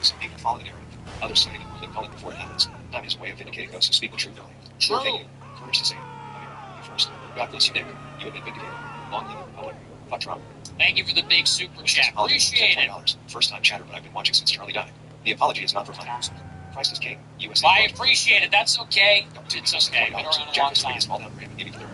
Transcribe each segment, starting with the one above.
Some people follow the narrative. Others citing it will call it before it happens. Time is a way of vindicating those who speak the truth. True. Thank you. Courage to say it. America, you first. God bless you, Nick. You have been vindicated. Long live the Republic. Fuck Trump. Thank you for the big super chat. Appreciate it. $20. First time chatter, but I've been watching since Charlie died. The apology is not for fun. Christ is king. USA. Well, I appreciate it. That's okay. It's okay. Been around a long time. Small down brand, maybe for their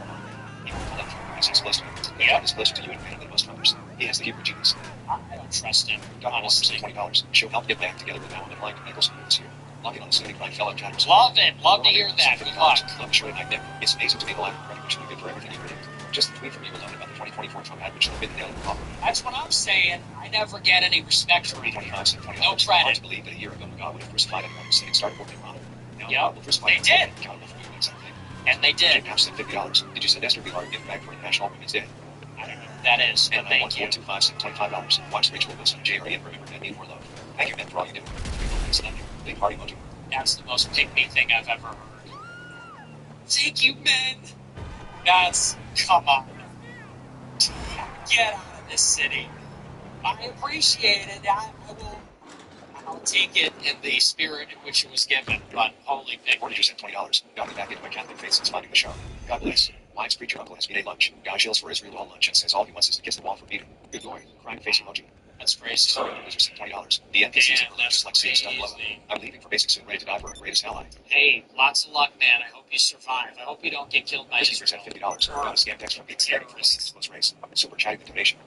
He's close to him. Yep. He's closer to you and Pam than most others. He has the Hebrew genius. I don't trust him, honestly. $20. She'll help get back together with that woman like Nichols this year. Lock it on the 75 fellow chatters. Love it. Love to hear that. Good luck. Love Shirley Night Nick. It's amazing to be alive and which you did for everything you predict. Just a tweet from you alone about the 2024 Trump ad, which will been the nail in the coffin. That's what I'm saying. I never get any respect for it. 25 cent $20. No Hard credit. to believe that a year ago McGaw would have crucified anyone who said it started working wrong. Now Yep, will crucify they did. Accountable for doing the exact thing. And they did. Jake House said $50. Did you send Esther Villar a gift bag for International Women's Day? I don't know what that is, but And thank you. 1425 said $25. Watch Rachel Wilson and JRE and remember and need more love. Thank you, man, for all you do. Thanks, love you. Big party emoji. That's the most pick-me thing I've ever heard. Thank you, men. That's, come on. Get out of this city. I appreciate it. I'll take it in the spirit in which it was given, but holy pick me. 42 cent $20. Got me back into my Catholic faith since finding the show. God bless. Mine's preacher uncle has me at lunch. Guy shills for Israel all lunch and says all he wants is to kiss the wall for beating. Good lord. Crying face emoji. That's crazy. Sorry, losers said $20. The NPCs Damn, are that's just like seeing stuff blow up. crazy. I'm leaving for basic soon, ready to die for our greatest ally. Hey, lots of luck, man. I hope you survive. I hope you don't get killed by Christopher Israel. said $50. Got a scam text from Big Scary for this close race. Super chatting the donation.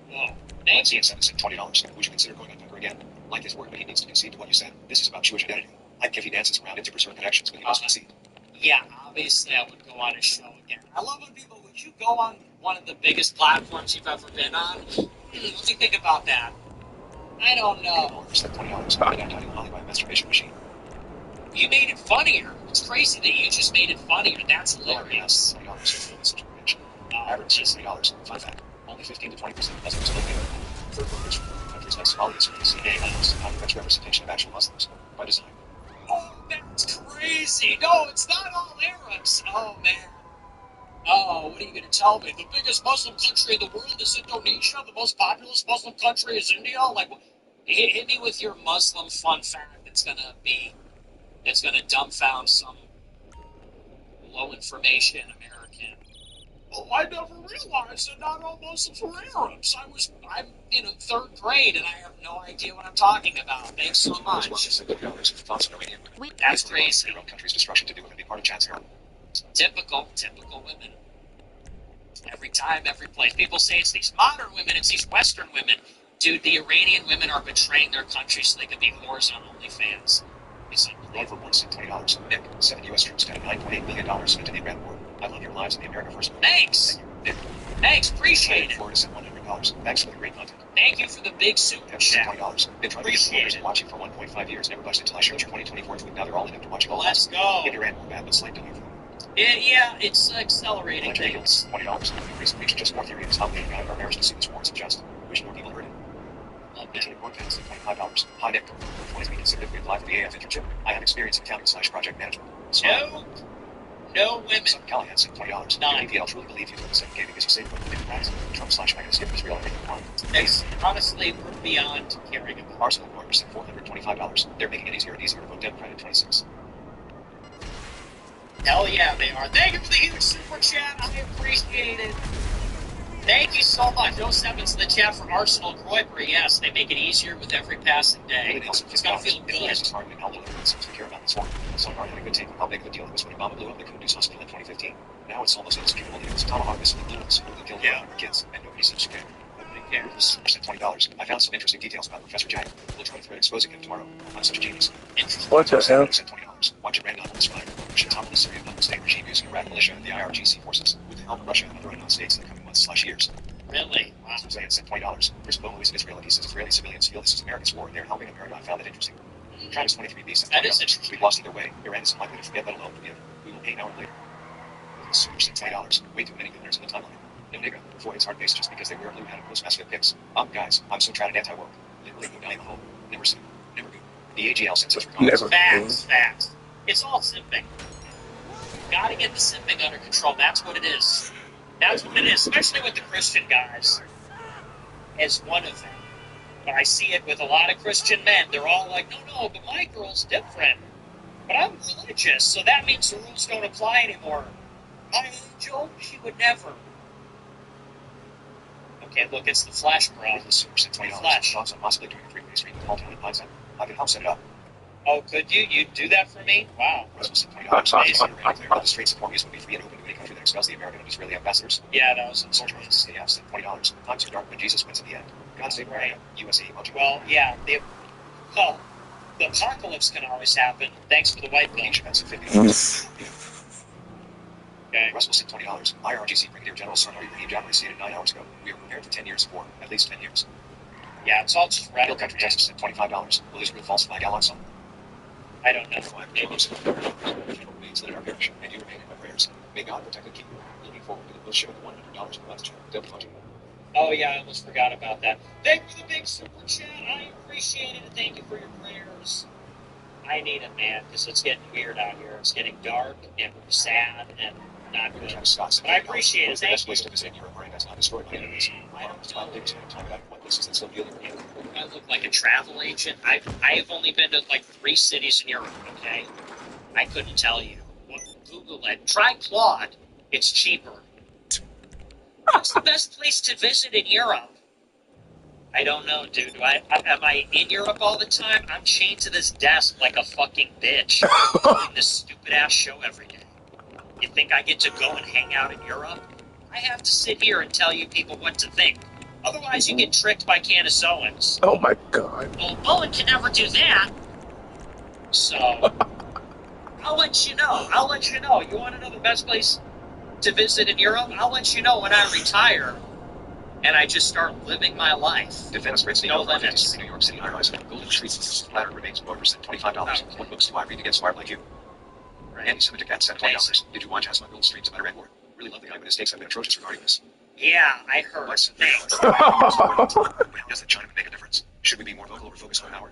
Whoa. Thank you. CN7 said $20. Would you consider going on Tucker again? Like his word, but he needs to concede to what you said. This is about Jewish identity. I'd give he dances around into preserve connections, but he must concede. Yeah, obviously I would go on a show again. I love when people, would you go on one of the biggest platforms you've ever been on? What do you think about that? I don't know. Said $20. I got title Holly by a masturbation machine. You made it funnier. It's crazy that you just made it funnier. That's hilarious. $20. Average is $3. Fun fact. Only 15 to 20% of Muslims live here. Third workers from countries like Somalia, Sudan, how to fetch representation of actual Muslims by design. Oh, that's crazy. No, it's not all Arabs. Oh, man. Oh, what are you going to tell me? The biggest Muslim country in the world is Indonesia. The most populous Muslim country is India. Like, hit me with your Muslim fun fact that's going to dumbfound some low information American. Oh, I never realized that not all Muslims were Arabs. I'm in third grade and I have no idea what I'm talking about. Thanks so much. That's crazy. Their own country's destruction to do and be part of Chad's harem. Typical women. Every time, every place. People say it's these modern women, it's these Western women. Dude, the Iranian women are betraying their country so they can be whores on OnlyFans. It's unbelievable. Overboard said $20. Nick, 7 U.S. troops spent $9.8 million into the Iran war. I love your lives in the America First. Thanks. Nick, Thanks, appreciate it. Florida said $100. Thanks for the great content. Thank you for the big super Pepsi said chat. $20. Been trying to get spoilers and watching for 1.5 years. Never budged until I showed your 2024 tweet. Now they're all in after watching all Let's go. If Iran war bad, but slight delivery. Yeah, it's accelerating Electric things. Eagles, $20. Increase the picture, just more theory is how we guide our marriage to see this war is just. Wish more people heard it. Maintain broadcast at $25. Hi Nick. 23 significant apply for the AF internship. I have experience in accounting/project management. No women. Some Callahan said $20. Nine. I'll truly believe you for the same game because you saved what you did in practice. Trump/Megan skip Israel and one. Thanks. Honestly, we're beyond caring about. Arsenal Warriors said $425. They're making it easier and easier to vote Democrat at 26. Hell yeah, they are. Thank you for the huge super chat. I appreciate it. Thank you so much. No sevens in the chat for Arsenal Groiper. Yes, they make it easier with every passing day. It's gonna feel good. Care about this one. Some are having a good take on how big of a deal it was when Obama blew up the Kunduz hospital in 2015. Now it's almost indisputable that it was Tomahawk missile that blew up the school that killed 100 kids, and nobody seems to care. Nobody cares. $20. I found some interesting details about Professor Jack. We'll try to thread exposing him tomorrow. I'm such a genius. Interesting. What the hell? $20. Watch it ran down on this flag. Russian top of the Syrian puppet state regime using Iraq militia and the IRGC forces with the help of Russia and other unknown states in the coming months/years. Really? Wow. Zayn said $20. Chris Bono is in Israel and he says Israeli civilians feel this is America's war and they're helping America. I found that interesting. Travis 23B said $20. That is interesting. We've lost either way. Iran is unlikely to forget, let alone forgive. We will pay an hour later. Super said $20. Way too many millionaires in the timeline. No nigga, before it's hard based just because they wear blue hat and post massive pics. Guys, I'm so tried and anti-woke. Literally go die in the hole. Never seen. Never good. The AGL sent such comments. Never. Facts. It's all simping. Gotta get the simping under control. That's what it is. That's what it is, especially with the Christian guys. As one of them. But I see it with a lot of Christian men. They're all like, no, but my girl's different. But I'm religious, so that means the rules don't apply anymore. My angel, she would never. Okay, look, it's the Flash, bro. $20. Flash. Thoughts on possibly doing a free stream with Paul Town and Mindset? I can help set it up. Oh, could you? You'd do that for me? Wow. Russell said $20. The straight support use would be free and open to any country that expels the American and Israeli ambassadors. Yeah, that was Soldier said $20. Times are dark when Jesus wins in the end. God save America. USA emoji. Well, yeah, the apocalypse can always happen. Thanks for the white bill. $50. Okay. Russell said $20. IRGC Brigadier General Sarnari Rahim Jabari stated 9 hours ago. We are prepared for 10 years of war. At least 10 years. Yeah, it's all just Bill rhetoric. Country Texas said $25. Will Israel falsify Gallon song? I don't know. Maybe. Means that in our parish, and you remain in my prayers. May God protect and keep you. Looking forward to the bush show with $100 per month channel. Double budget. Oh, yeah, I almost forgot about that. Thank you for the big super chat. I appreciate it. Thank you for your prayers. I need it, man, because it's getting weird out here. It's getting dark and sad and not good. But I appreciate it. Thank you. That's not destroyed by enemies. I don't know what places that still dealing with you. I look like a travel agent. I have only been to like 3 cities in Europe, okay? I couldn't tell you. Well, Google it. Try Claude. It's cheaper. What's the best place to visit in Europe? I don't know, dude. Am I in Europe all the time? I'm chained to this desk like a fucking bitch, doing this stupid-ass show every day. You think I get to go and hang out in Europe? I have to sit here and tell you people what to think. Otherwise, you get tricked by Candace Owens. Oh my god. Well, Owen can never do that. So, I'll let you know. You want to know the best place to visit in Europe? I'll let you know when I retire. And I just start living my life. Defense rates No limits. New York City IRS. Golden Streets Splatter remains voters at $25. What books do I read to get smart like you? Right. Anti-Semitic at $20. Did you watch Asma Gold Streams about Iran War? Really love the guy, but his takes have been atrocious regarding this. Yeah, I heard. Thanks. Does that China make a difference? Should we be more vocal or focus on power?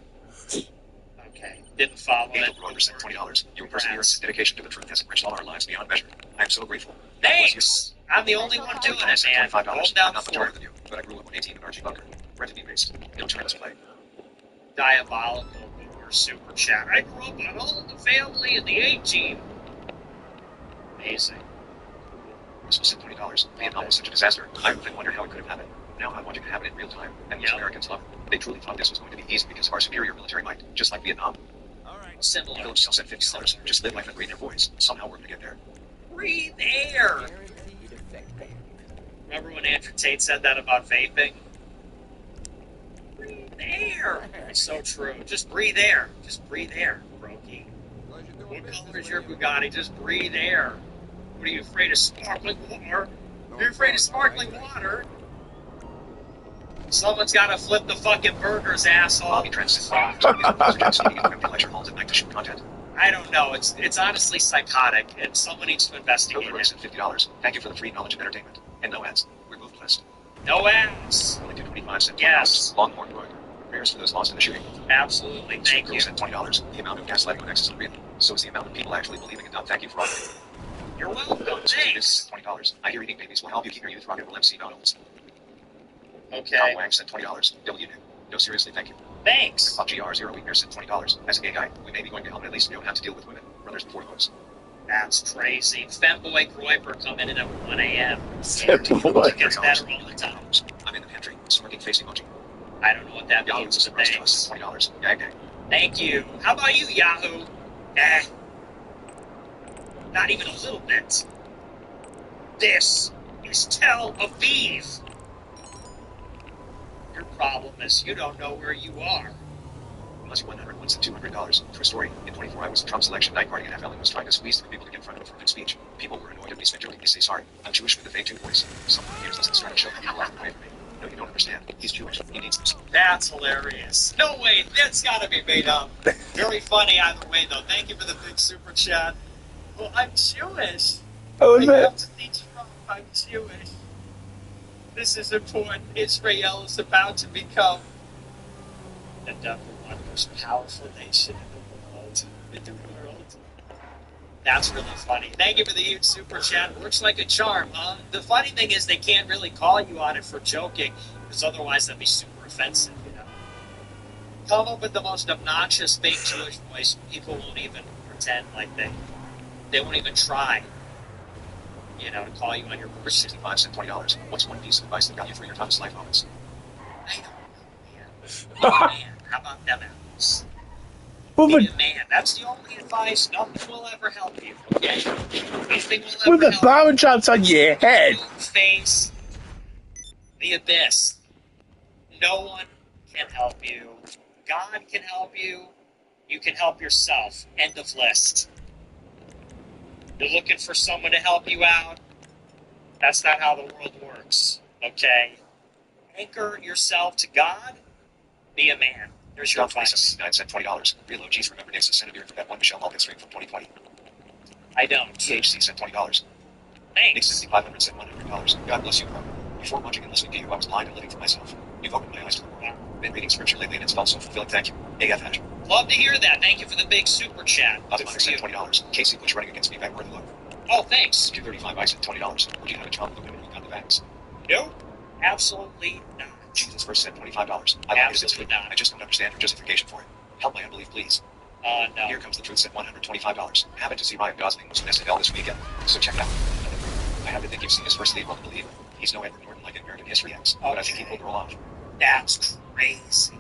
Okay, didn't follow it. April Rover said $20. Your perseverance and dedication to the truth has enriched all our lives beyond measure. I am so grateful. Thanks! I'm the only one doing it, man. $25. Hold I'm down not much for older it. than you, but I grew up on 18 in Archie Bunker. Bred to be based. No China's play. Diabolical Boomer Super Chat. I grew up on All in the Family and the A-Team. Amazing. Russell said $20. Vietnam was such a disaster. I often wondered how it could have happened. Now I'm watching it happen in real time, and most Americans love it. They truly thought this was going to be easy because of our superior military might, just like Vietnam. Similar. Village Cell said $50. Just live life and breathe your voice. Somehow we're going to get there. Breathe air. Remember when Andrew Tate said that about vaping? Breathe air. It's so true. Just breathe air. Just breathe air, Brokey. What color is your Bugatti? Just breathe air. What are you afraid of sparkling water? If you're afraid of sparkling water, someone's got to flip the fucking burgers, asshole. Bobby Trent said $5. Lecture halls at night to shoot content. I don't know. It's honestly psychotic, and someone needs to investigate Pilgrim it. said $50. Thank you for the free knowledge and entertainment. And no ads. We're both blessed. No ads. Only 225 said $20. Yes. Longhorn Road. Prayers for those lost in the shooting. Absolutely. Thank you. Said $20. The amount of gaslighting on X is unreal. So is the amount of people actually believing it. Thank you for offering. You're welcome. Thanks. $20. I hear eating babies will help you keep your youth rock and roll MC Donalds. Tom Okay. Wang said $20. W. No, seriously, thank you. Thanks. GR0 Weakner said $20. As a gay guy, we may be going to hell, but at least we don't have to deal with women. Brothers before hoes. That's crazy. Femboy Groiper coming in at 1 a.m. Femboy. It gets better all the time. I'm in the pantry. Smirking face emoji. I don't know what that Yahoo means, is but thanks. $20. Gag gang. Thank you. How about you, Yahoo? Not even a little bit. This is Tel Aviv. Your problem is you don't know where you are. Plus 100 once and $200. True story. In 24 hours of Trump's election night party at FL and was trying to squeeze the people to get in front of him for good speech. People were annoyed at me spent jokingly say sorry. I'm Jewish with a fake 2 voice. Someone hears us and started showing me left away from me. No, you don't understand. He's Jewish. He needs this. That's hilarious. No way, that's gotta be made up. Very funny either way, though. Thank you for the big super chat. Well, I'm Jewish. Oh, I man. have to teach Trump I'm Jewish. This is important. Israel is about to become the number one most powerful nation in the world. That's really funny. Thank you for the huge super chat. Works like a charm, huh? The funny thing is they can't really call you on it for joking, because otherwise that'd be super offensive, you know? come up with the most obnoxious fake Jewish voice. People won't even pretend like they won't even try. You know, to call you on your Chris 65 cent $20. What's one piece of advice that got you through your toughest life moments? I don't know, man. Be a man. How about them apples? With Be a, a man. That's the only advice. Nothing will ever help you. Okay? Nothing will ever with a help bomb drops on your head. you. Face the abyss. No one can help you. God can help you. You can help yourself. End of list. You're looking for someone to help you out. That's not how the world works. Okay? Anchor yourself to God. Be a man. There's your John advice. 27 cent $20. Real OGs remember Nixon Senator for that one Michelle Malkin stream from 2020. I don't. THC sent $20. Thanks. Nixon 500 sent $100. God bless you, bro. Before watching and listening to you, I was blind and living for myself. You've opened my eyes to the world. Been reading scripture lately and it's felt so fulfilling. Thank you. AF Ash. Love to hear that. Thank you for the big super chat. Other For sent you. $20. Casey Bush running against me back where the look. Oh, thanks. 235 I sent $20. Would you have a child with the women who got the vax? Nope. Absolutely not. Jesus first sent $25. I like it. Absolutely not. I just don't understand your justification for it. Help my unbelief, please. No. Here comes the truth sent $125. Happened to see Ryan Gosling was in SNL this weekend, so check it out. I have to think you've seen his first lead role, Believer. He's no Edward Norton like in American History X, but I think he pulled the role off. That's crazy.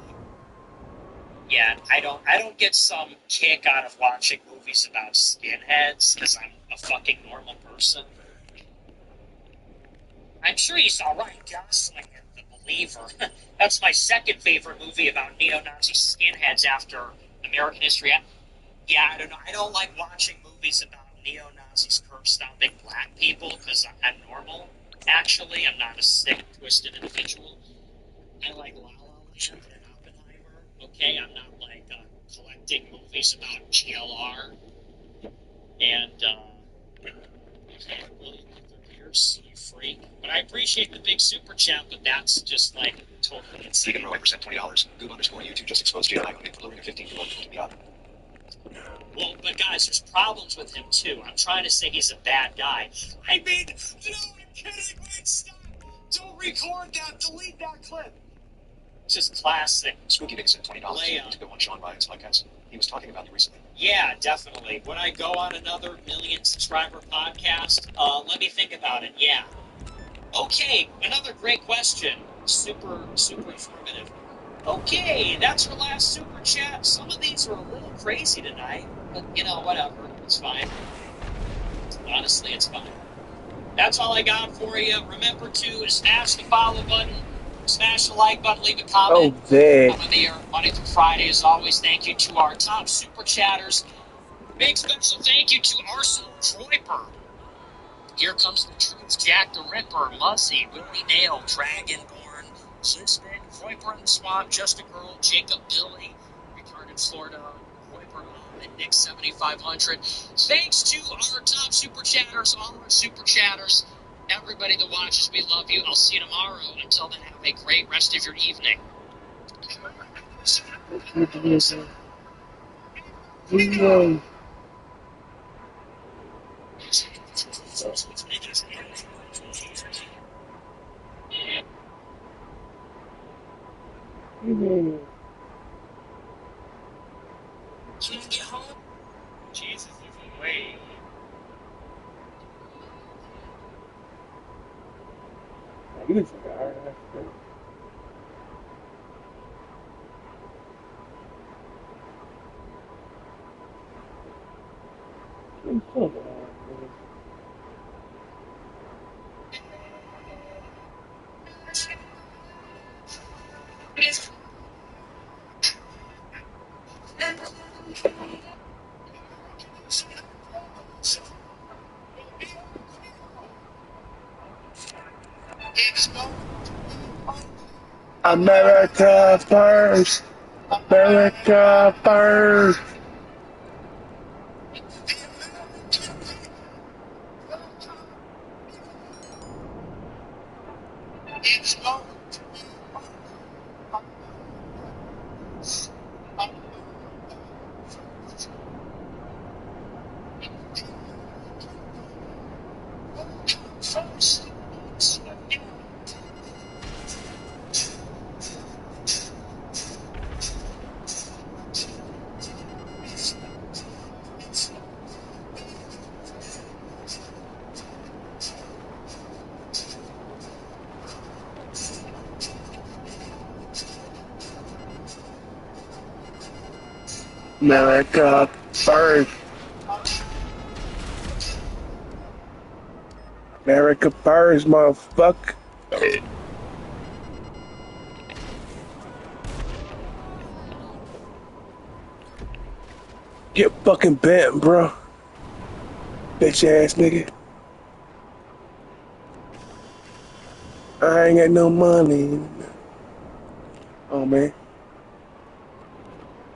Yeah, I don't get some kick out of watching movies about skinheads because I'm a fucking normal person. I'm sure he's alright, Gosling and The Believer. That's my second favorite movie about neo-Nazi skinheads after American History X. Yeah, I don't know. I don't like watching movies about neo-Nazis curb-stomping black people because I'm normal. Actually, I'm not a sick, twisted individual. I like La La Land and Oppenheimer. Okay, I'm not like collecting movies about GLR and William Luther Pierce, you freak. But I appreciate the big super chat, but that's just like totally insane. Vegan Roy percent $20. Goob underscore YouTube just exposed Jedi on including a 15-year-old to be up. Well, but guys, there's problems with him too. I'm trying to say he's a bad guy. I mean, no, I'm kidding. Wait, stop. Don't record that. Delete that clip. It's just classic. Spooky Big sent $20 Leia. to go on Sean Ryan's podcast. He was talking about you recently. Yeah, definitely. Would I go on another million subscriber podcast? Let me think about it. Yeah. Okay, another great question. Super informative. Okay, that's our last super chat. Some of these are a little crazy tonight, but you know, whatever. It's fine. Honestly, it's fine. That's all I got for you. Remember to smash the follow button, smash the like button, leave a comment. Oh, there. Come on the air Monday through Friday. As always, thank you to our top super chatters. Big special thank you to Arsenal Troiper. Here comes the truth, Jack the Ripper, Muzzy, Willie Nail, Dragonborn, Zizbit, Kuiper in the Swamp, Just a Girl, Jacob Billy, Retarded Florida, Kuiper Mom, and Nick 7500. Thanks to our top super chatters, all our super chatters, everybody that watches, we love you. I'll see you tomorrow. Until then, have a great rest of your evening. Can you get home? Jesus is way. You was like, all right, America first. America first. America first. America first, motherfucker. Get fucking bent, bro. Bitch ass nigga. I ain't got no money. Oh man.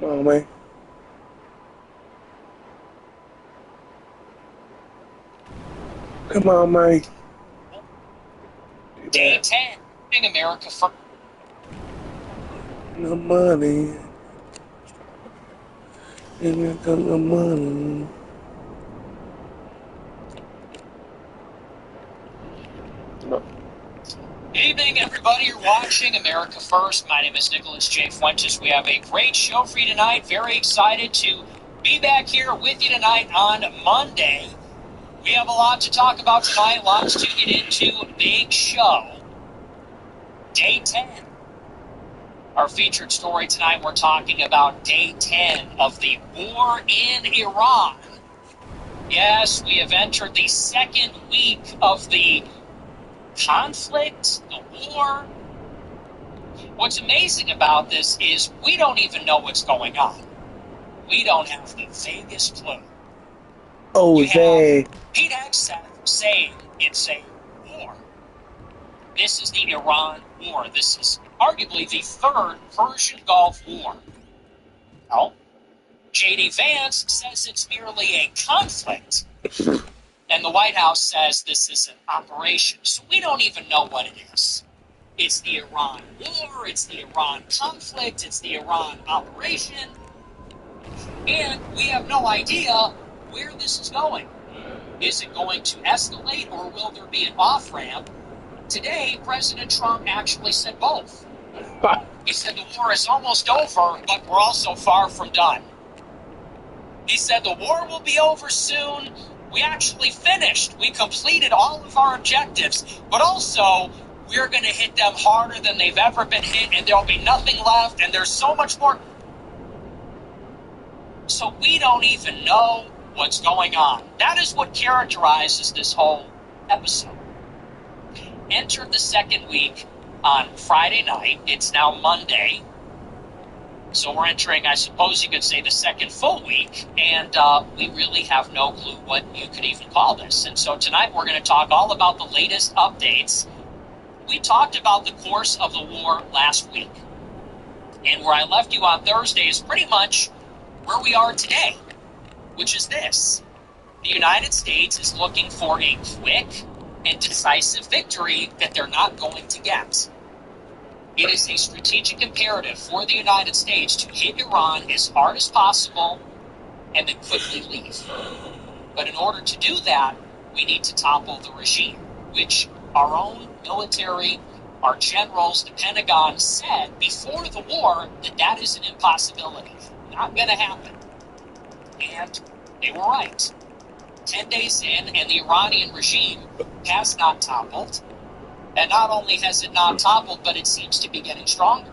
Oh man. Come on, man. Day 10, in America first. No money. Ain't got no money. No. Good evening, everybody. You're watching America First. My name is Nicholas J. Fuentes. We have a great show for you tonight. Very excited to be back here with you tonight on Monday. We have a lot to talk about tonight, lots to get into. Big show. Day 10. Our featured story tonight, we're talking about Day 10 of the war in Iran. Yes, we have entered the second week of the conflict, the war. What's amazing about this is we don't even know what's going on. We don't have the vaguest clue. Oh, You they. have Pete Hegseth saying it's a war. This is the Iran war. This is arguably the third Persian Gulf war. No. J.D. Vance says it's merely a conflict. And the White House says this is an operation. So we don't even know what it is. It's the Iran war, it's the Iran conflict, it's the Iran operation. And we have no idea where this is going. Is it going to escalate or will there be an off-ramp? Today, President Trump actually said both. He said the war is almost over, but we're also far from done. He said the war will be over soon. We actually finished. We completed all of our objectives. But also, we're going to hit them harder than they've ever been hit, and there'll be nothing left, and there's so much more. So we don't even know what's going on. That is what characterizes this whole episode. Entered the second week on Friday night. It's now Monday. So we're entering, I suppose you could say, the second full week, and we really have no clue what you could even call this. And so tonight we're going to talk all about the latest updates. We talked about the course of the war last week, and where I left you on Thursday is pretty much where we are today, which is this. The United States is looking for a quick and decisive victory that they're not going to get. It is a strategic imperative for the United States to hit Iran as hard as possible and then quickly leave. But in order to do that, we need to topple the regime, which our own military, our generals, the Pentagon said before the war that that is an impossibility. Not going to happen. And they were right. 10 days in, and the Iranian regime has not toppled. And not only has it not toppled, but it seems to be getting stronger.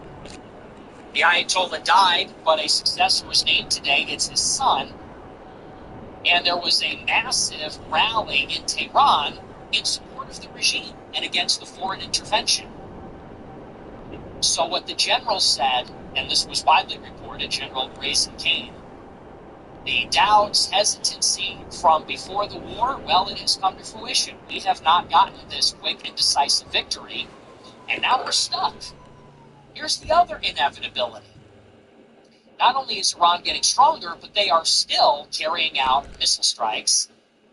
The Ayatollah died, but a successor was named today. It's his son. And there was a massive rally in Tehran in support of the regime and against the foreign intervention. So what the general said, and this was widely reported, General Grayson Kane, the doubts, hesitancy from before the war, well, it has come to fruition. We have not gotten this quick and decisive victory, and now we're stuck. Here's the other inevitability. Not only is Iran getting stronger, but they are still carrying out missile strikes,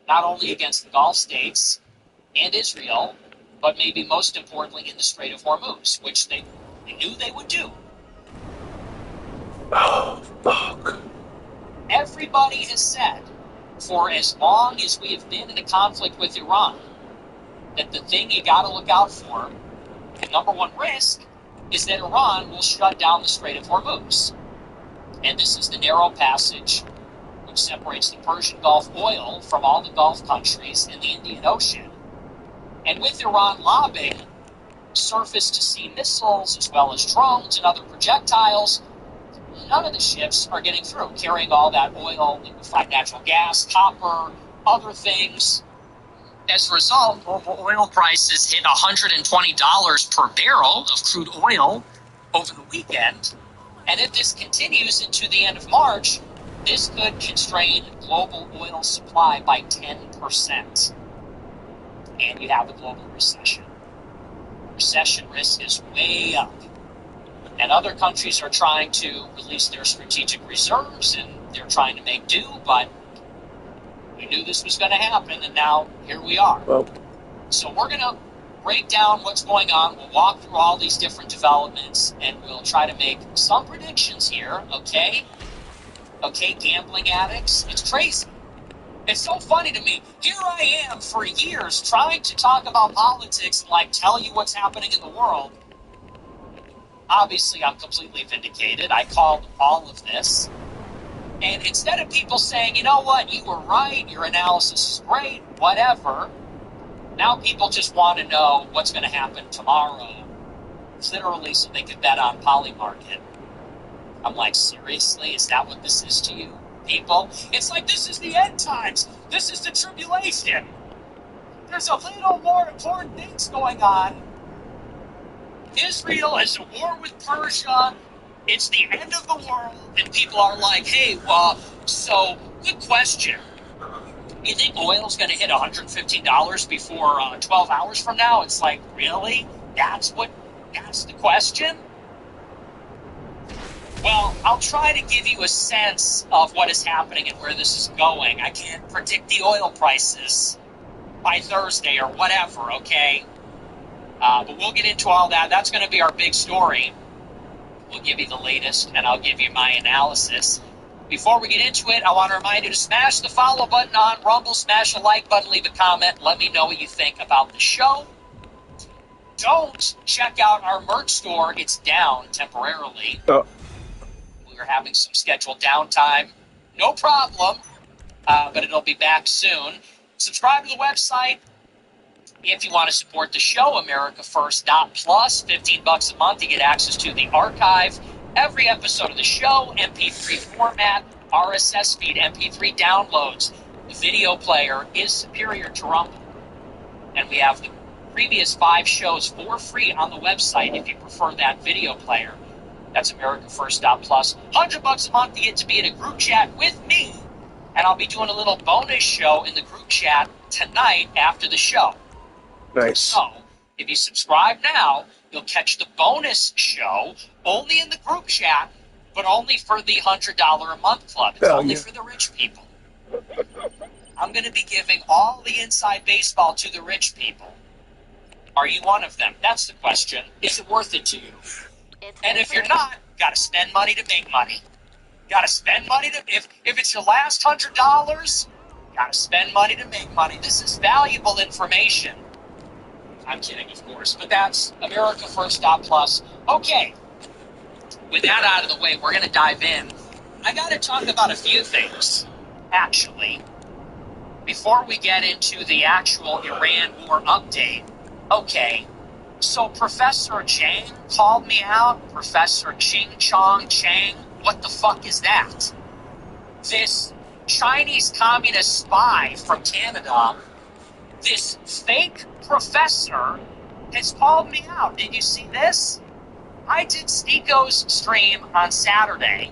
not only against the Gulf states and Israel, but maybe most importantly in the Strait of Hormuz, which they knew they would do. Oh, fuck. Everybody has said, for as long as we have been in a conflict with Iran, that the thing you got to look out for, the number one risk, is that Iran will shut down the Strait of Hormuz. And this is the narrow passage which separates the Persian Gulf oil from all the Gulf countries in the Indian Ocean. And with Iran lobbing surface-to-sea missiles as well as drones and other projectiles, none of the ships are getting through, carrying all that oil, liquefied natural gas, copper, other things. As a result, global oil prices hit $120 per barrel of crude oil over the weekend. And if this continues into the end of March, this could constrain global oil supply by 10%. And you have a global recession. Recession risk is way up. And other countries are trying to release their strategic reserves, and they're trying to make do, but we knew this was going to happen, and now here we are. Well, so we're going to break down what's going on. We'll walk through all these different developments, and we'll try to make some predictions here, okay? Okay, gambling addicts, it's crazy. It's so funny to me. Here I am for years trying to talk about politics and, tell you what's happening in the world. Obviously, I'm completely vindicated. I called all of this. And instead of people saying, you know what, you were right, your analysis is great, whatever, now people just want to know what's going to happen tomorrow, literally so they can bet on Polymarket. I'm like, seriously? Is that what this is to you, people? It's like, this is the end times. This is the tribulation. There's a little more important things going on. Israel is at war with Persia. It's the end of the world, and people are like, hey, so, good question. You think oil's going to hit $115 before 12 hours from now? It's like, really? That's the question? Well, I'll try to give you a sense of what is happening and where this is going. I can't predict the oil prices by Thursday or whatever, okay? But we'll get into all that. That's going to be our big story. We'll give you the latest, and I'll give you my analysis. Before we get into it, I want to remind you to smash the follow button on Rumble, smash the like button, leave a comment, let me know what you think about the show. Don't check out our merch store. It's down temporarily. oh, We are having some scheduled downtime. No problem, but it'll be back soon. Subscribe to the website. If you want to support the show, AmericaFirst.plus, $15 a month, you get access to the archive, every episode of the show, MP3 format, RSS feed, MP3 downloads. The video player is superior to Rumble. And we have the previous 5 shows for free on the website if you prefer that video player. That's AmericaFirst.plus. $100 a month, you get to be in a group chat with me. And I'll be doing a little bonus show in the group chat tonight after the show. nice. So, if you subscribe now, you'll catch the bonus show only in the group chat, but only for the $100 a month club. It's only for the rich people. I'm going to be giving all the inside baseball to the rich people. Are you one of them? That's the question. Is it worth it to you? And if you're not, got to spend money to make money. Got to spend money to... If it's your last $100, got to spend money to make money. This is valuable information. I'm kidding, of course, but that's AmericaFirst.plus. Okay, with that out of the way, we're going to dive in. I got to talk about a few things, actually, before we get into the actual Iran war update. Okay, so Professor Chang called me out. Professor Ching Chong Chang. What the fuck is that? This Chinese communist spy from Canada, this fake professor, has called me out. Did you see this? I did Stico's stream on Saturday,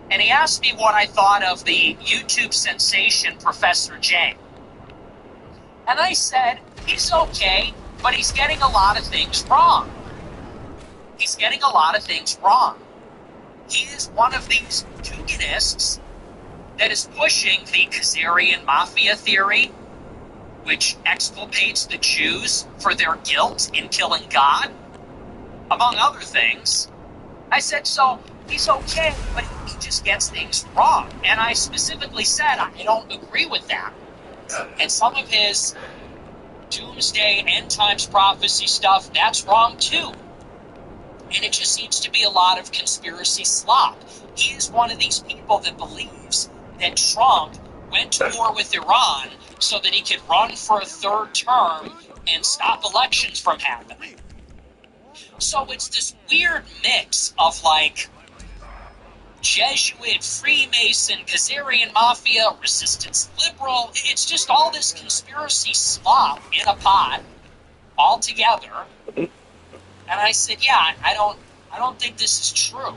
and he asked me what I thought of the YouTube sensation Professor Chang. And I said, he's okay, but he's getting a lot of things wrong. He's getting a lot of things wrong. He is one of these Duginists that is pushing the Khazarian mafia theory, which exculpates the Jews for their guilt in killing God, among other things. I said, so he's okay, but he just gets things wrong. And I specifically said, I don't agree with that. And some of his doomsday, end times prophecy stuff, that's wrong too. And it just seems to be a lot of conspiracy slop. He is one of these people that believes that Trump went to war with Iran so that he could run for a third term and stop elections from happening. So it's this weird mix of Jesuit, Freemason, Khazarian Mafia, Resistance Liberal. It's just all this conspiracy slop in a pot all together. And I said, yeah, I don't think this is true.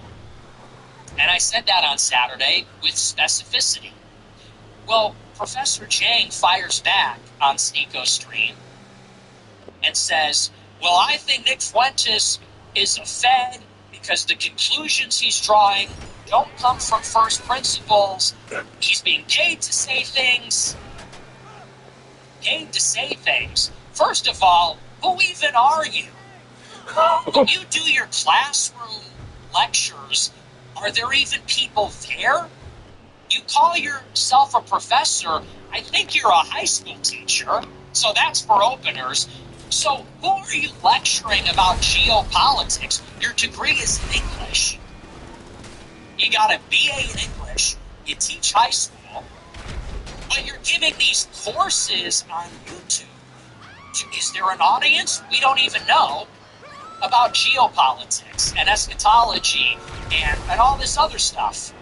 And I said that on Saturday with specificity. Well, Professor Chang fires back on Sneeko Stream and says, well, I think Nick Fuentes is a Fed because the conclusions he's drawing don't come from first principles. He's being paid to say things. Paid to say things. First of all, who even are you? When you do your classroom lectures, are there even people there? You call yourself a professor. I think you're a high school teacher, so that's for openers. So who are you lecturing about geopolitics? Your degree is in English. You got a BA in English. You teach high school. But you're giving these courses on YouTube. Is there an audience? We don't even know about geopolitics and eschatology and all this other stuff.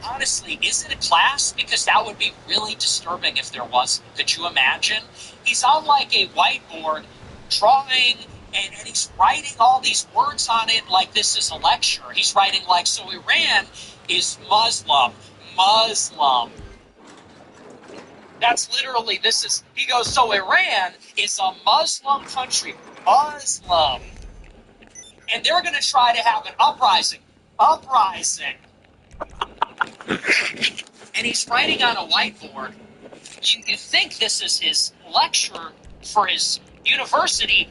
Honestly, is it a class? Because that would be really disturbing if there wasn't. Could you imagine? He's on like a whiteboard drawing and he's writing all these words on it like this is a lecture. He's writing like, so Iran is Muslim. That's literally, he goes, so Iran is a Muslim country. Muslim. And they're going to try to have an uprising. And he's writing on a whiteboard. You think this is his lecture for his university.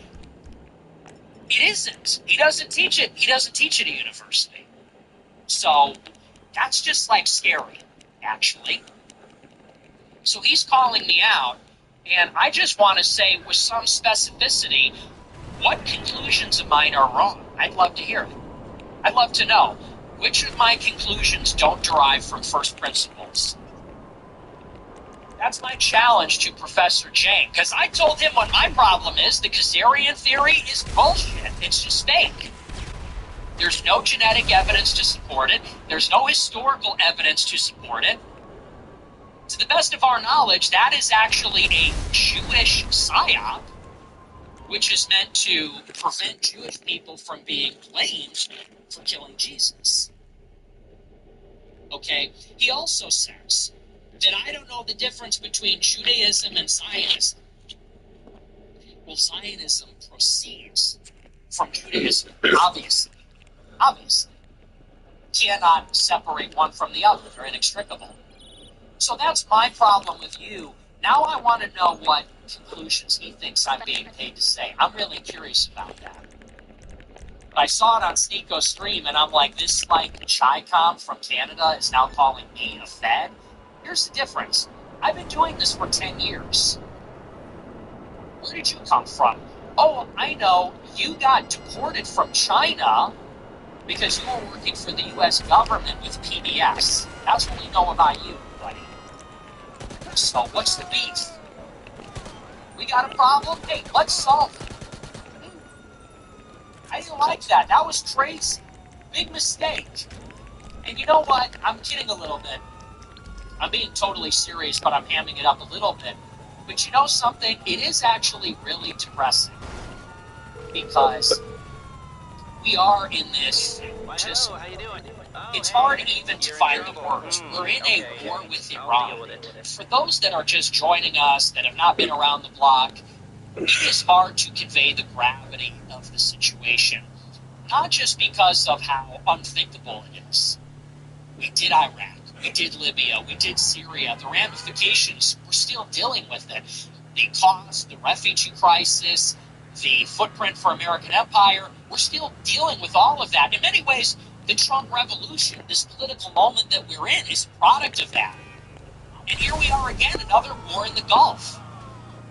It isn't. He doesn't teach it. He doesn't teach at a university. So that's just like scary, actually. So he's calling me out, and I just want to say with some specificity what conclusions of mine are wrong. I'd love to hear it. I'd love to know which of my conclusions don't derive from first principles. That's my challenge to Professor Chang, because I told him what my problem is. The Khazarian theory is bullshit. It's just fake. There's no genetic evidence to support it. There's no historical evidence to support it. To the best of our knowledge, that is actually a Jewish psyop, which is meant to prevent Jewish people from being blamed for killing Jesus. Okay? He also says that I don't know the difference between Judaism and Zionism. Well, Zionism proceeds from Judaism, obviously. Cannot separate one from the other. They're inextricable. So that's my problem with you. Now I want to know what conclusions he thinks I'm being paid to say. I'm really curious about that. But I saw it on Sneeko Stream, and I'm like, this like Chi-Com from Canada is now calling me a Fed. Here's the difference. I've been doing this for 10 years. Where did you come from? Oh, I know. You got deported from China because you were working for the U.S. government with PBS. That's what we know about you, buddy. So what's the beef? We got a problem? Hey, let's solve it. I didn't like that. That was crazy. Big mistake. And you know what? I'm kidding a little bit. I'm being totally serious, but I'm hamming it up a little bit. But you know something? It is actually really depressing. Because we are in this just... It's hard even to find the words. We're in a war with Iran. For those that are just joining us, that have not been around the block, it is hard to convey the gravity of the situation. Not just because of how unthinkable it is. We did Iraq. We did Libya. We did Syria. The ramifications, we're still dealing with it. The cost, the refugee crisis, the footprint for American empire, we're still dealing with all of that. In many ways, the Trump revolution, this political moment that we're in, is a product of that. And here we are again, another war in the Gulf.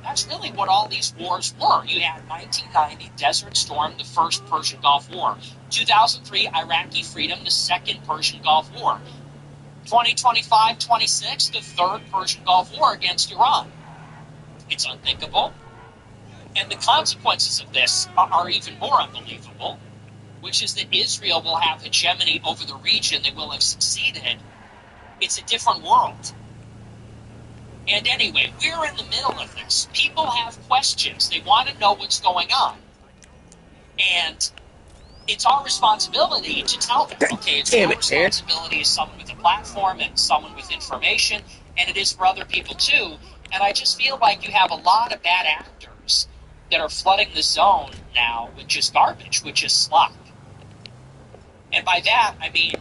That's really what all these wars were. You had 1990, Desert Storm, the first Persian Gulf War. 2003, Iraqi freedom, the second Persian Gulf War. 2025-26, the third Persian Gulf War against Iran. It's unthinkable. And the consequences of this are even more unbelievable. which is that Israel will have hegemony over the region. They will have succeeded. It's a different world. And anyway, we're in the middle of this. People have questions. They want to know what's going on. And it's our responsibility to tell them. Okay, it's our responsibility as someone with a platform and someone with information, and it is for other people too. And I just feel like you have a lot of bad actors that are flooding the zone now with just garbage, with just slop. And by that, I mean,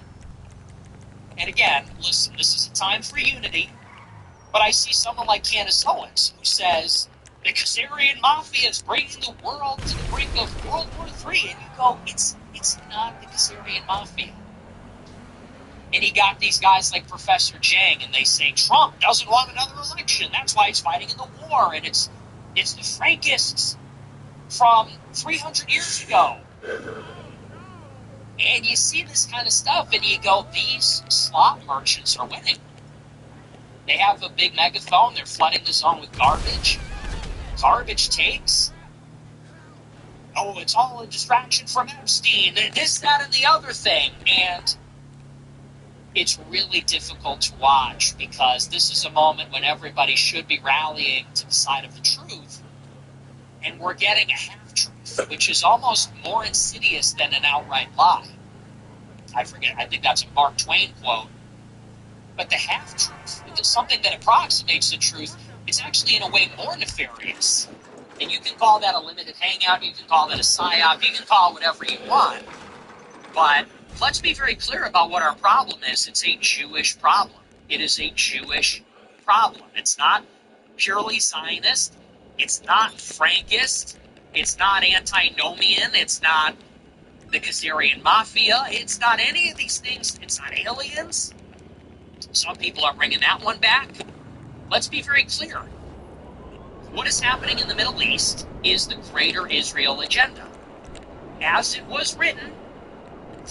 and again, listen, this is a time for unity, but I see someone like Candace Owens who says the Khazarian Mafia is bringing the world to the brink of World War III, and you go, it's not the Khazarian Mafia. And you got these guys like Professor Jang, and they say Trump doesn't want another election. That's why he's fighting in the war. And it's the Frankists from 300 years ago. And you see this kind of stuff, and you go, these slot merchants are winning. They have a big megaphone. They're flooding the zone with garbage. Garbage takes. Oh, it's all a distraction from Epstein. This, that, and the other thing. And it's really difficult to watch because this is a moment when everybody should be rallying to the side of the truth, and we're getting a half-truth, which is almost more insidious than an outright lie. I think that's a Mark Twain quote. But the half-truth, something that approximates the truth, is actually in a way more nefarious. And you can call that a limited hangout, you can call that a psyop, you can call it whatever you want, but let's be very clear about what our problem is. It's a Jewish problem. It is a Jewish problem. It's not purely Zionist. It's not Frankist. It's not antinomian. It's not the Khazarian Mafia. It's not any of these things. It's not aliens. Some people are bringing that one back. Let's be very clear. What is happening in the Middle East is the Greater Israel agenda. As it was written,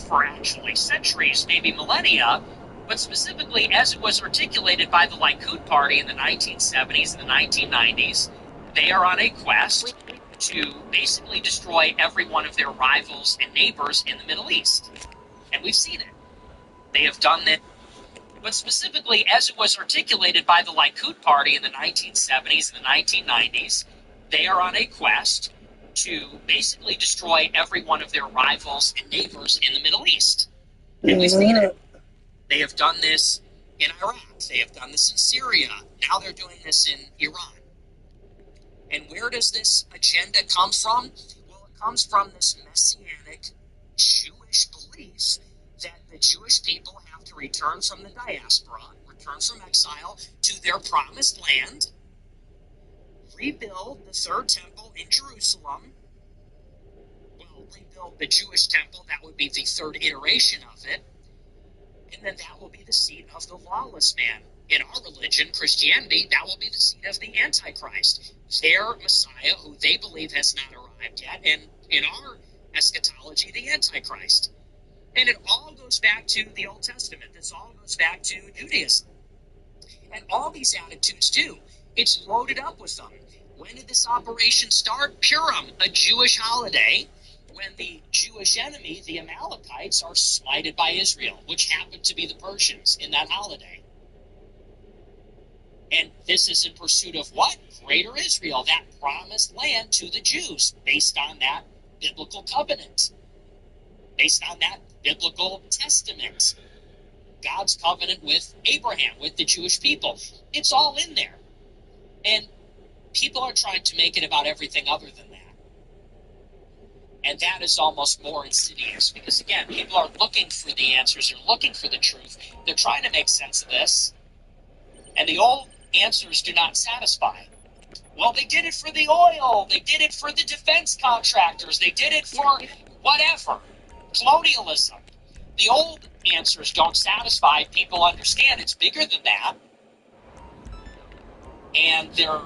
for actually centuries, maybe millennia, but specifically as it was articulated by the Likud Party in the 1970s and the 1990s, they are on a quest to basically destroy every one of their rivals and neighbors in the Middle East. And we've seen it. They have done that. But specifically as it was articulated by the Likud Party in the 1970s and the 1990s, they are on a quest to basically destroy every one of their rivals and neighbors in the Middle East. And we've seen it. They have done this in Iraq. They have done this in Syria. Now they're doing this in Iran. And where does this agenda come from? Well, it comes from this messianic Jewish belief that the Jewish people have to return from the diaspora, return from exile to their promised land, rebuild the third temple in Jerusalem. Well, rebuild the Jewish temple, that would be the third iteration of it. And then that will be the seat of the lawless man. In our religion, Christianity, that will be the seat of the Antichrist. Their Messiah, who they believe has not arrived yet, and in our eschatology, the Antichrist. And it all goes back to the Old Testament. This all goes back to Judaism. And all these attitudes do. It's loaded up with them. When did this operation start? Purim, a Jewish holiday, when the Jewish enemy, the Amalekites, are smited by Israel, which happened to be the Persians in that holiday. And this is in pursuit of what? Greater Israel, that promised land to the Jews, based on that biblical covenant, based on that biblical testament, God's covenant with Abraham, with the Jewish people. It's all in there. And people are trying to make it about everything other than that. And that is almost more insidious because, again, people are looking for the answers. They're looking for the truth. They're trying to make sense of this. And the old answers do not satisfy. Well, they did it for the oil. They did it for the defense contractors. They did it for whatever. Colonialism. The old answers don't satisfy. People understand it's bigger than that. And they're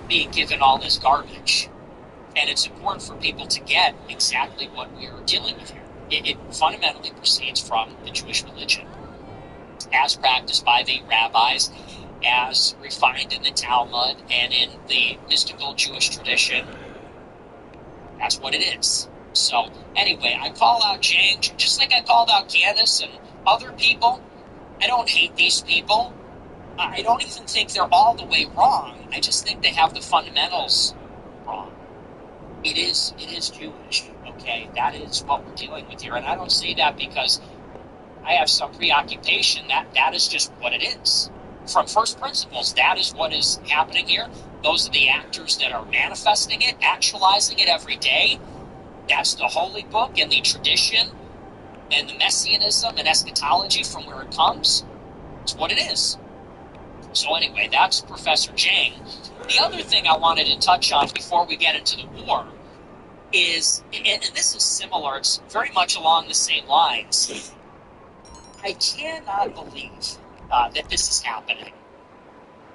being given all this garbage. And it's important for people to get exactly what we are dealing with here. It fundamentally proceeds from the Jewish religion, as practiced by the rabbis, as refined in the Talmud and in the mystical Jewish tradition. That's what it is. So anyway, I call out James, just like I called out Candace and other people. I don't hate these people. I don't even think they're all the way wrong. I just think they have the fundamentals wrong. It is Jewish, okay? That is what we're dealing with here. And I don't say that because I have some preoccupation. That is just what it is. From first principles, that is what is happening here. Those are the actors that are manifesting it, actualizing it every day. That's the holy book and the tradition and the messianism and eschatology from where it comes. It's what it is. So anyway, that's Professor Jang. The other thing I wanted to touch on before we get into the war is, and this is similar, it's very much along the same lines. I cannot believe that this is happening.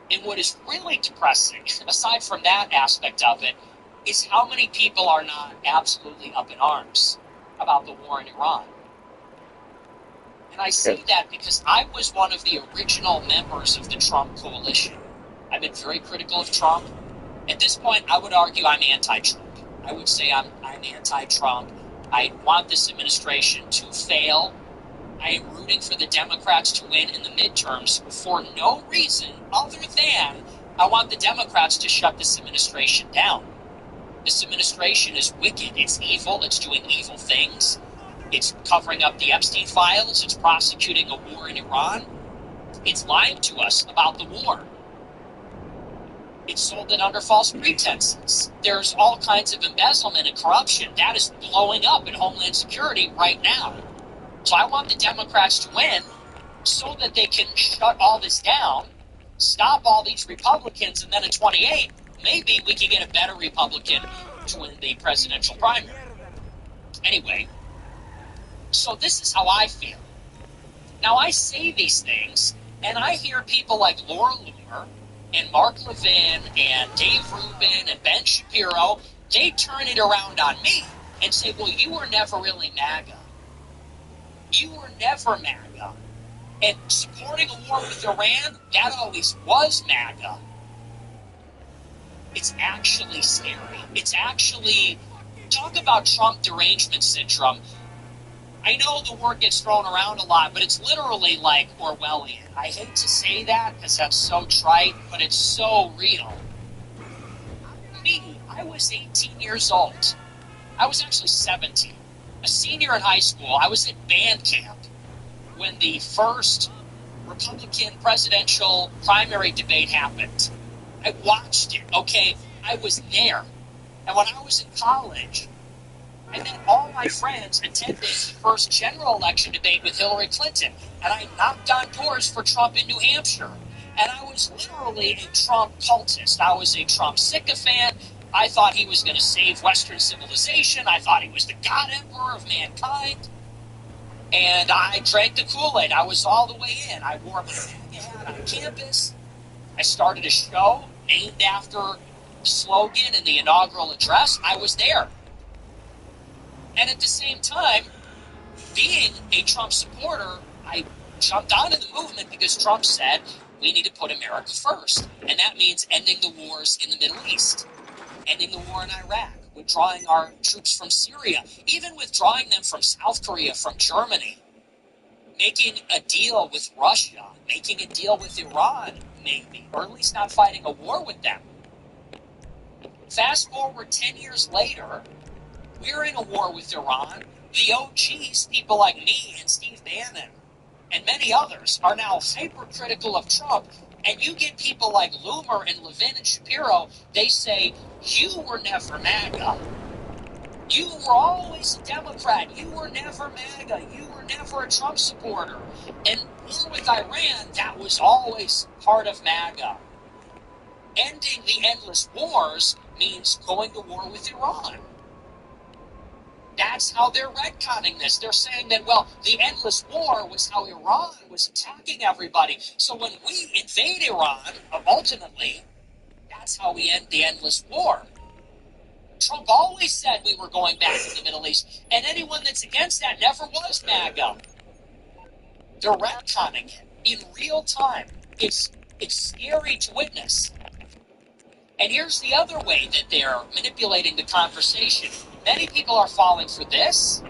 And what is really depressing, aside from that aspect of it, is how many people are not absolutely up in arms about the war in Iran. And I say that because I was one of the original members of the Trump coalition. I've been very critical of Trump. At this point, I would argue I'm anti-Trump. I would say I'm anti-Trump. I want this administration to fail. I am rooting for the Democrats to win in the midterms for no reason other than I want the Democrats to shut this administration down. This administration is wicked. It's evil. It's doing evil things. It's covering up the Epstein files. It's prosecuting a war in Iran. It's lying to us about the war. It's sold it under false pretenses. There's all kinds of embezzlement and corruption. That is blowing up in Homeland Security right now. So I want the Democrats to win so that they can shut all this down, stop all these Republicans, and then in 28, maybe we can get a better Republican to win the presidential primary. Anyway, so this is how I feel. Now, I say these things, and I hear people like Laura Loomer and Mark Levin and Dave Rubin and Ben Shapiro, they turn it around on me and say, well, you were never really MAGA. You were never MAGA. And supporting a war with Iran, that always was MAGA. It's actually scary. It's actually, talk about Trump derangement syndrome. I know the word gets thrown around a lot, but it's literally like Orwellian. I hate to say that because that's so trite, but it's so real. Me, I was 18 years old. I was actually 17. A senior in high school. I was at band camp when the first Republican presidential primary debate happened. I watched it, okay? I was there. And when I was in college, I met all my friends attending the first general election debate with Hillary Clinton. And I knocked on doors for Trump in New Hampshire. And I was literally a Trump cultist. I was a Trump sycophant. I thought he was going to save Western civilization. I thought he was the God Emperor of mankind. And I drank the Kool-Aid. I was all the way in. I wore my hat on campus. I started a show named after the slogan in the inaugural address. I was there. And at the same time, being a Trump supporter, I jumped onto the movement because Trump said we need to put America first. And that means ending the wars in the Middle East, ending the war in Iraq, withdrawing our troops from Syria, even withdrawing them from South Korea, from Germany, making a deal with Russia, making a deal with Iran, maybe, or at least not fighting a war with them. Fast forward 10 years later, we're in a war with Iran. The OGs, people like me and Steve Bannon and many others, are now hypercritical of Trump. And you get people like Loomer and Levin and Shapiro, they say, you were never MAGA. You were always a Democrat. You were never MAGA. You were never a Trump supporter. And war with Iran, that was always part of MAGA. Ending the endless wars means going to war with Iran. That's how they're retconning this. They're saying that, well, the endless war was how Iran was attacking everybody. So when we invade Iran, ultimately, that's how we end the endless war. Trump always said we were going back to the Middle East, and anyone that's against that never was MAGA. They're retconning it in real time. It's scary to witness. And here's the other way that they're manipulating the conversation. many people are falling for this.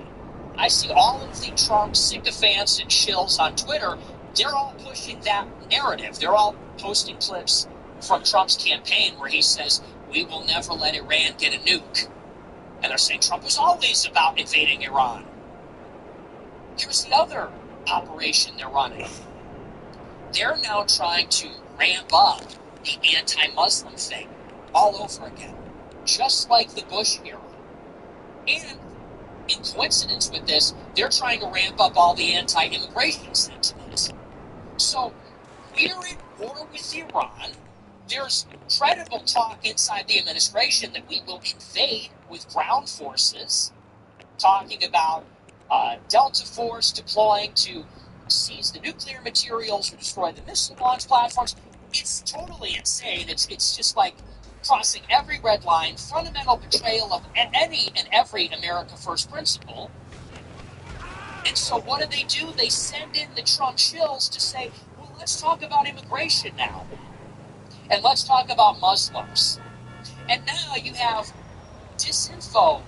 I see all of the Trump sycophants and shills on Twitter. They're all pushing that narrative. They're all posting clips from Trump's campaign where he says, we will never let Iran get a nuke. And they're saying Trump was always about invading Iran. Here's the other operation they're running. They're now trying to ramp up the anti-Muslim thing all over again, just like the Bush era. And in coincidence with this, they're trying to ramp up all the anti-immigration sentiments. So we're at war with Iran. There's credible talk inside the administration that we will invade with ground forces, talking about Delta Force deploying to seize the nuclear materials or destroy the missile launch platforms. It's totally insane. It's just like crossing every red line, fundamental betrayal of any and every America First principle. And so what do? They send in the Trump shills to say, well, let's talk about immigration now. And let's talk about Muslims. And now you have disinfo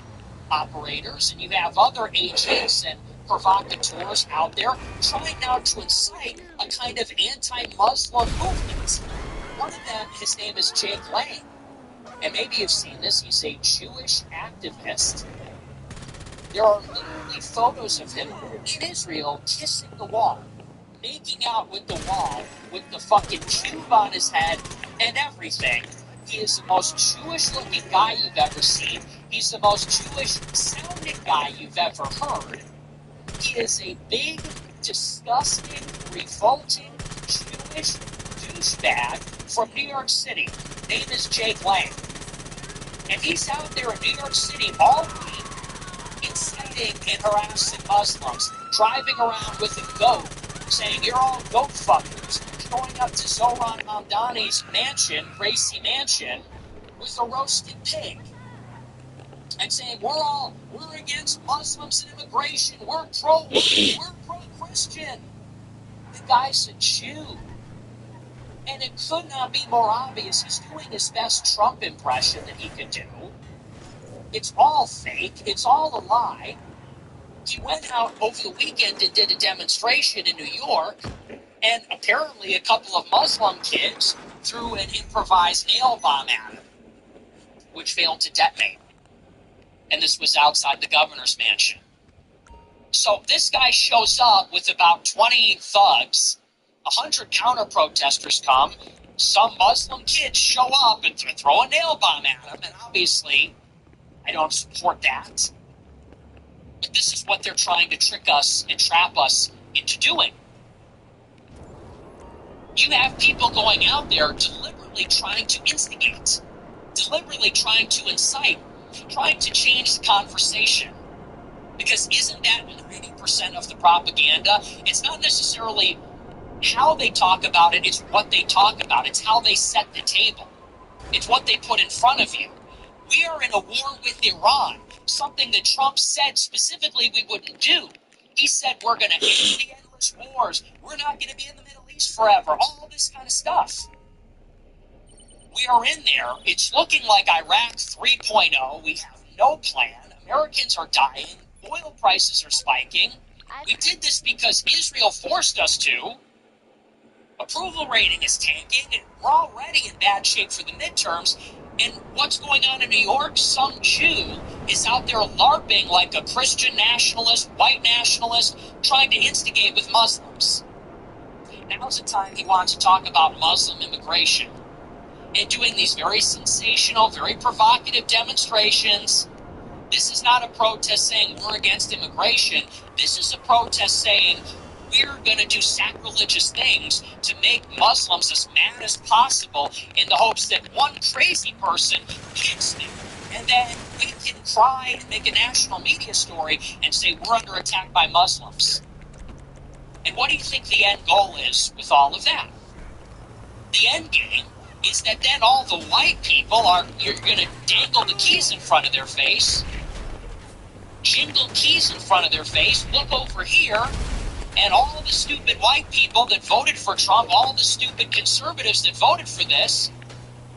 operators and you have other agents and provocateurs out there trying now to incite a kind of anti-Muslim movement. One of them, his name is Jake Lang. And maybe you've seen this, he's a Jewish activist. There are literally photos of him in Israel kissing the wall, making out with the wall, with the fucking tube on his head and everything. He is the most Jewish-looking guy you've ever seen. He's the most Jewish-sounding guy you've ever heard. He is a big, disgusting, revolting, Jewish douchebag from New York City. Name is Jake Lang. And he's out there in New York City all week inciting and harassing Muslims, driving around with a goat, saying, you're all goat fuckers, going up to Zohran Mamdani's mansion, Gracie Mansion, with a roasted pig. And saying, we're against Muslims and immigration, we're pro-Christian. The guy's a Jew. And it could not be more obvious. He's doing his best Trump impression that he could do. It's all fake. It's all a lie. He went out over the weekend and did a demonstration in New York, and apparently a couple of Muslim kids threw an improvised nail bomb at him, which failed to detonate. And this was outside the governor's mansion. So this guy shows up with about 20 thugs. 100 counter-protesters come. Some Muslim kids show up and throw a nail bomb at him. And obviously, I don't support that. But this is what they're trying to trick us and trap us into doing. You have people going out there deliberately trying to instigate, deliberately trying to incite, trying to change the conversation. Because isn't that 90% of the propaganda? It's not necessarily how they talk about it, it's what they talk about. It's how they set the table. It's what they put in front of you. We are in a war with Iran, something that Trump said specifically we wouldn't do. He said we're going to end the endless wars. We're not going to be in the Middle East forever. All this kind of stuff. We are in there. It's looking like Iraq 3.0. We have no plan. Americans are dying. Oil prices are spiking. We did this because Israel forced us to. Approval rating is tanking, and we're already in bad shape for the midterms. And what's going on in New York? Some Jew is out there LARPing like a Christian nationalist, white nationalist, trying to instigate with Muslims. Now's the time he wants to talk about Muslim immigration. And doing these very sensational, very provocative demonstrations. This is not a protest saying we're against immigration. This is a protest saying we're going to do sacrilegious things to make Muslims as mad as possible in the hopes that one crazy person hits them. And then we can cry and make a national media story and say we're under attack by Muslims. And what do you think the end goal is with all of that? The end game is that then all the white people you're going to dangle the keys in front of their face, jingle keys in front of their face, look over here, and all the stupid white people that voted for Trump, all the stupid conservatives that voted for this,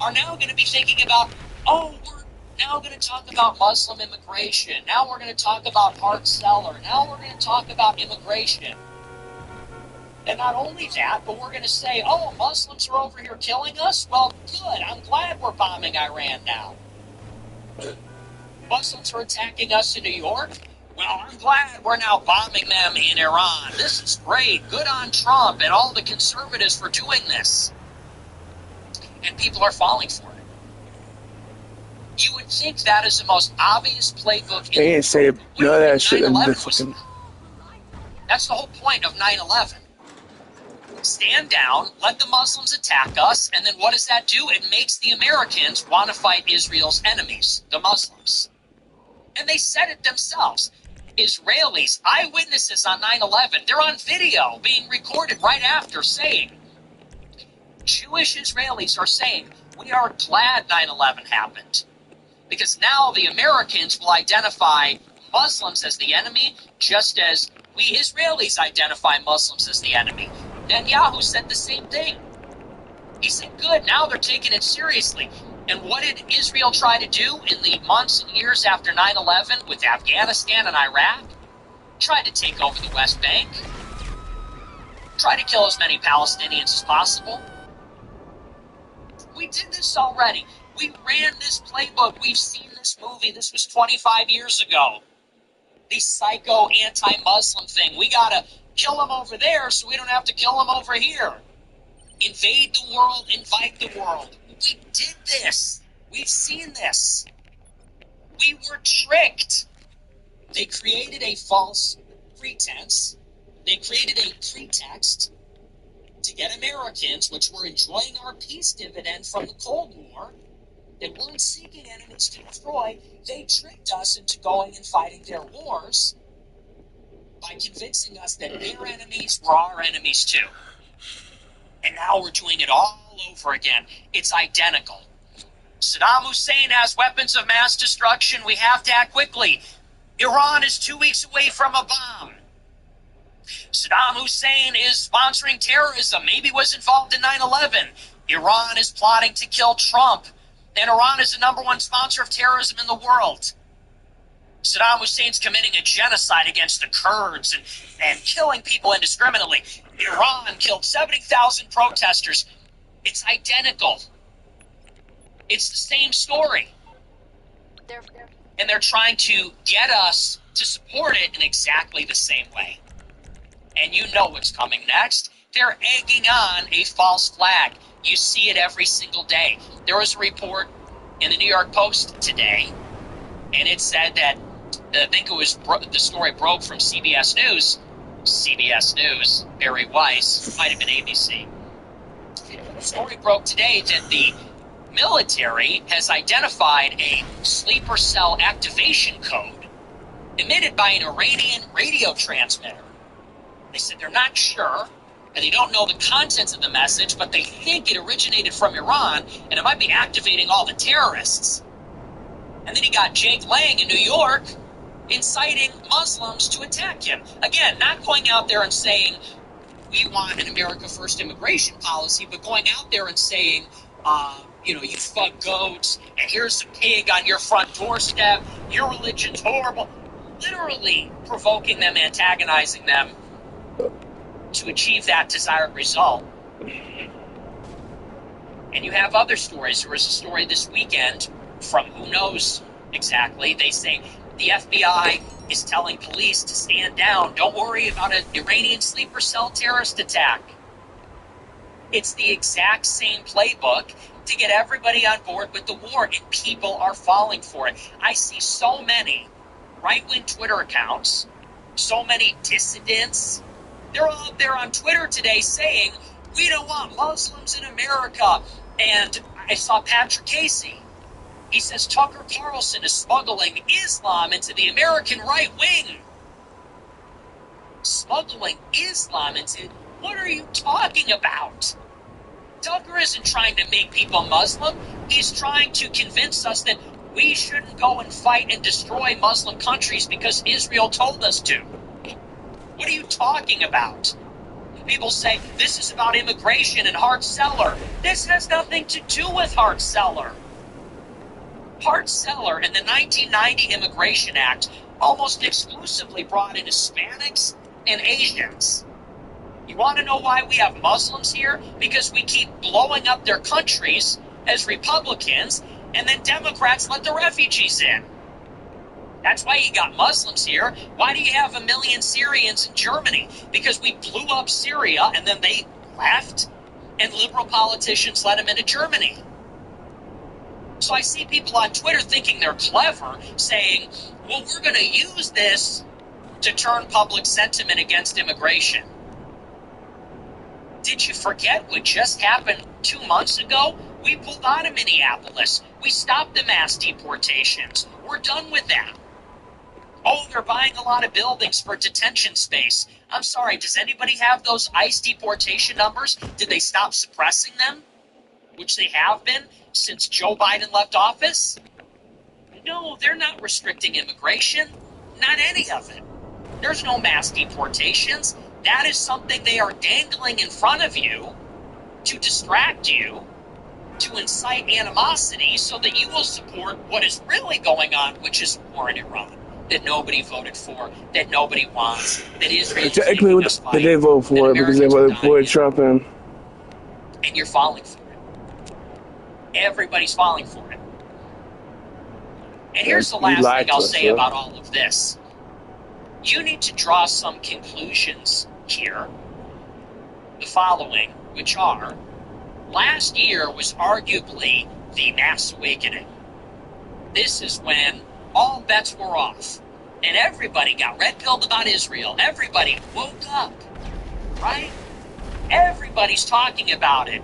are now going to be thinking about, oh, Now we're going to talk about Muslim immigration. Now we're going to talk about Hart Celler. Now we're going to talk about immigration. And not only that, but we're going to say, oh, Muslims are over here killing us? Well, good. I'm glad we're bombing Iran now. Muslims are attacking us in New York? Well, I'm glad we're now bombing them in Iran. This is great. Good on Trump and all the conservatives for doing this. And people are falling for it. You would think that is the most obvious playbook. They ain't say none of that shit in the fucking... That's the whole point of 9/11. Stand down, let the Muslims attack us, and then what does that do? It makes the Americans want to fight Israel's enemies, the Muslims. And they said it themselves. Israelis, eyewitnesses on 9/11, they're on video being recorded right after saying, Jewish Israelis are saying, we are glad 9/11 happened. Because now the Americans will identify Muslims as the enemy, just as we Israelis identify Muslims as the enemy. Netanyahu said the same thing. He said, good, now they're taking it seriously. And what did Israel try to do in the months and years after 9/11 with Afghanistan and Iraq? Tried to take over the West Bank. Tried to kill as many Palestinians as possible. We did this already. We ran this playbook. We've seen this movie. This was 25 years ago. The psycho anti-Muslim thing. We got to kill them over there so we don't have to kill them over here. Invade the world, invite the world. We did this. We've seen this. We were tricked. They created a false pretense. They created a pretext to get Americans, which were enjoying our peace dividend from the Cold War, that weren't seeking enemies to destroy. They tricked us into going and fighting their wars by convincing us that their enemies were our enemies too. And now we're doing it all over again. It's identical. Saddam Hussein has weapons of mass destruction. We have to act quickly. Iran is 2 weeks away from a bomb. Saddam Hussein is sponsoring terrorism. Maybe was involved in 9/11. Iran is plotting to kill Trump. And Iran is the #1 sponsor of terrorism in the world. Saddam Hussein's committing a genocide against the Kurds and killing people indiscriminately. Iran killed 70,000 protesters. It's identical. It's the same story. And they're trying to get us to support it in exactly the same way. And you know what's coming next. They're egging on a false flag. You see it every single day. There was a report in the New York Post today, and it said that, I think it was, the story broke from CBS News. CBS News, Barry Weiss, might have been ABC. The story broke today that the military has identified a sleeper cell activation code emitted by an Iranian radio transmitter. They said they're not sure, and they don't know the contents of the message, but they think it originated from Iran, and it might be activating all the terrorists. And then he got Jake Lang in New York inciting Muslims to attack him. Again, not going out there and saying, we want an America First immigration policy, but going out there and saying, you fuck goats, and here's a pig on your front doorstep, your religion's horrible. Literally provoking them, antagonizing them to achieve that desired result. And you have other stories. There was a story this weekend from who knows exactly. They say the FBI is telling police to stand down. Don't worry about an Iranian sleeper cell terrorist attack. It's the exact same playbook to get everybody on board with the war, and people are falling for it. I see so many right-wing Twitter accounts, so many dissidents. They're all up there on Twitter today saying, we don't want Muslims in America. And I saw Patrick Casey. He says Tucker Carlson is smuggling Islam into the American right wing. Smuggling Islam into... What are you talking about? Tucker isn't trying to make people Muslim. He's trying to convince us that we shouldn't go and fight and destroy Muslim countries because Israel told us to. What are you talking about? People say this is about immigration and Hart Celler. This has nothing to do with Hart Celler. Hart Celler and the 1990 Immigration Act almost exclusively brought in Hispanics and Asians. You want to know why we have Muslims here? Because we keep blowing up their countries as Republicans, and then Democrats let the refugees in. That's why you got Muslims here. Why do you have 1 million Syrians in Germany? Because we blew up Syria, and then they left, and liberal politicians let them into Germany. So I see people on Twitter thinking they're clever, saying, well, we're going to use this to turn public sentiment against immigration. Did you forget what just happened 2 months ago? We pulled out of Minneapolis. We stopped the mass deportations. We're done with that. Oh, they're buying a lot of buildings for detention space. I'm sorry, does anybody have those ICE deportation numbers? Did they stop suppressing them? Which they have been since Joe Biden left office? No, they're not restricting immigration. Not any of it. There's no mass deportations. That is something they are dangling in front of you to distract you, to incite animosity so that you will support what is really going on, which is war in Iran, that nobody voted for, that nobody wants, that Israel Technically, they did vote for it because they voted for Trump and you're falling for it. Everybody's falling for it. And here's the last thing I'll say about all of this. You need to draw some conclusions here. The following, which are, last year was arguably the mass awakening. This is when all bets were off. And everybody got red-pilled about Israel. Everybody woke up, right? Everybody's talking about it.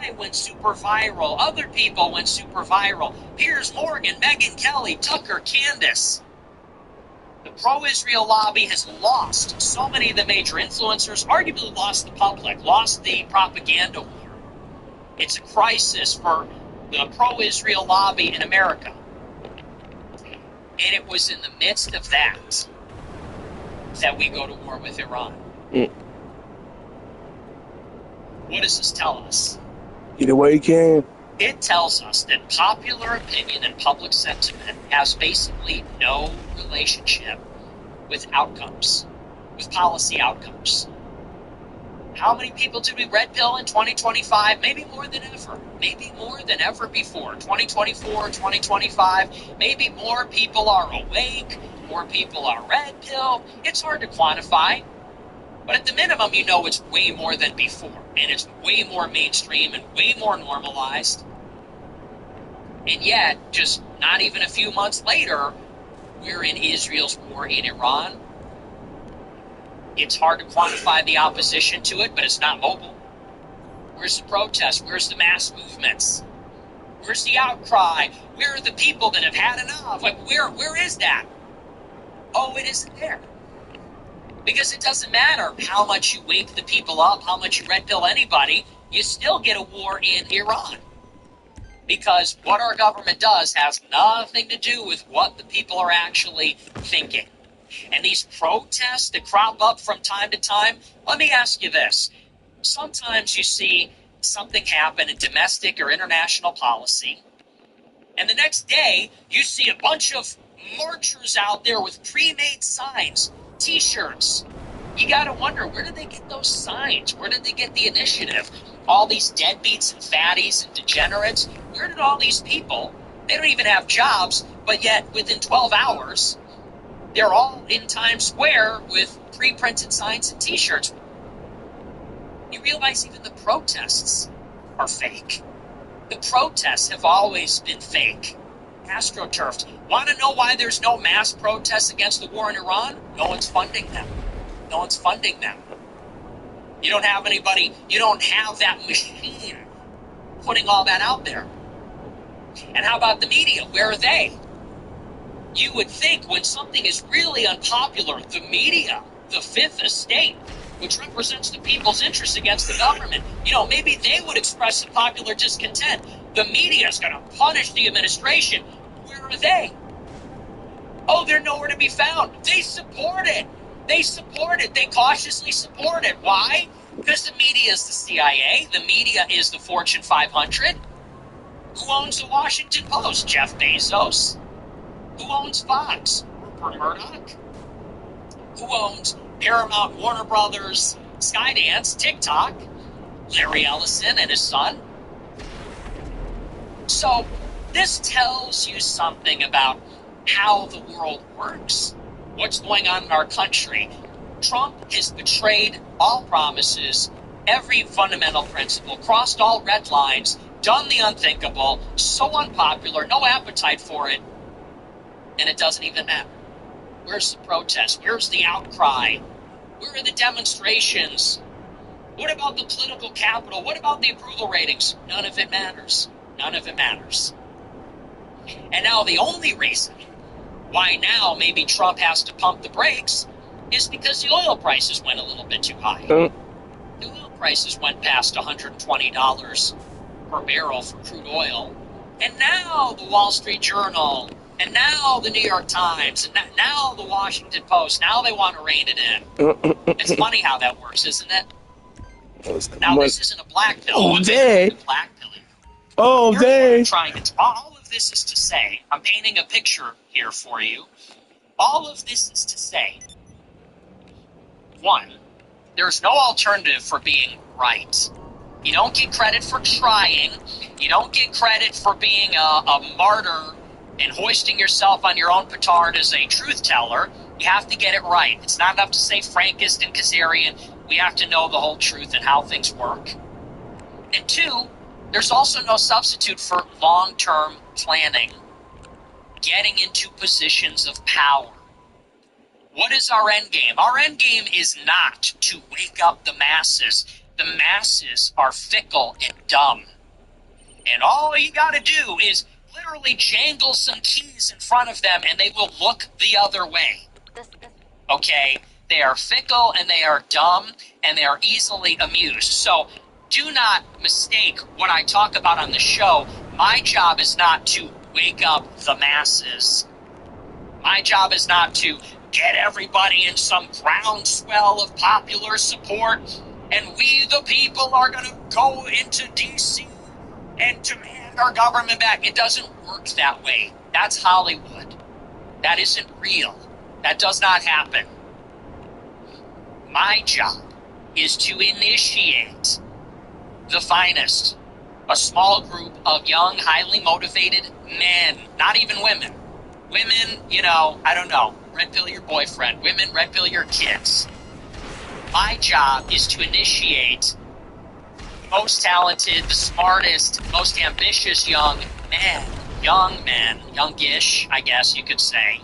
I went super viral. Other people went super viral. Piers Morgan, Megyn Kelly, Tucker, Candace. The pro-Israel lobby has lost so many of the major influencers, arguably lost the public, lost the propaganda war. It's a crisis for the pro-Israel lobby in America. And it was in the midst of that we go to war with Iran. What does this tell us? Either way you can. It tells us that popular opinion and public sentiment has basically no relationship with outcomes, with policy outcomes. How many people did we red pill in 2025? Maybe more than ever. Maybe more than ever before. 2024, 2025, maybe more people are awake, more people are red pill. It's hard to quantify. But at the minimum, you know it's way more than before. And it's way more mainstream and way more normalized. And yet, just not even a few months later, we're in Israel's war in Iran. It's hard to quantify the opposition to it, but it's not mobile. Where's the protests? Where's the mass movements? Where's the outcry? Where are the people that have had enough? Like, where is that? Oh, it isn't there. Because it doesn't matter how much you wake the people up, how much you red pill anybody, you still get a war in Iran. Because what our government does has nothing to do with what the people are actually thinking. And these protests that crop up from time to time, let me ask you this. Sometimes you see something happen in domestic or international policy, and the next day you see a bunch of marchers out there with pre-made signs, T-shirts. You gotta wonder, where did they get those signs? Where did they get the initiative? All these deadbeats and fatties and degenerates, where did all these people, they don't even have jobs, but yet within 12 hours, they're all in Times Square with pre-printed signs and T-shirts. You realize even the protests are fake. The protests have always been fake. AstroTurfed. Want to know why there's no mass protests against the war in Iran? No one's funding them. No one's funding them. You don't have anybody, you don't have that machine putting all that out there. And how about the media? Where are they? You would think when something is really unpopular, the media, the Fifth Estate, which represents the people's interest against the government, maybe they would express some popular discontent. The media is going to punish the administration. Where are they? Oh, they're nowhere to be found. They support it. They support it. They cautiously support it. Why? Because the media is the CIA. The media is the Fortune 500. Who owns the Washington Post? Jeff Bezos. Who owns Fox? Rupert Murdoch. Who owns Paramount, Warner Brothers, Skydance, TikTok? Larry Ellison and his son. So this tells you something about how the world works, what's going on in our country. Trump has betrayed all promises, every fundamental principle, crossed all red lines, done the unthinkable, so unpopular, no appetite for it, and it doesn't even matter. Where's the protest? Where's the outcry? Where are the demonstrations? What about the political capital? What about the approval ratings? None of it matters. None of it matters. And now the only reason why now maybe Trump has to pump the brakes is because the oil prices went a little bit too high. The oil prices went past $120 per barrel for crude oil. And now the Wall Street Journal, and now the New York Times, and now the Washington Post, now they want to rein it in. It's funny how that works, isn't it? Now, this isn't a black pill. Oh, dang. Black pill. Oh, Here's what I'm dang. trying to. All of this is to say, I'm painting a picture here for you. All of this is to say, one, there's no alternative for being right. You don't get credit for trying. You don't get credit for being a martyr and hoisting yourself on your own petard as a truth teller. You have to get it right. It's not enough to say Frankist and Kazarian. We have to know the whole truth and how things work. And two, there's also no substitute for long-term planning, getting into positions of power. What is our end game? Our end game is not to wake up the masses. The masses are fickle and dumb. And all you got to do is literally jangle some keys in front of them and they will look the other way. Okay? They are fickle and they are dumb and they are easily amused. So do not mistake what I talk about on the show. My job is not to wake up the masses. My job is not to get everybody in some groundswell of popular support and we the people are going to go into D.C. and demand our government back. It doesn't work that way. That's Hollywood. That isn't real. That does not happen. My job is to initiate the finest, a small group of young, highly motivated men, not even women. Women, I don't know, red pill your boyfriend. Women, red pill your kids. My job is to initiate the most talented, the smartest, most ambitious young men, youngish, I guess you could say,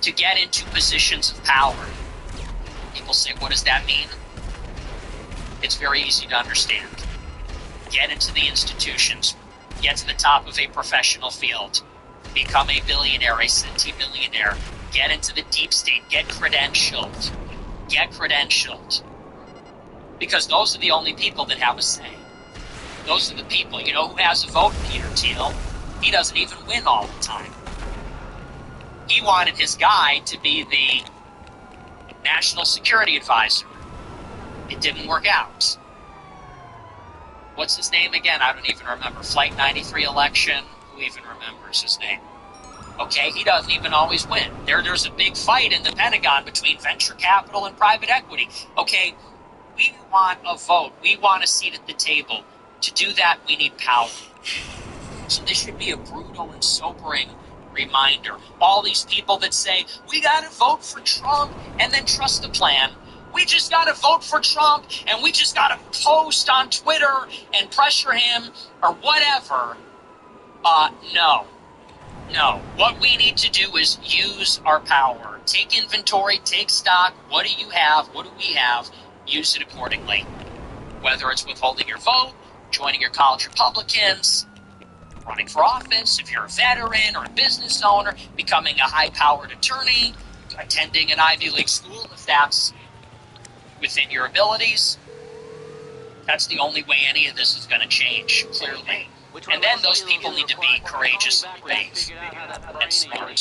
to get into positions of power. People say, what does that mean? It's very easy to understand. Get into the institutions, get to the top of a professional field, become a billionaire, a centimillionaire, get into the deep state, get credentialed. Because those are the only people that have a say. Those are the people. You know who has a vote? Peter Thiel. He doesn't even win all the time. He wanted his guy to be the national security advisor. It didn't work out. What's his name again? I don't even remember. Flight 93 election. Who even remembers his name? Okay, he doesn't even always win. There's a big fight in the Pentagon between venture capital and private equity. Okay, we want a vote. We want a seat at the table. To do that, we need power. So this should be a brutal and sobering reminder. All these people that say, we gotta vote for Trump and then trust the plan. We just gotta vote for Trump and we just gotta post on Twitter and pressure him or whatever. No. What we need to do is use our power. Take inventory, take stock. What do you have? What do we have? Use it accordingly. Whether it's withholding your vote, joining your college Republicans, running for office, if you're a veteran or a business owner, becoming a high-powered attorney, attending an Ivy League school, if that's within your abilities. That's the only way any of this is going to change, clearly. And then those people need to be courageous and brave and smart.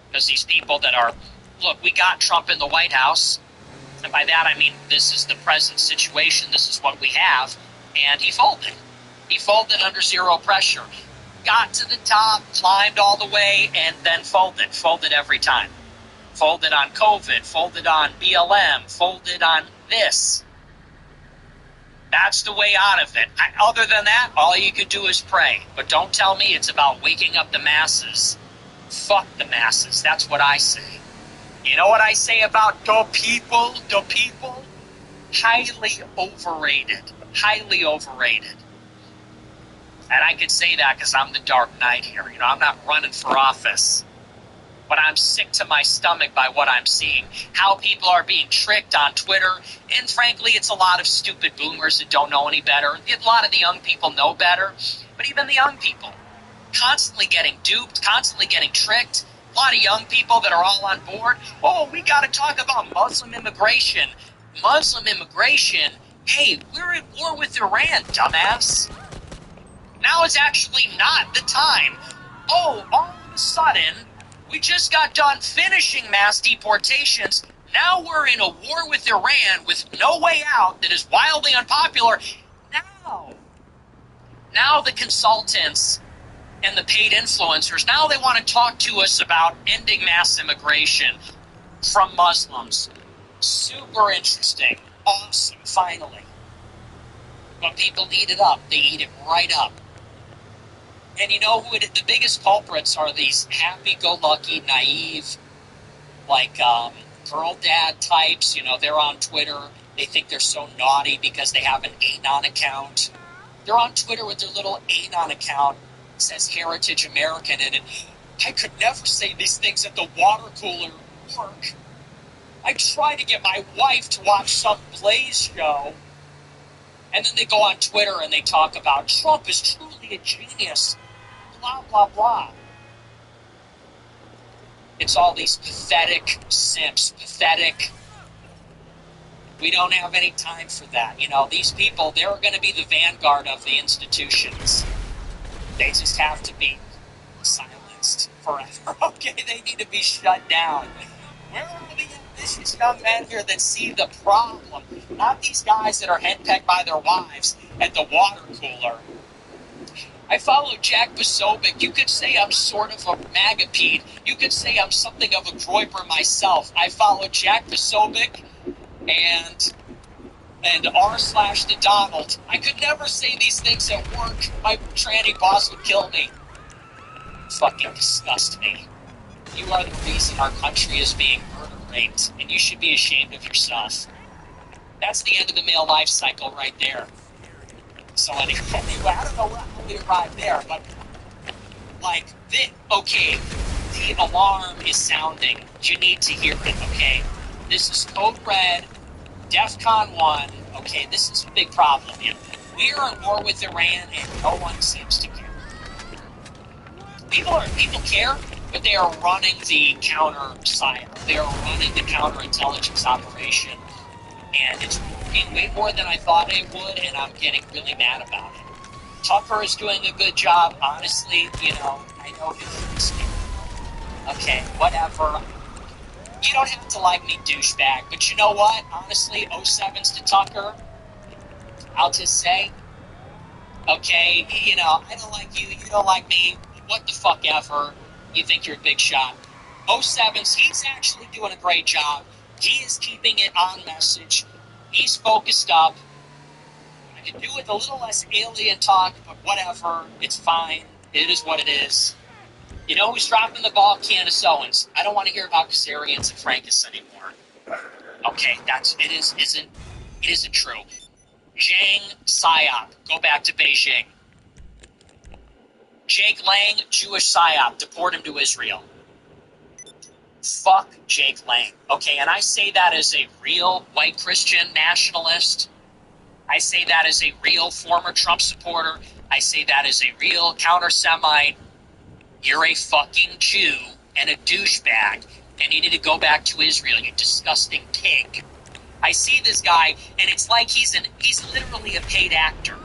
Because these people that are, look, we got Trump in the White House, and by that I mean this is the present situation, this is what we have, and he folded. He folded under zero pressure. Got to the top, climbed all the way, and then folded. Folded every time. Folded on COVID, folded on BLM, folded on this. That's the way out of it. Other than that, all you could do is pray. But don't tell me it's about waking up the masses. Fuck the masses. That's what I say. You know what I say about the people? The people? Highly overrated. Highly overrated. And I can say that because I'm the Dark Knight here. You know, I'm not running for office. But I'm sick to my stomach by what I'm seeing. How people are being tricked on Twitter. And frankly, it's a lot of stupid boomers that don't know any better. A lot of the young people know better. But even the young people, constantly getting duped, constantly getting tricked. A lot of young people that are all on board. Oh, we got to talk about Muslim immigration. Muslim immigration? Hey, we're at war with Iran, dumbass. Now is actually not the time. Oh, all of a sudden, we just got done finishing mass deportations. Now we're in a war with Iran with no way out that is wildly unpopular. Now the consultants and the paid influencers, now they want to talk to us about ending mass immigration from Muslims. Super interesting. Awesome, finally. But people eat it up. They eat it right up. And you know who the biggest culprits are? These happy-go-lucky, naive, like girl dad types. You know, they're on Twitter. They think they're so naughty because they have an Anon account. They're on Twitter with their little Anon account. It says Heritage American in it. I could never say these things at the water cooler at work. I try to get my wife to watch some Blaze show. And then they go on Twitter and they talk about Trump is truly a genius. Blah, blah, blah. It's all these pathetic simps, pathetic. We don't have any time for that. You know, these people, they're going to be the vanguard of the institutions. They just have to be silenced forever. Okay, they need to be shut down. Where are the ambitious young men here that see the problem? Not these guys that are henpecked by their wives at the water cooler. I follow Jack Posobiec. You could say I'm sort of a magapede. You could say I'm something of a Groyper myself. I follow Jack Posobiec and r/the Donald. I could never say these things at work. My tranny boss would kill me. Fucking disgust me. You are the reason our country is being murder raped, and you should be ashamed of yourself. That's the end of the male life cycle right there. So anyway, I don't know how we arrived there, but like, the alarm is sounding. You need to hear it, okay? This is Code Red, DEFCON 1. Okay, this is a big problem here. We are at war with Iran, and no one seems to care. People care, but they are running the counter-psyop. They are running the counterintelligence operation, and it's working way more than I thought it would, and I'm getting really mad about it. Tucker is doing a good job, honestly. You know, I know he's okay, whatever. You don't have to like me, douchebag, but you know what? Honestly, 07's to Tucker, I'll just say, okay, you know, I don't like you, you don't like me, what the fuck ever, you think you're a big shot. 07's, he's actually doing a great job. He is keeping it on message. He's focused up. I can do with a little less alien talk, but whatever, it's fine. It is what it is. You know who's dropping the ball? Candace Owens. I don't want to hear about Kazarians and Frankus anymore. Okay, it isn't true. Zhang PSYOP. Go back to Beijing. Jake Lang, Jewish PSYOP. Deport him to Israel. Fuck Jake Lang. Okay, and I say that as a real white Christian nationalist. I say that as a real former Trump supporter. I say that as a real counter-Semite. You're a fucking Jew and a douchebag, and you need to go back to Israel, you disgusting pig. I see this guy, and it's like he's literally a paid actor.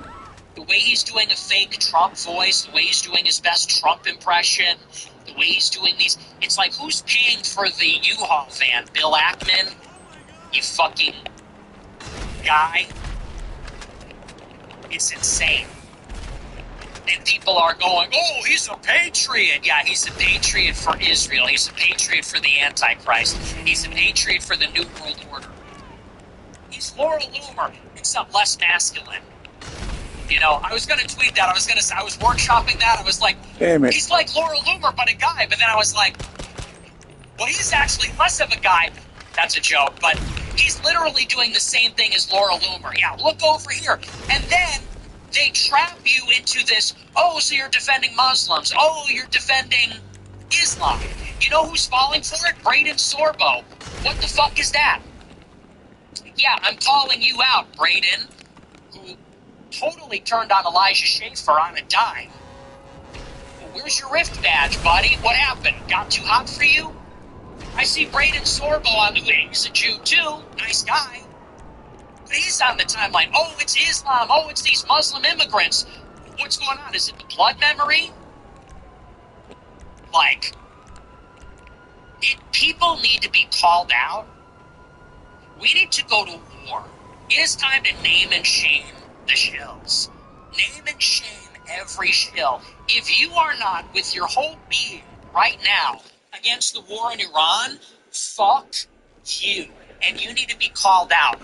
The way he's doing a fake Trump voice, the way he's doing his best Trump impression, the way he's doing these, it's like, who's paying for the U-Haul van? Bill Ackman? You fucking guy? It's insane. And people are going, oh, he's a patriot. Yeah, he's a patriot for Israel. He's a patriot for the Antichrist. He's a patriot for the New World Order. He's Laura Loomer, except less masculine. You know, I was going to tweet that. I was workshopping that. I was like, Damn it. he's like Laura Loomer, but a guy. But then I was like, well, he's actually less of a guy. That's a joke, but he's literally doing the same thing as Laura Loomer. Yeah, look over here. And then they trap you into this, oh, so you're defending Muslims. Oh, you're defending Islam. You know who's falling for it? Braden Sorbo. What the fuck is that? Yeah, I'm calling you out, Braden, who totally turned on Elijah Schaffer on a dime. Well, where's your Rift badge, buddy? What happened? Got too hot for you? I see Braden Sorbo on the way. He's a Jew, too. Nice guy. But he's on the timeline. Oh, it's Islam. Oh, it's these Muslim immigrants. What's going on? Is it the blood memory? Like, people need to be called out. We need to go to war. It is time to name and shame the shills. Name and shame every shill. If you are not, with your whole being right now, against the war in Iran, fuck you. And you need to be called out.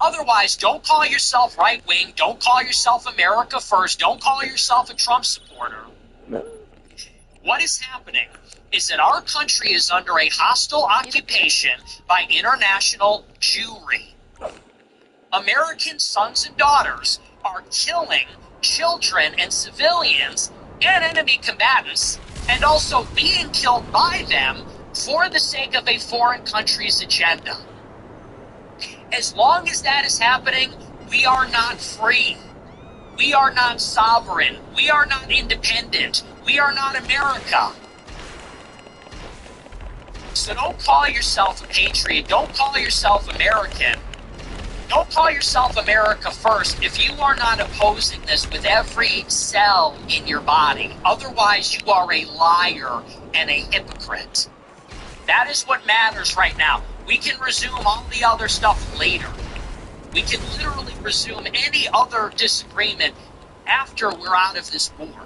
Otherwise, don't call yourself right-wing. Don't call yourself America first. Don't call yourself a Trump supporter. No. What is happening is that our country is under a hostile occupation by international Jewry. American sons and daughters are killing children and civilians and enemy combatants, and also being killed by them for the sake of a foreign country's agenda. As long as that is happening, we are not free. We are not sovereign. We are not independent. We are not America. So don't call yourself a patriot. Don't call yourself American. Don't call yourself America first if you are not opposing this with every cell in your body. Otherwise, you are a liar and a hypocrite. That is what matters right now. We can resume all the other stuff later. We can literally resume any other disagreement after we're out of this war.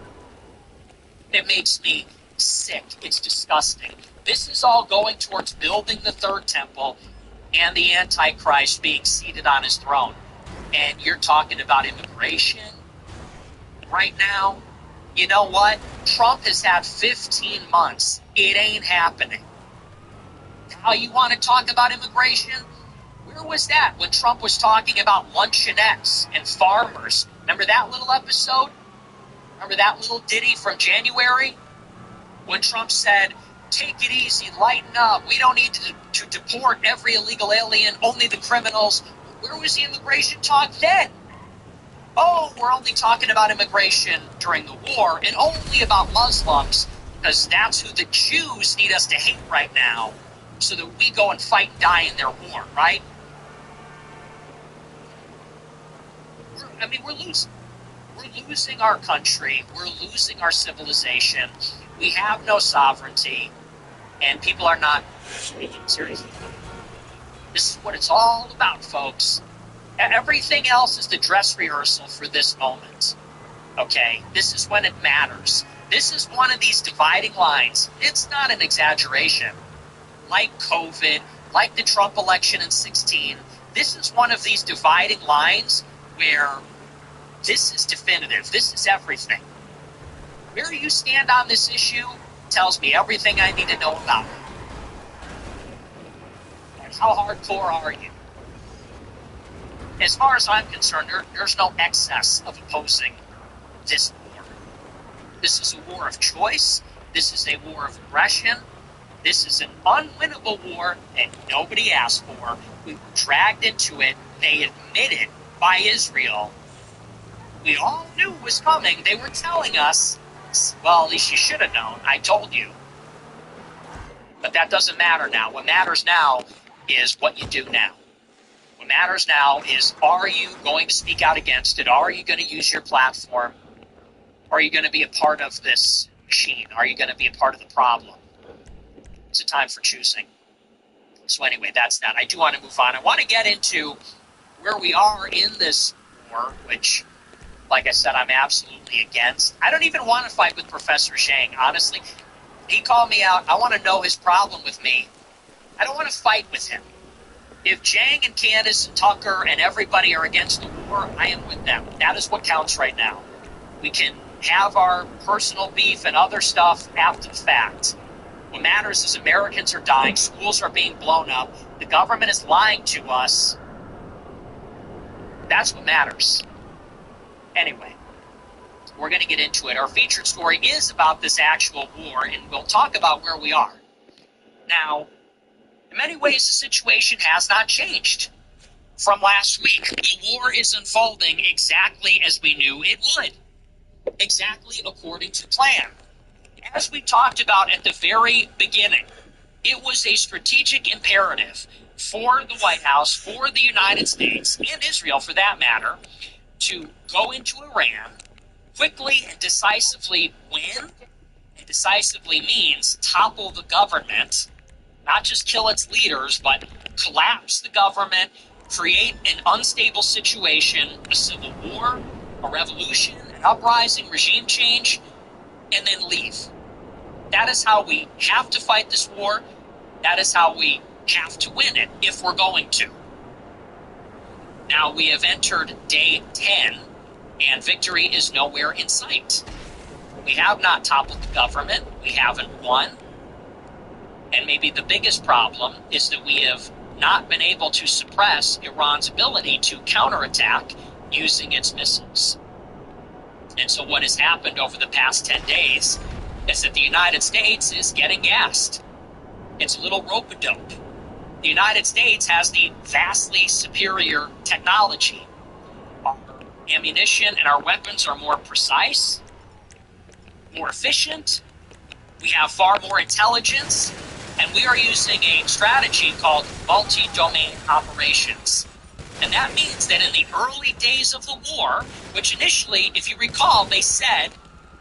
It makes me sick. It's disgusting. This is all going towards building the third temple and the Antichrist being seated on his throne. And you're talking about immigration right now? You know what? Trump has had 15 months. It ain't happening. Now you want to talk about immigration? Where was that when Trump was talking about luncheonettes and farmers? Remember that little episode? Remember that little ditty from January? When Trump said, take it easy, lighten up. We don't need to deport every illegal alien, only the criminals. Where was the immigration talk then? Oh, we're only talking about immigration during the war and only about Muslims because that's who the Jews need us to hate right now so that we go and fight and die in their war, right? We're losing. We're losing our country. We're losing our civilization. We have no sovereignty. And people are not taking it seriously. This is what it's all about, folks. Everything else is the dress rehearsal for this moment. Okay? This is when it matters. This is one of these dividing lines. It's not an exaggeration. Like COVID, like the Trump election in 2016, this is one of these dividing lines where this is definitive. This is everything. Where you stand on this issue tells me everything I need to know about it. Like, how hardcore are you? As far as I'm concerned, there's no excess of opposing this war. This is a war of choice. This is a war of aggression. This is an unwinnable war that nobody asked for. We were dragged into it. They admitted by Israel. We all knew it was coming. They were telling us, well, at least you should have known. I told you. But that doesn't matter now. What matters now is what you do now. What matters now is, are you going to speak out against it? Are you going to use your platform? Are you going to be a part of this machine? Are you going to be a part of the problem? It's a time for choosing. So anyway, that's that. I do want to move on. I want to get into where we are in this war, which, like I said, I'm absolutely against. I don't even want to fight with Professor Zhang, honestly. He called me out. I want to know his problem with me. I don't want to fight with him. If Zhang and Candace and Tucker and everybody are against the war, I am with them. That is what counts right now. We can have our personal beef and other stuff after the fact. What matters is Americans are dying, schools are being blown up, the government is lying to us. That's what matters. Anyway, we're going to get into it. Our featured story is about this actual war, and we'll talk about where we are. Now, in many ways, the situation has not changed from last week. The war is unfolding exactly as we knew it would, exactly according to plan. As we talked about at the very beginning, it was a strategic imperative for the White House, for the United States, and Israel for that matter, to go into Iran quickly and decisively win. And decisively means topple the government, not just kill its leaders, but collapse the government, create an unstable situation, a civil war, a revolution, an uprising, regime change, and then leave. That is how we have to fight this war. That is how we have to win it, if we're going to. Now, we have entered day 10, and victory is nowhere in sight. We have not toppled the government. We haven't won. And maybe the biggest problem is that we have not been able to suppress Iran's ability to counterattack using its missiles. And so what has happened over the past 10 days is that the United States is getting gassed. It's a little rope-a-dope. The United States has the vastly superior technology. Our ammunition and our weapons are more precise, more efficient. We have far more intelligence, and we are using a strategy called multi-domain operations. And that means that in the early days of the war, which initially, if you recall, they said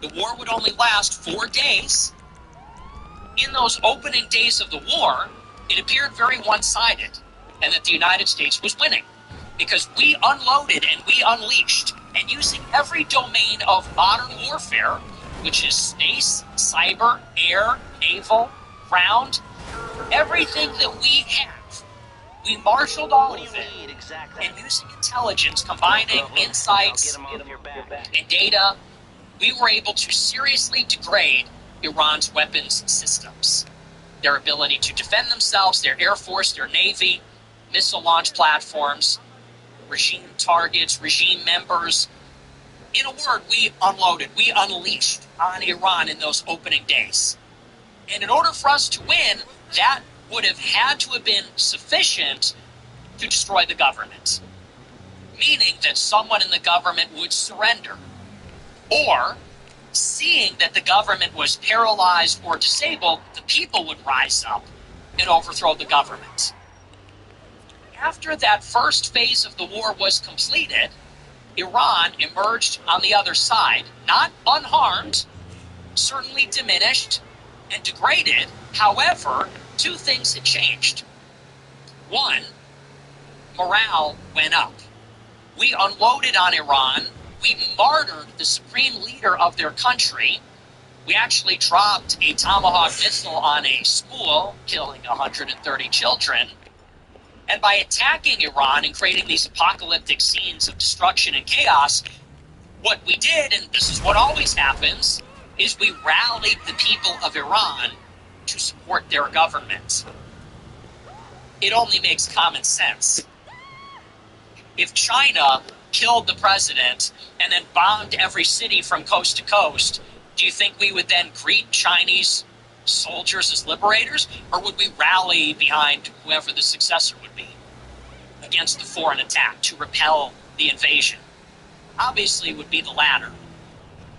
the war would only last 4 days. In those opening days of the war, it appeared very one-sided, and that the United States was winning, because we unloaded and we unleashed, and using every domain of modern warfare, which is space, cyber, air, naval, ground, everything that we have, we marshaled all of it, and using intelligence, combining insights and data, we were able to seriously degrade Iran's weapons systems. Their ability to defend themselves, their air force, their navy, missile launch platforms, regime targets, regime members. In a word, we unloaded, we unleashed on Iran in those opening days. And in order for us to win, that would have had to have been sufficient to destroy the government. Meaning that someone in the government would surrender. Or, seeing that the government was paralyzed or disabled, the people would rise up and overthrow the government. After that first phase of the war was completed, Iran emerged on the other side, not unharmed, certainly diminished and degraded. However, 2 things had changed. 1, morale went up. We unloaded on Iran. We martyred the supreme leader of their country. We actually dropped a Tomahawk missile on a school, killing 130 children. And by attacking Iran and creating these apocalyptic scenes of destruction and chaos, what we did, and this is what always happens, is we rallied the people of Iran to support their government. It only makes common sense. If China killed the president and then bombed every city from coast to coast, do you think we would then greet Chinese soldiers as liberators? Or would we rally behind whoever the successor would be against the foreign attack to repel the invasion? Obviously, it would be the latter.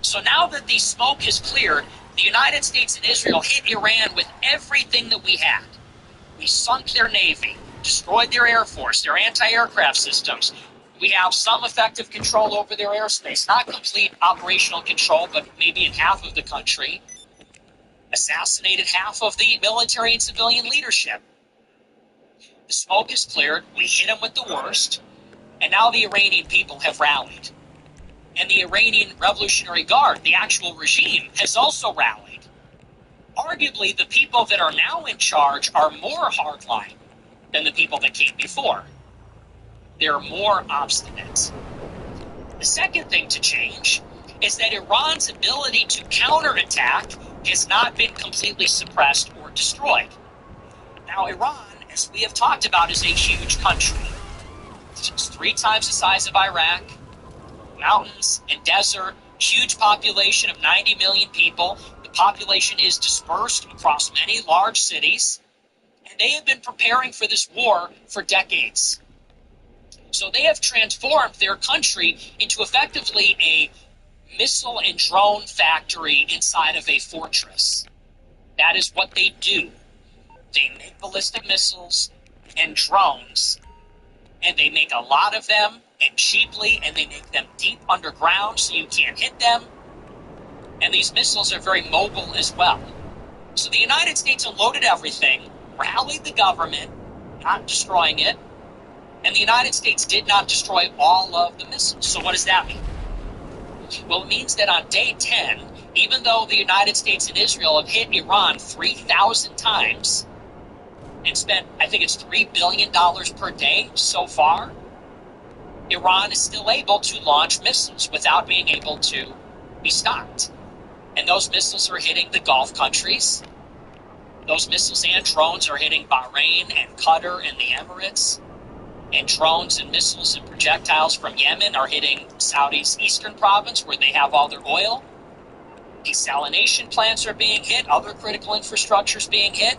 So now that the smoke has cleared, the United States and Israel hit Iran with everything that we had. We sunk their navy, destroyed their air force, their anti-aircraft systems. We have some effective control over their airspace, not complete operational control, but maybe in half of the country. Assassinated half of the military and civilian leadership. The smoke is cleared, we hit them with the worst, and now the Iranian people have rallied. And the Iranian Revolutionary Guard, the actual regime, has also rallied. Arguably, the people that are now in charge are more hardline than the people that came before. They're more obstinate. The second thing to change is that Iran's ability to counterattack has not been completely suppressed or destroyed. Now, Iran, as we have talked about, is a huge country. It's 3 times the size of Iraq, mountains and desert, huge population of 90 million people. The population is dispersed across many large cities, and they have been preparing for this war for decades. So they have transformed their country into effectively a missile and drone factory inside of a fortress. That is what they do. They make ballistic missiles and drones, and they make a lot of them and cheaply, and they make them deep underground so you can't hit them. And these missiles are very mobile as well. So the United States unloaded everything, rallied the government, not destroying it, and the United States did not destroy all of the missiles. So what does that mean? Well, it means that on day 10, even though the United States and Israel have hit Iran 3,000 times and spent, I think it's $3 billion per day so far, Iran is still able to launch missiles without being able to be stopped. And those missiles are hitting the Gulf countries. Those missiles and drones are hitting Bahrain and Qatar and the Emirates. And drones and missiles and projectiles from Yemen are hitting Saudi's eastern province where they have all their oil. Desalination plants are being hit, other critical infrastructures being hit.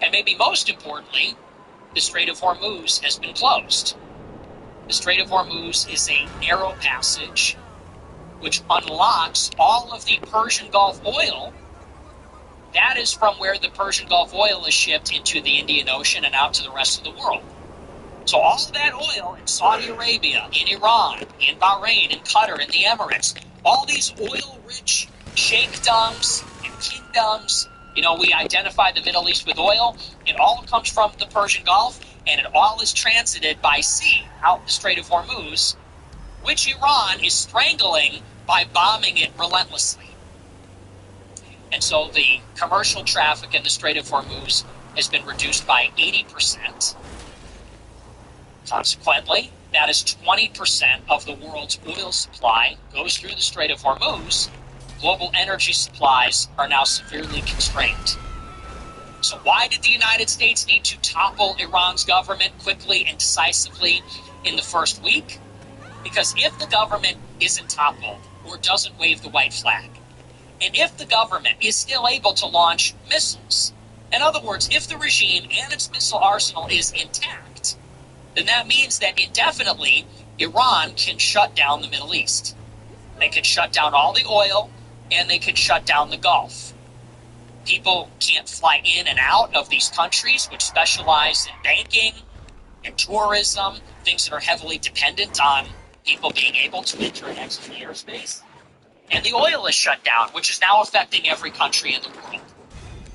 And maybe most importantly, the Strait of Hormuz has been closed. The Strait of Hormuz is a narrow passage which unlocks all of the Persian Gulf oil. That is from where the Persian Gulf oil is shipped into the Indian Ocean and out to the rest of the world. So all of that oil in Saudi Arabia, in Iran, in Bahrain, in Qatar, in the Emirates, all these oil-rich sheikdoms and kingdoms, we identify the Middle East with oil. It all comes from the Persian Gulf, and it all is transited by sea out the Strait of Hormuz, which Iran is strangling by bombing it relentlessly. And so the commercial traffic in the Strait of Hormuz has been reduced by 80%. Consequently, that is 20% of the world's oil supply goes through the Strait of Hormuz. Global energy supplies are now severely constrained. So why did the United States need to topple Iran's government quickly and decisively in the first week? Because if the government isn't toppled or doesn't wave the white flag, and if the government is still able to launch missiles, in other words, if the regime and its missile arsenal is intact, then that means that indefinitely Iran can shut down the Middle East. They can shut down all the oil, and they can shut down the Gulf. People can't fly in and out of these countries which specialize in banking and tourism, things that are heavily dependent on people being able to enter and exit the airspace. And the oil is shut down, which is now affecting every country in the world.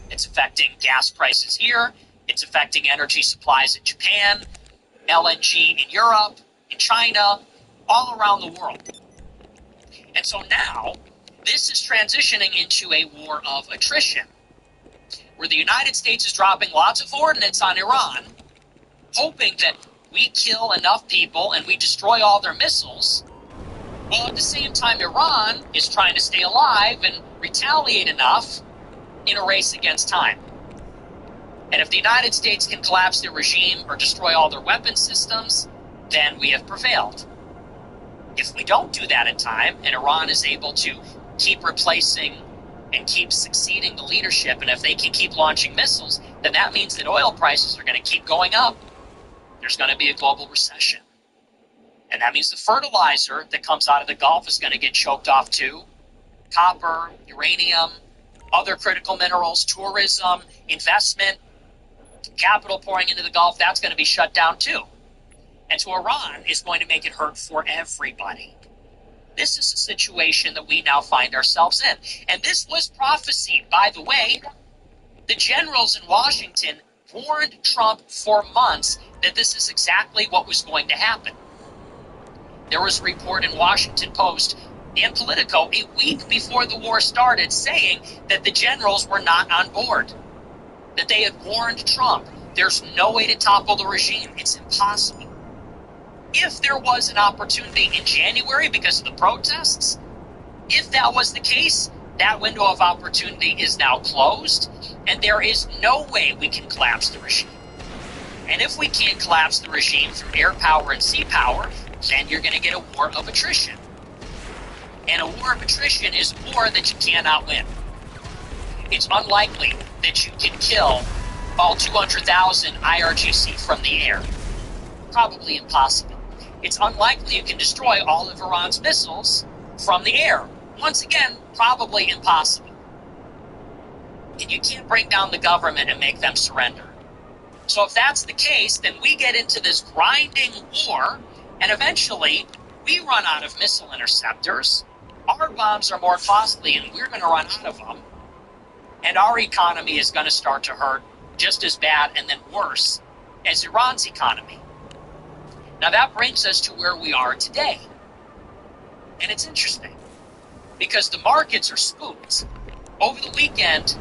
It's affecting gas prices here. It's affecting energy supplies in Japan, LNG in Europe, in China, all around the world. And so now, this is transitioning into a war of attrition, where the United States is dropping lots of ordnance on Iran, hoping that we kill enough people and we destroy all their missiles, while at the same time Iran is trying to stay alive and retaliate enough in a race against time. And if the United States can collapse their regime or destroy all their weapon systems, then we have prevailed. If we don't do that in time, and Iran is able to keep replacing and keep succeeding the leadership, and if they can keep launching missiles, then that means that oil prices are going to keep going up. There's going to be a global recession. And that means the fertilizer that comes out of the Gulf is going to get choked off too. Copper, uranium, other critical minerals, tourism, investment, capital pouring into the Gulf, that's going to be shut down too. And so Iran is going to make it hurt for everybody. This is a situation that we now find ourselves in. And this was prophesied, by the way. The generals in Washington warned Trump for months that this is exactly what was going to happen. There was a report in Washington Post and Politico a week before the war started saying that the generals were not on board, that they had warned Trump. There's no way to topple the regime. It's impossible. If there was an opportunity in January because of the protests, if that was the case, that window of opportunity is now closed, and there is no way we can collapse the regime. And if we can't collapse the regime through air power and sea power, then you're going to get a war of attrition. And a war of attrition is a war that you cannot win. It's unlikely that you can kill all 200,000 IRGC from the air. Probably impossible. It's unlikely you can destroy all of Iran's missiles from the air. Once again, probably impossible. And you can't bring down the government and make them surrender. So if that's the case, then we get into this grinding war, and eventually we run out of missile interceptors. Our bombs are more costly, and we're going to run out of them. And our economy is going to start to hurt just as bad and then worse as Iran's economy. Now that brings us to where we are today. And it's interesting because the markets are spooked. Over the weekend,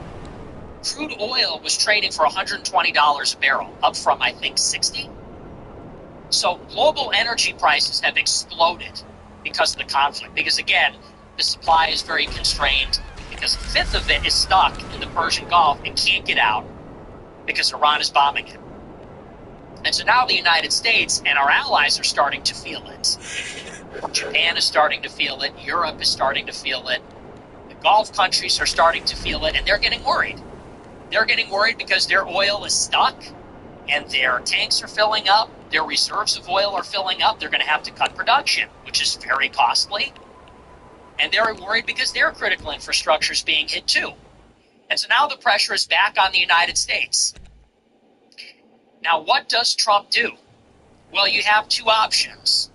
crude oil was trading for $120 a barrel, up from, I think, 60. So global energy prices have exploded because of the conflict. Because again, the supply is very constrained because a fifth of it is stuck in the Persian Gulf and can't get out because Iran is bombing it. And so now the United States and our allies are starting to feel it. Japan is starting to feel it. Europe is starting to feel it. The Gulf countries are starting to feel it, and they're getting worried. They're getting worried because their oil is stuck, and their tanks are filling up. Their reserves of oil are filling up. They're going to have to cut production, which is very costly. And they're worried because their critical infrastructure is being hit too. And so now the pressure is back on the United States. Now, what does Trump do? Well, you have two options.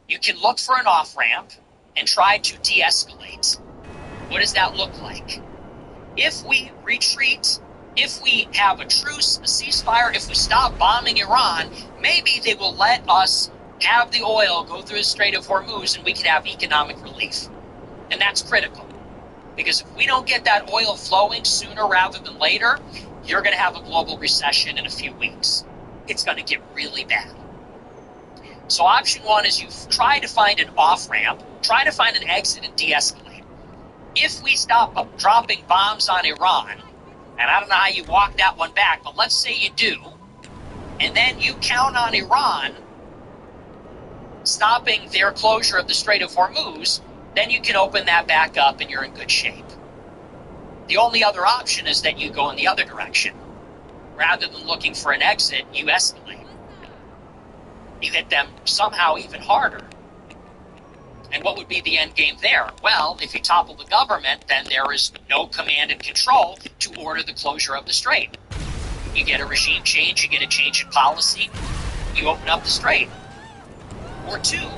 You can look for an off-ramp and try to de-escalate. What does that look like? If we retreat, if we have a truce, a ceasefire, if we stop bombing Iran, maybe they will let us have the oil go through the Strait of Hormuz and we can have economic relief. And that's critical. Because if we don't get that oil flowing sooner rather than later, you're going to have a global recession in a few weeks. It's going to get really bad. So option one is you try to find an off-ramp, try to find an exit and de-escalate. If we stop dropping bombs on Iran, and I don't know how you walk that one back, but let's say you do, and then you count on Iran stopping their closure of the Strait of Hormuz, then you can open that back up and you're in good shape. The only other option is that you go in the other direction. Rather than looking for an exit, you escalate. You hit them somehow even harder. And what would be the end game there? Well, if you topple the government, then there is no command and control to order the closure of the strait. You get a regime change, you get a change in policy, you open up the strait. Or two,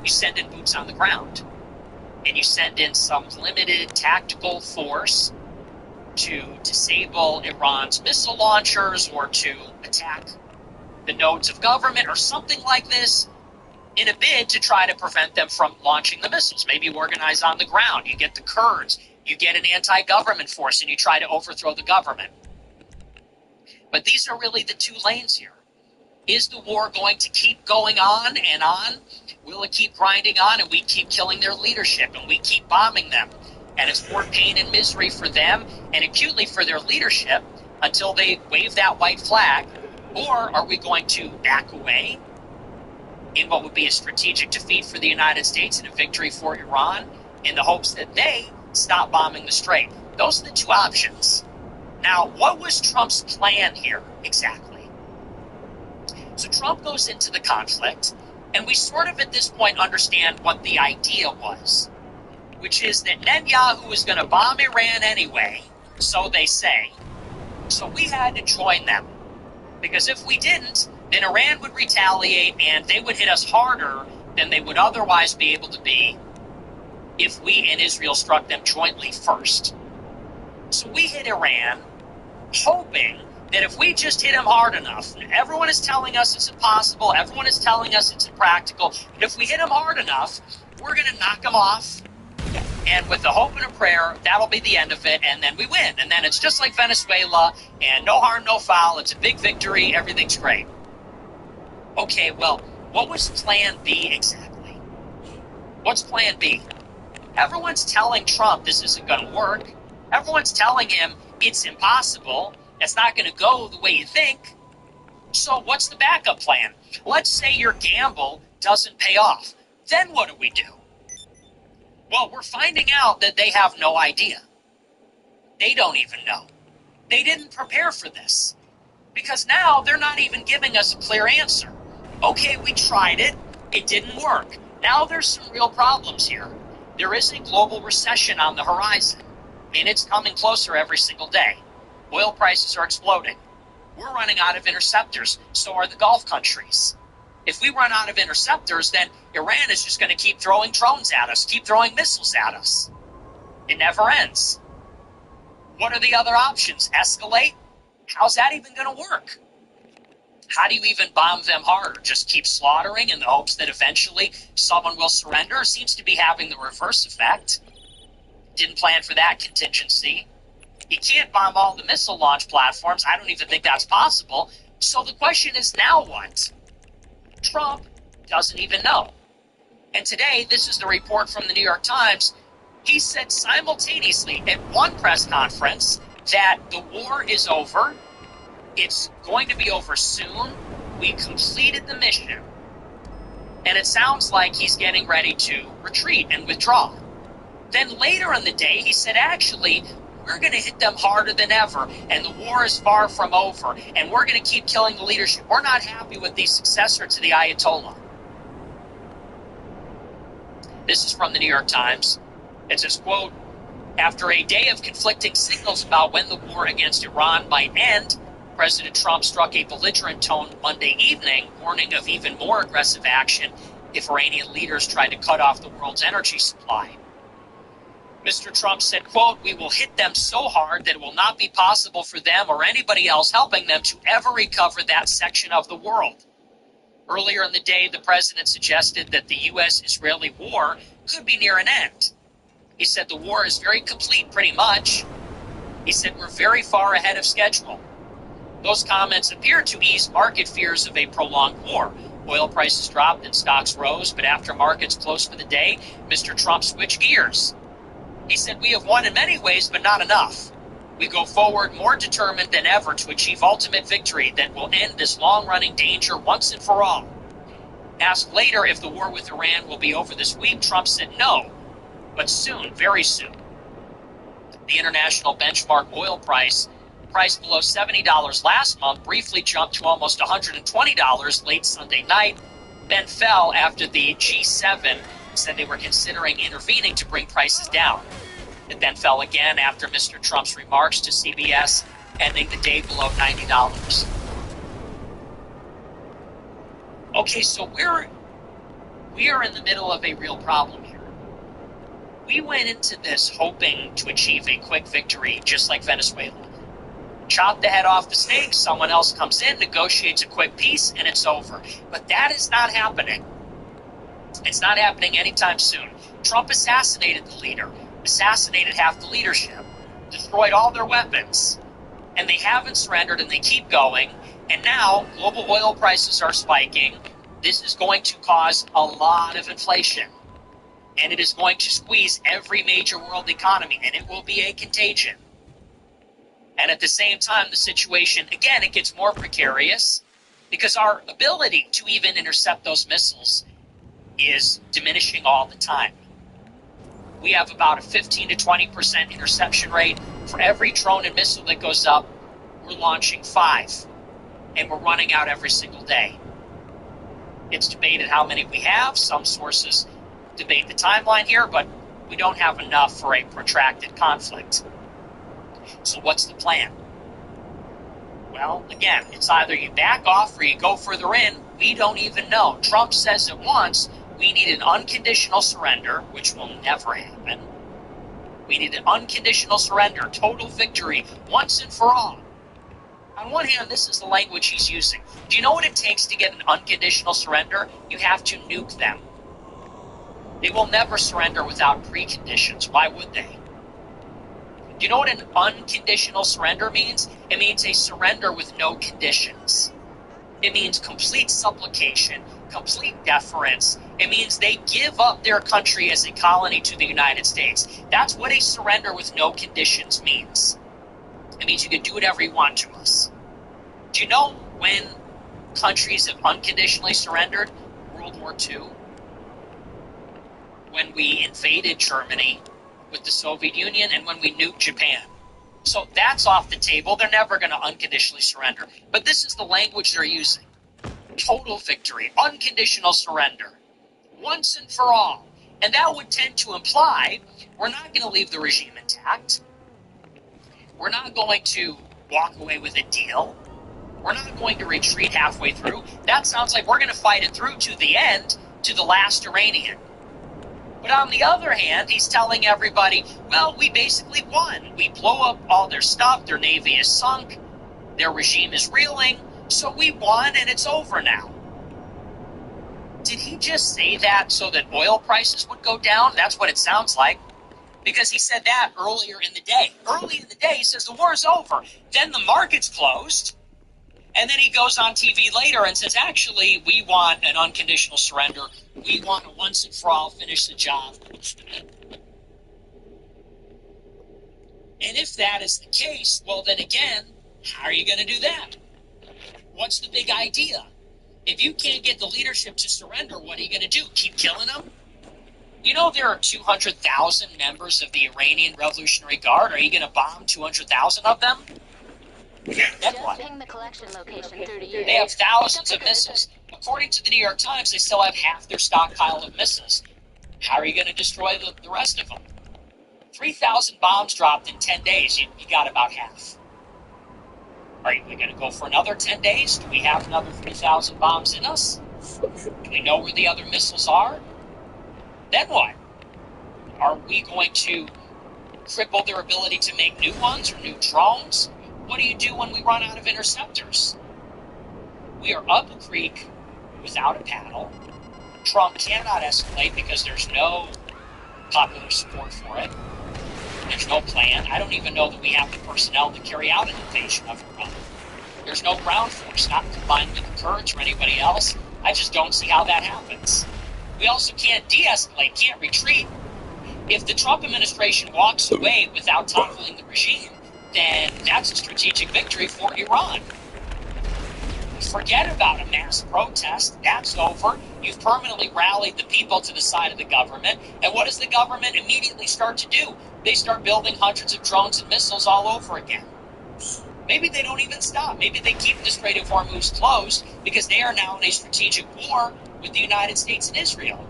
you send in boots on the ground. And you send in some limited tactical force to disable Iran's missile launchers or to attack the nodes of government or something like this in a bid to try to prevent them from launching the missiles. Maybe you organize on the ground. You get the Kurds. You get an anti-government force and you try to overthrow the government. But these are really the two lanes here. Is the war going to keep going on and on? Will it keep grinding on and we keep killing their leadership and we keep bombing them? And it's more pain and misery for them and acutely for their leadership until they wave that white flag? Or are we going to back away in what would be a strategic defeat for the United States and a victory for Iran in the hopes that they stop bombing the strait? Those are the two options. Now, what was Trump's plan here exactly? So Trump goes into the conflict, and we sort of at this point understand what the idea was, which is that Netanyahu was going to bomb Iran anyway, so they say. So we had to join them, because if we didn't, then Iran would retaliate and they would hit us harder than they would otherwise be able to be if we and Israel struck them jointly first. So we hit Iran, hoping that if we just hit them hard enough, everyone is telling us it's impossible, everyone is telling us it's impractical, but if we hit them hard enough, we're going to knock them off. And with a hope and a prayer, that'll be the end of it, and then we win. And then it's just like Venezuela, and no harm, no foul. It's a big victory. Everything's great. Okay, well, what was plan B exactly? What's plan B? Everyone's telling Trump this isn't going to work. Everyone's telling him it's impossible. It's not going to go the way you think. So what's the backup plan? Let's say your gamble doesn't pay off. Then what do we do? Well, we're finding out that they have no idea. They don't even know. They didn't prepare for this. Because now they're not even giving us a clear answer. Okay, we tried it. It didn't work. Now there's some real problems here. There is a global recession on the horizon. And it's coming closer every single day. Oil prices are exploding. We're running out of interceptors. So are the Gulf countries. If we run out of interceptors, then Iran is just going to keep throwing drones at us, keep throwing missiles at us. It never ends. What are the other options? Escalate? How's that even going to work? How do you even bomb them harder? Just keep slaughtering in the hopes that eventually someone will surrender? Seems to be having the reverse effect. Didn't plan for that contingency. You can't bomb all the missile launch platforms. I don't even think that's possible. So the question is, now what? Trump doesn't even know. And today, this is the report from the New York Times. He said simultaneously at one press conference that the war is over. It's going to be over soon. We completed the mission. And it sounds like he's getting ready to retreat and withdraw. Then later in the day, he said, actually, we're going to hit them harder than ever, and the war is far from over, and we're going to keep killing the leadership. We're not happy with the successor to the Ayatollah. This is from the New York Times. It says, quote, after a day of conflicting signals about when the war against Iran might end, President Trump struck a belligerent tone Monday evening, warning of even more aggressive action if Iranian leaders tried to cut off the world's energy supply. Mr. Trump said, quote, we will hit them so hard that it will not be possible for them or anybody else helping them to ever recover that section of the world. Earlier in the day, the president suggested that the U.S.-Israeli war could be near an end. He said the war is very complete, pretty much. He said we're very far ahead of schedule. Those comments appear to ease market fears of a prolonged war. Oil prices dropped and stocks rose, but after markets closed for the day, Mr. Trump switched gears. He said, we have won in many ways, but not enough. We go forward more determined than ever to achieve ultimate victory that will end this long-running danger once and for all. Asked later if the war with Iran will be over this week, Trump said no, but soon, very soon. The international benchmark oil price, priced below $70 last month, briefly jumped to almost $120 late Sunday night, then fell after the G7 said they were considering intervening to bring prices down. It then fell again after Mr. Trump's remarks to CBS, ending the day below $90. Okay, so we are in the middle of a real problem here. We went into this hoping to achieve a quick victory, just like Venezuela. Chop the head off the snake, someone else comes in, negotiates a quick peace, and it's over. But that is not happening. It's not happening anytime soon. Trump assassinated the leader, assassinated half the leadership, destroyed all their weapons, and they haven't surrendered and they keep going. And now global oil prices are spiking. This is going to cause a lot of inflation, and it is going to squeeze every major world economy, and it will be a contagion. And at the same time, the situation, again, it gets more precarious because our ability to even intercept those missiles is diminishing all the time. We have about a 15 to 20% interception rate. For every drone and missile that goes up, we're launching 5. And we're running out every single day. It's debated how many we have. Some sources debate the timeline here, but we don't have enough for a protracted conflict. So what's the plan? Well, again, it's either you back off or you go further in. We don't even know. Trump says at once, we need an unconditional surrender, which will never happen. We need an unconditional surrender, total victory, once and for all. On one hand, this is the language he's using. Do you know what it takes to get an unconditional surrender? You have to nuke them. They will never surrender without preconditions. Why would they? Do you know what an unconditional surrender means? It means a surrender with no conditions. It means complete supplication, complete deference. It means they give up their country as a colony to the United States. That's what a surrender with no conditions means. It means you can do whatever you want to us. Do you know when countries have unconditionally surrendered? World War II. When we invaded Germany with the Soviet Union and when we nuked Japan. So that's off the table. They're never going to unconditionally surrender. But this is the language they're using. Total victory, unconditional surrender, once and for all. And that would tend to imply we're not going to leave the regime intact. We're not going to walk away with a deal. We're not going to retreat halfway through. That sounds like we're going to fight it through to the end, to the last Iranian. But on the other hand, he's telling everybody, well, we basically won. We blow up all their stuff. Their navy is sunk. Their regime is reeling. So we won and it's over now. Did he just say that so that oil prices would go down? That's what it sounds like. Because he said that earlier in the day. Early in the day, he says the war is over. Then the market's closed. And then he goes on TV later and says, actually, we want an unconditional surrender. We want to once and for all finish the job. And if that is the case, well, then again, how are you going to do that? What's the big idea? If you can't get the leadership to surrender, what are you going to do? Keep killing them? You know there are 200,000 members of the Iranian Revolutionary Guard. Are you going to bomb 200,000 of them? Then what? Ping the collection location through to you. They have thousands of missiles. According to the New York Times, they still have half their stockpile of missiles. How are you going to destroy the rest of them? 3,000 bombs dropped in 10 days. You got about half. Are you going to go for another 10 days? Do we have another 3,000 bombs in us? Do we know where the other missiles are? Then what? Are we going to cripple their ability to make new ones or new drones? What do you do when we run out of interceptors? We are up a creek without a paddle. Trump cannot escalate because there's no popular support for it. There's no plan. I don't even know that we have the personnel to carry out an invasion of Iran. There's no ground force, not combined with the Kurds or anybody else. I just don't see how that happens. We also can't de-escalate, can't retreat. If the Trump administration walks away without toppling the regime, then that's a strategic victory for Iran. Forget about a mass protest. That's over. You've permanently rallied the people to the side of the government. And what does the government immediately start to do? They start building hundreds of drones and missiles all over again. Maybe they don't even stop. Maybe they keep the Strait of Hormuz closed because they are now in a strategic war with the United States and Israel.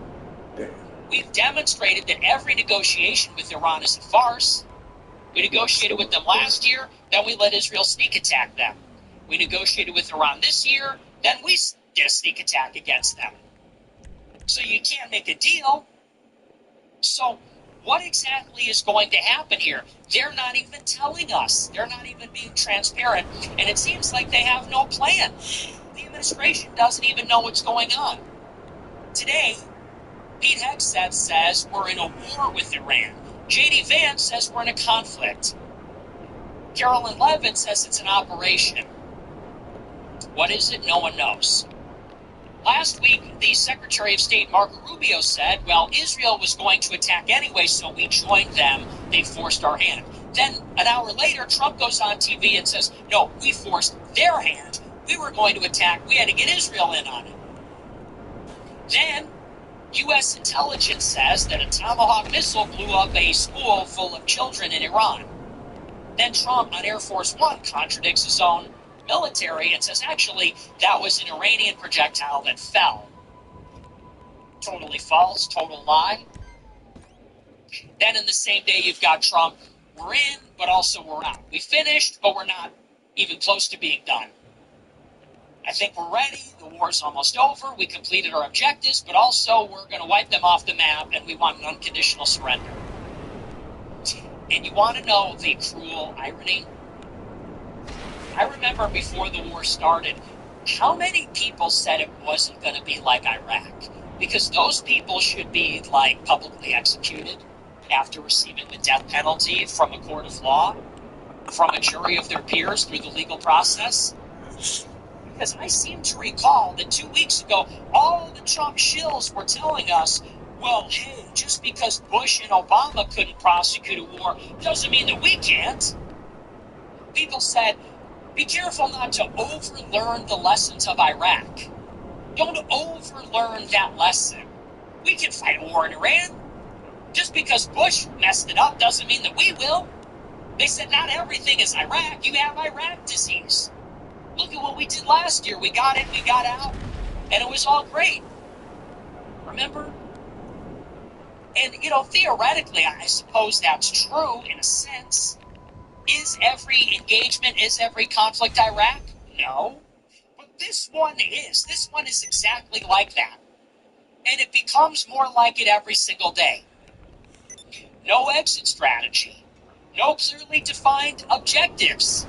We've demonstrated that every negotiation with Iran is a farce. We negotiated with them last year, then we let Israel sneak attack them. We negotiated with Iran this year, then we did a sneak attack against them. So you can't make a deal. So what exactly is going to happen here? They're not even telling us. They're not even being transparent. And it seems like they have no plan. The administration doesn't even know what's going on. Today, Pete Hegseth says we're in a war with Iran. J.D. Vance says we're in a conflict. Carolyn Levitt says it's an operation. What is it? No one knows. Last week, the Secretary of State, Marco Rubio, said, well, Israel was going to attack anyway, so we joined them. They forced our hand. Then, an hour later, Trump goes on TV and says, no, we forced their hand. We were going to attack. We had to get Israel in on it. Then, U.S. intelligence says that a Tomahawk missile blew up a school full of children in Iran. Then Trump on Air Force One contradicts his own military and says, actually, that was an Iranian projectile that fell. Totally false, total lie. Then in the same day, you've got Trump, we're in, but also we're out. We finished, but we're not even close to being done. I think we're ready. The war's almost over. We completed our objectives, but also we're going to wipe them off the map, and we want an unconditional surrender. And you want to know the cruel irony? I remember before the war started, how many people said it wasn't going to be like Iraq? Because those people should be, like, publicly executed after receiving the death penalty from a court of law, from a jury of their peers through the legal process. Because I seem to recall that 2 weeks ago, all the Trump shills were telling us, well, hey, just because Bush and Obama couldn't prosecute a war doesn't mean that we can't. People said, be careful not to overlearn the lessons of Iraq. Don't overlearn that lesson. We can fight a war in Iran. Just because Bush messed it up doesn't mean that we will. They said not everything is Iraq. You have Iraq disease. Look at what we did last year. We got in, we got out, and it was all great. Remember? And, theoretically, I suppose that's true in a sense. Is every engagement, is every conflict Iraq? No. But this one is. This one is exactly like that. And it becomes more like it every single day. No exit strategy. No clearly defined objectives.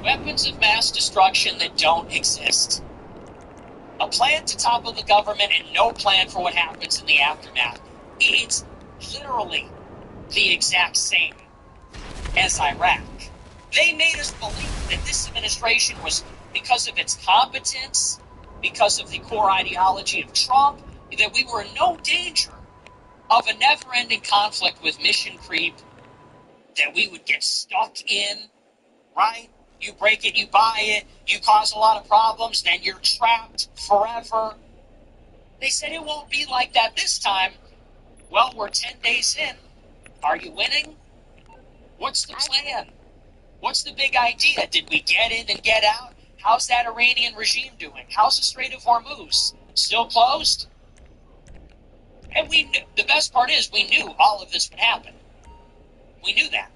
Weapons of mass destruction that don't exist. A plan to topple the government and no plan for what happens in the aftermath. It's literally the exact same as Iraq. They made us believe that this administration was, because of its competence, because of the core ideology of Trump, that we were in no danger of a never-ending conflict with mission creep, that we would get stuck in, right? You break it, you buy it, you cause a lot of problems, then you're trapped forever. They said it won't be like that this time. Well, we're 10 days in. Are you winning? What's the plan? What's the big idea? Did we get in and get out? How's that Iranian regime doing? How's the Strait of Hormuz? Still closed? And we knew, the best part is we knew all of this would happen. We knew that.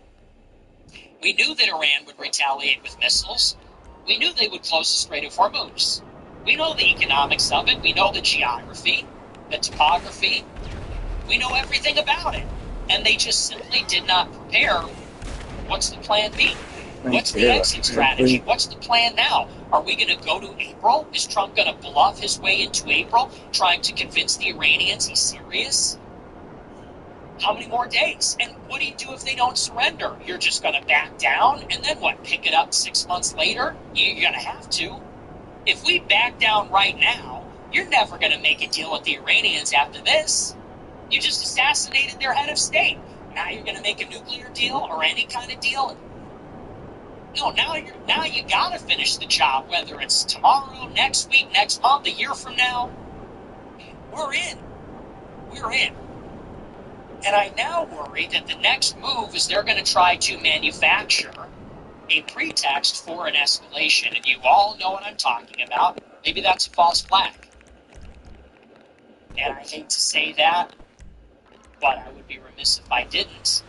We knew that Iran would retaliate with missiles. We knew they would close the Strait of Hormuz. We know the economics of it. We know the geography, the topography. We know everything about it. And they just simply did not prepare. What's the plan B? What's the exit strategy? What's the plan now? Are we going to go to April? Is Trump going to bluff his way into April, trying to convince the Iranians he's serious? How many more days? And what do you do if they don't surrender? You're just going to back down? And then what, pick it up 6 months later? You're going to have to. If we back down right now, you're never going to make a deal with the Iranians after this. You just assassinated their head of state. Now you're going to make a nuclear deal or any kind of deal? No, now you got to finish the job, whether it's tomorrow, next week, next month, a year from now. We're in. We're in. And I now worry that the next move is they're going to try to manufacture a pretext for an escalation. And you all know what I'm talking about. Maybe that's a false flag. And I hate to say that, but I would be remiss if I didn't.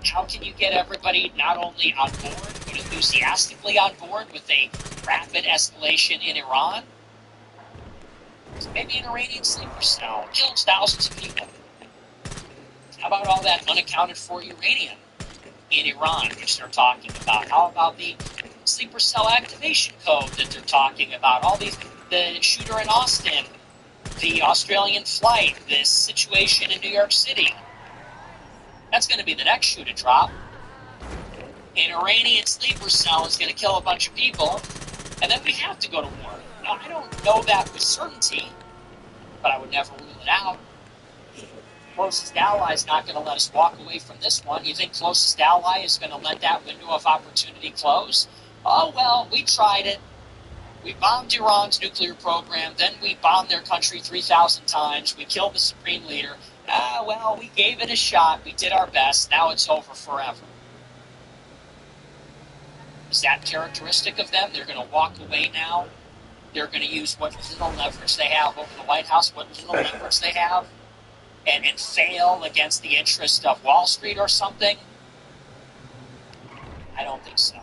How can you get everybody not only on board, but enthusiastically on board with a rapid escalation in Iran? Maybe an Iranian sleeper cell kills thousands of people. How about all that unaccounted for uranium in Iran, which they're talking about? How about the sleeper cell activation code that they're talking about? All these, the shooter in Austin, the Australian flight, this situation in New York City. That's going to be the next shoe to drop. An Iranian sleeper cell is going to kill a bunch of people, and then we have to go to war. Now, I don't know that with certainty, but I would never rule it out. Closest ally is not going to let us walk away from this one. You think closest ally is going to let that window of opportunity close? Oh, well, we tried it. We bombed Iran's nuclear program, then we bombed their country 3,000 times. We killed the supreme leader. Well, we gave it a shot. We did our best. Now it's over forever. Is that characteristic of them? They're going to walk away now. They're going to use what little leverage they have over the White House, what little leverage they have, and fail against the interest of Wall Street or something? I don't think so.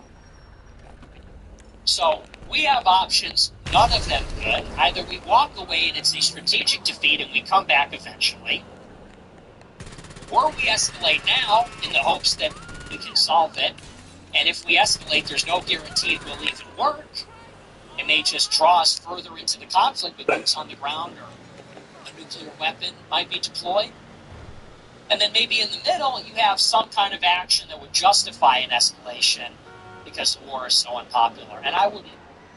So we have options, none of them good. Either we walk away and it's a strategic defeat and we come back eventually, or we escalate now in the hopes that we can solve it, And if we escalate, there's no guarantee it will even work. It may just draw us further into the conflict with boots on the ground, or a nuclear weapon might be deployed. And then maybe in the middle, you have some kind of action that would justify an escalation because the war is so unpopular. And I wouldn't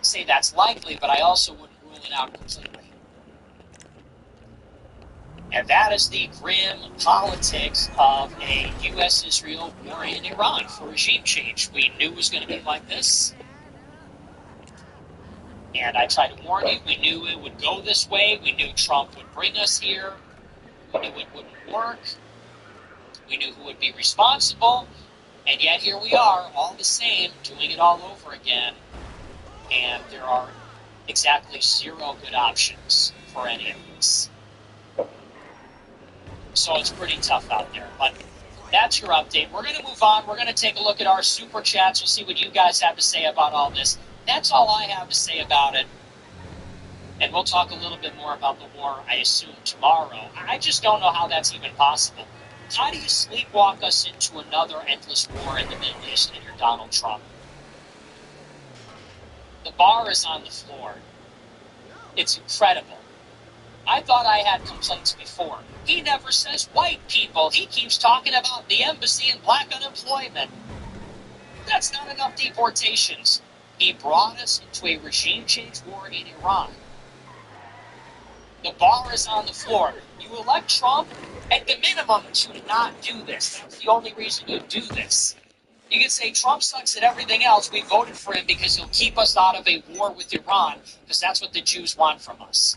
say that's likely, but I also wouldn't rule it out completely. And that is the grim politics of a U.S.-Israel war in Iran for regime change. We knew it was going to be like this. And I tried to warn you, we knew it would go this way. We knew Trump would bring us here. We knew it wouldn't work. We knew who would be responsible. And yet here we are, all the same, doing it all over again. And there are exactly zero good options for any of this. So it's pretty tough out there. But that's your update. We're going to move on. We're going to take a look at our super chats. We'll see what you guys have to say about all this. That's all I have to say about it. And we'll talk a little bit more about the war, I assume, tomorrow. I just don't know how that's even possible. How do you sleepwalk us into another endless war in the Middle East and you're Donald Trump? The bar is on the floor. It's incredible. I thought I had complaints before. He never says white people. He keeps talking about the embassy and black unemployment. That's not enough deportations. He brought us into a regime change war in Iran. The bar is on the floor. You elect Trump, at the minimum, to not do this. That's the only reason you do this. You can say Trump sucks at everything else. We voted for him because he'll keep us out of a war with Iran, because that's what the Jews want from us.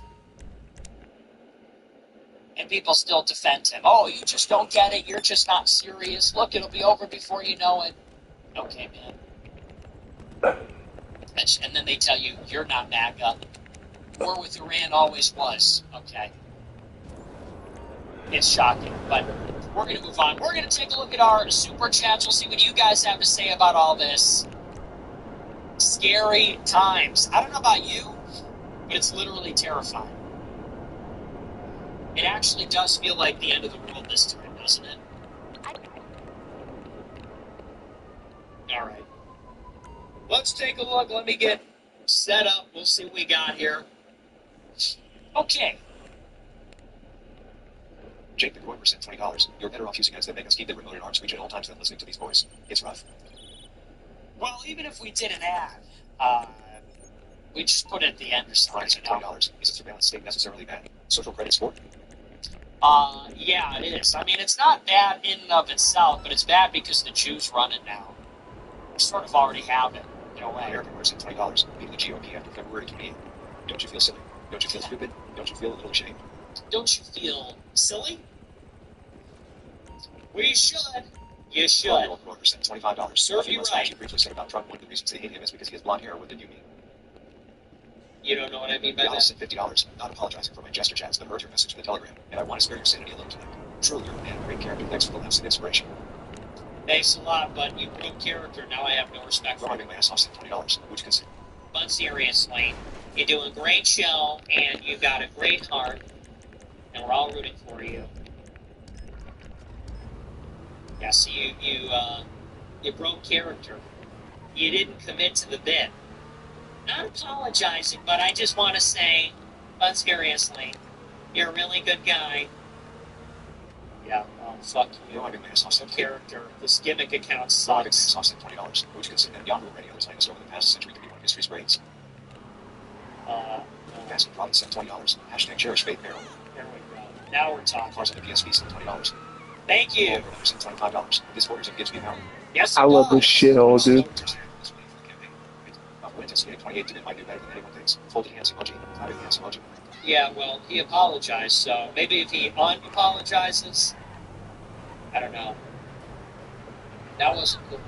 And people still defend him. Oh, you just don't get it. You're just not serious. Look, it'll be over before you know it. Okay, man. And then they tell you, you're not MAGA. War with Iran always was. Okay. It's shocking, but we're going to move on. We're going to take a look at our super chats. We'll see what you guys have to say about all this. Scary times. I don't know about you, but it's literally terrifying. It actually does feel like the end of the world this time, doesn't it? All right. Let's take a look. Let me get set up. We'll see what we got here. Okay. Jake the Groimer sent $20. You're better off using ads that make us keep the remote in arms reach at all times than listening to these boys. It's rough. Well, even if we did an ad, we just put it at the end or something. Brian sent $20. Is a surveillance state necessarily bad? Social credit score? Yeah, it is. I mean, it's not bad in and of itself, but it's bad because the Jews run it now. We sort of already have it, in a way. American Word sent $20. Beating the GOP after February 28th. Don't you feel silly? Don't you feel stupid? Don't you feel a little ashamed? Don't you feel silly? We should. You should. Old Groimer sent $25. Serve A few you months right. back, you briefly said about Trump one of the reasons they hate him is because he has blonde hair. What did you mean? You don't know what I mean by Giannis that? sent $50. Not apologizing for my gesture chats, but heard your message in the Telegram, and I want to spare your sanity a little tonight. Truly, you're a man of great character. Thanks for the laughs and inspiration. Thanks a lot, but you broke character. Now I have no respect for Driving my ass off sent $20. Would you consider? But seriously, you do a great show, and you've got a great heart, and we're all rooting for you. Yeah, so you broke character. You didn't commit to the bit. Not apologizing, but I just want to say, but seriously, you're a really good guy. Yeah, well, fuck you. Driving my ass off sent Character. This gimmick account Driving my sucks. ass off sent $20. Would you consider that Yahoo or any other site over the past century to be one of history's greats? Baskin Robbins sent $20. Hashtag cherish faith barrel. There we go. Now we're talking. Cars on the PSP sent $20. Thank you. Over sent $25. This orders and gives me power. Yes, I love this shithole, dude. When anticipated 28 did it might do better than anyone thinks. Folded hands emoji. Clapping hands emoji. Yeah, well, he apologized, so maybe if he un-apologizes, I don't know. That wasn't cool.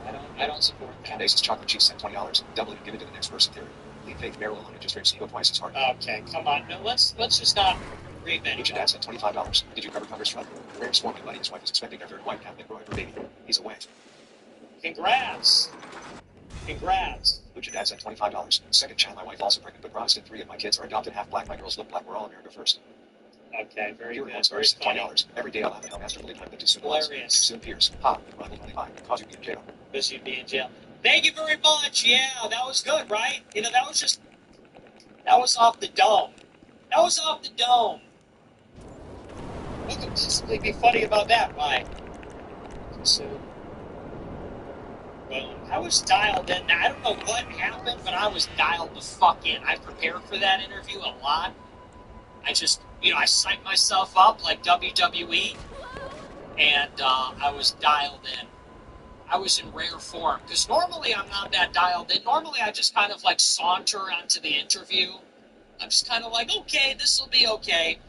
You know, I don't support that. Candace's chocolate cheese sent $20. Double it and give it to the next person theory. Leave faith barrel alone and just drinks ego twice as hard. Okay, come on. No, let's just not read that. Ancient dad sent $25. Did you cover Congress Trump? Rare sworn my buddy. His wife is expecting their third wife to have been growing her baby. He's away. Congrats. Congrats. Lucha dad sent $25. Second child, my wife also pregnant, but Protestant. 3 of my kids are adopted, half black. My girls look black. We're all America first. Okay, very Viewer good. once Very first, funny. $20. Every day I'll have to tell masterfully time that too soon was. Hilarious. Soon Pierce. Ha. Rival 25. Cause you be in jail. Because you'd be in jail. Thank you very much. Yeah, that was good, right? You know, that was off the dome. That was off the dome. What could possibly be funny about that? Why? So, well, I was dialed in. I don't know what happened, but I was dialed the fuck in. I prepared for that interview a lot. I just, I psyched myself up like WWE, and I was dialed in. I was in rare form, because normally I'm not that dialed in. Normally I just kind of like saunter onto the interview. I'm just kind of like, okay, this will be okay.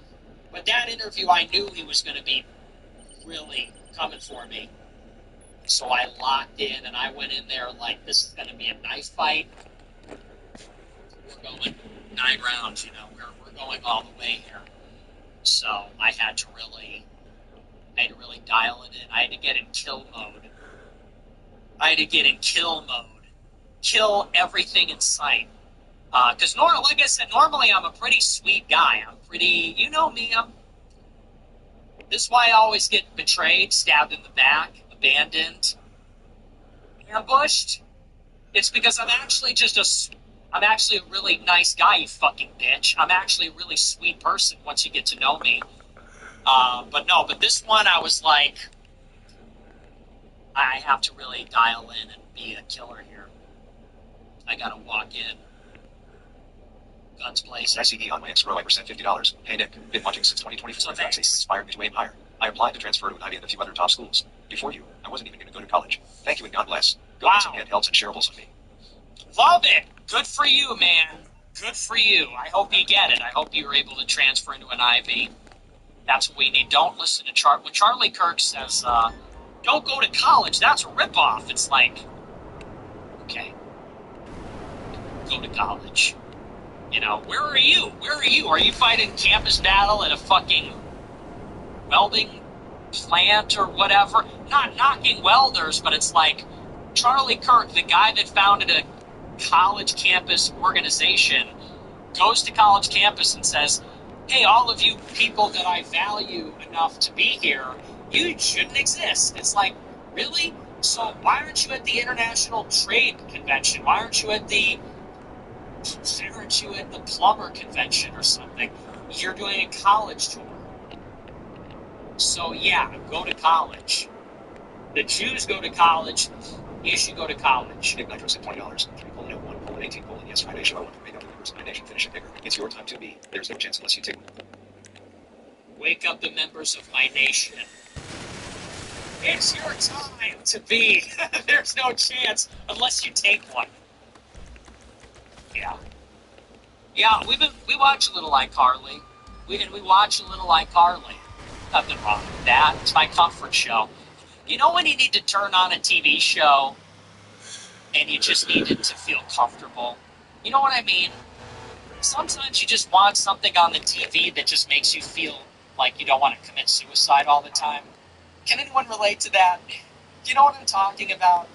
But that interview, I knew he was going to be really coming for me. So I locked in, and I went in there like, this is going to be a knife fight. We're going 9 rounds, we're going all the way here. So I had to really dial it in. I had to get in kill mode. Kill everything in sight. Because like I said, normally I'm a pretty sweet guy. I'm pretty, you know me, this is why I always get betrayed, stabbed in the back, abandoned, ambushed. It's because I'm actually a really nice guy, you fucking bitch. I'm actually a really sweet person once you get to know me. But this one I was like, I have to really dial in and be a killer here. I gotta walk in. Guns blazing. ICE on my ex-bro, I percent $50. Hey Nick, been watching since 2024. So thanks. Inspired me to aim higher. I applied to transfer to an Ivy and a few other top schools. Before you, I wasn't even going to go to college. Thank you and God bless. Go get some handhelds and shareables on me. Love it. Good for you, man. Good for you. I hope you get it. I hope you were able to transfer into an Ivy. That's what we need. Don't listen to when Charlie Kirk says, don't go to college. That's a ripoff. It's like, okay, go to college. Where are you? Where are you? Are you fighting campus battle at a fucking welding plant or whatever? Not knocking welders, but it's like Charlie Kirk, the guy that founded a college campus organization, goes to college campus and says, hey, all of you people that I value enough to be here, you shouldn't exist. It's like, really? So why aren't you at the International Trade Convention? Why aren't you at the plumber convention or something? You're doing a college tour. So yeah, go to college. The Jews go to college. You should go to college. Nick Nitro said $20. 3:01, 18, yes, Friday show. I want to make up the members of my nation. Finish it bigger. It's your time to be. There's no chance unless you take one. Wake up the members of my nation. It's your time to be. There's no chance unless you take one. Yeah. Yeah, we watch a little iCarly. We watch a little iCarly. Nothing wrong with that. It's my comfort show. You know when you need to turn on a TV show and you just need it to feel comfortable? You know what I mean? Sometimes you just want something on the TV that just makes you feel like you don't want to commit suicide all the time. Can anyone relate to that? Do you know what I'm talking about?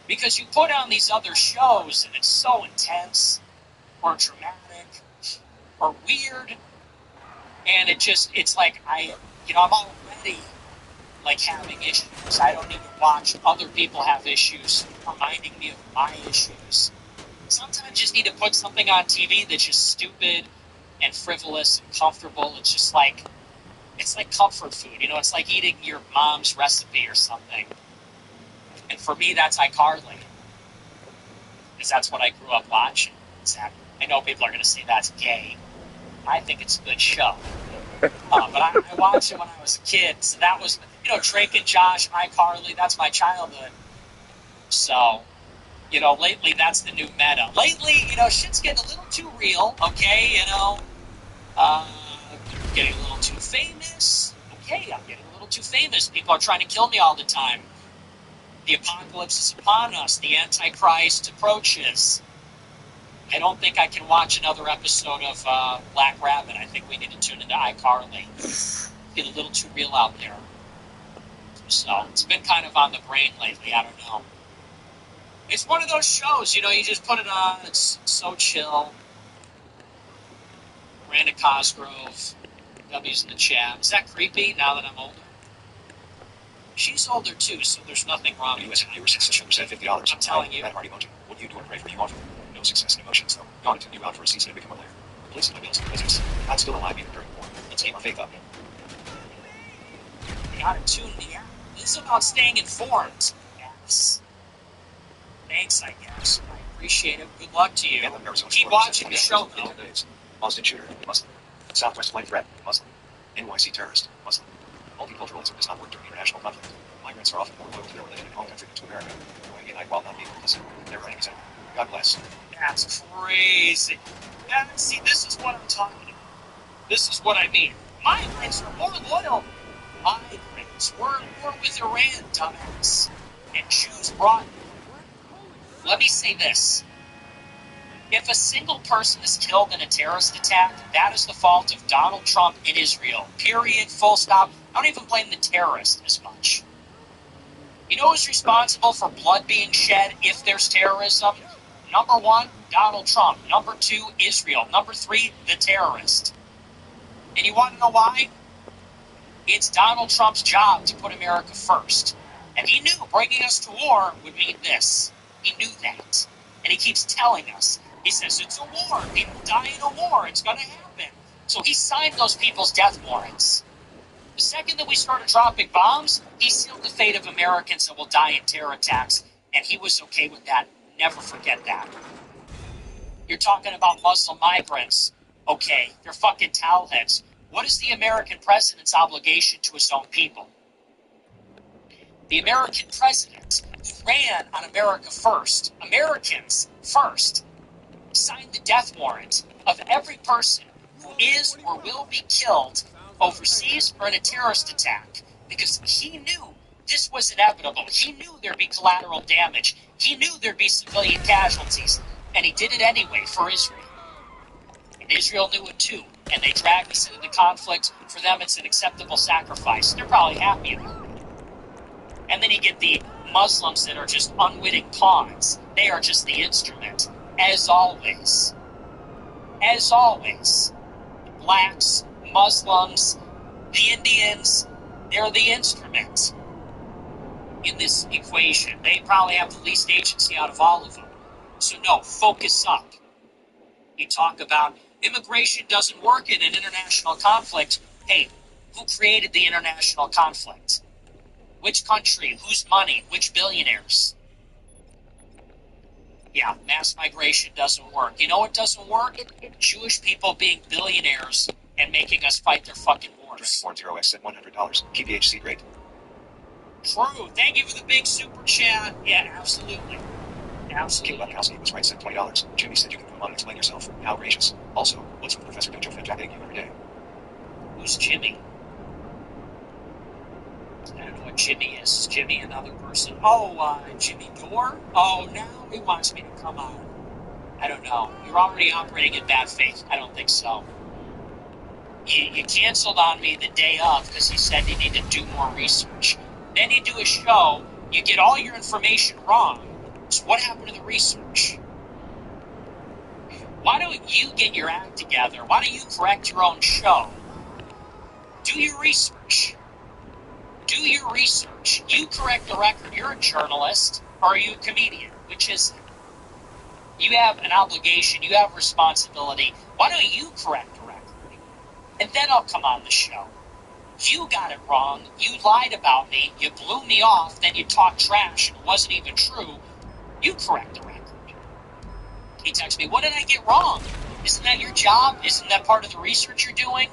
Because you put on these other shows and it's so intense or dramatic or weird, and it's like I'm already like having issues. I don't need to watch other people have issues reminding me of my issues. Sometimes you just need to put something on TV that's just stupid and frivolous and comfortable. It's just like, it's like comfort food. It's like eating your mom's recipe or something. And for me, that's iCarly. Because that's what I grew up watching. Exactly. I know people are going to say that's gay. I think it's a good show. But I watched it when I was a kid. So that was, Drake and Josh, iCarly, that's my childhood. So, lately that's the new meta. Lately, shit's getting a little too real, okay? Getting a little too famous. Okay, I'm getting a little too famous. People are trying to kill me all the time. The apocalypse is upon us. The Antichrist approaches. I don't think I can watch another episode of Black Rabbit. I think we need to tune into iCarly. Get a little too real out there. So, it's been kind of on the brain lately. I don't know. It's one of those shows, you just put it on. It's so chill. Miranda Cosgrove. W's in the chat. Is that creepy now that I'm older? She's older too, so there's nothing wrong The with U.S. US Social said $50. I'm telling you. That heart emoji. What do you do and pray for you often? No success and emotions, though. God took you out for a season and become a player. Replacing my bills and business. I'm still alive even during war. Let's keep our faith up. Gotta tune the air. This is about staying informed. Yes. Thanks, I guess. I appreciate it. Good luck to you. Keep watching the show, though. Austin shooter, Muslim. Southwest flight threat, Muslim. NYC terrorist, Muslim. Multiculturalism does not work during international conflict. Migrants are often more loyal to their religion and home country than to America. Going in while not being complicit. Their enemies out. God bless. That's crazy. Yeah, see, this is what I'm talking about. This is what I mean. Migrants are more loyal. Migrants. We're with Iran, dumbass. And Jews brought. Let me say this. If a single person is killed in a terrorist attack, that is the fault of Donald Trump and Israel. Period. Full stop. I don't even blame the terrorist as much. You know who's responsible for blood being shed if there's terrorism? Number one, Donald Trump. Number two, Israel. Number three, the terrorist. And you want to know why? It's Donald Trump's job to put America first. And he knew bringing us to war would mean this. He knew that. And he keeps telling us. He says, it's a war. People die in a war. It's going to happen. So he signed those people's death warrants. The second that we started dropping bombs, he sealed the fate of Americans that will die in terror attacks. And he was okay with that. Never forget that. You're talking about Muslim migrants. Okay, they're fucking towelheads. What is the American president's obligation to his own people? The American president ran on America first. Americans first. Signed the death warrant of every person who is or will be killed overseas or in a terrorist attack because he knew this was inevitable. He knew there'd be collateral damage. He knew there'd be civilian casualties. And he did it anyway for Israel. And Israel knew it too. And they dragged us into the conflict. For them, it's an acceptable sacrifice. They're probably happy about it. And then you get the Muslims that are just unwitting pawns. They are just the instrument. As always. As always. The blacks, Muslims, the Indians, they're the instrument in this equation. They probably have the least agency out of all of them. So no, focus up. You talk about immigration doesn't work in an international conflict. Hey, who created the international conflict? Which country? Whose money? Which billionaires? Yeah, mass migration doesn't work. You know what doesn't work? Jewish people being billionaires and making us fight their fucking wars. 40X at $100. KPHC rate. True. Thank you for the big super chat. Yeah, absolutely. King Absolutely. Buckowski was right, said $20. Jimmy said you can come on and explain yourself. How gracious. Also, what's with Professor Dojo Fat you every day? Who's Jimmy? I don't know what Jimmy is. Is Jimmy another person? Oh, Jimmy Dore? Oh, now he wants me to come on. I don't know. You're already operating in bad faith. I don't think so. You canceled on me the day of because you said you need to do more research. Then you do a show, you get all your information wrong. So what happened to the research? Why don't you get your act together? Why don't you correct your own show? Do your research. Do your research. You correct the record. You're a journalist, or are you a comedian? Which is, you have an obligation, you have responsibility. Why don't you correct the record? And then I'll come on the show. You got it wrong. You lied about me. You blew me off. Then you talked trash and it wasn't even true. You correct the record. He texts me, what did I get wrong? Isn't that your job? Isn't that part of the research you're doing?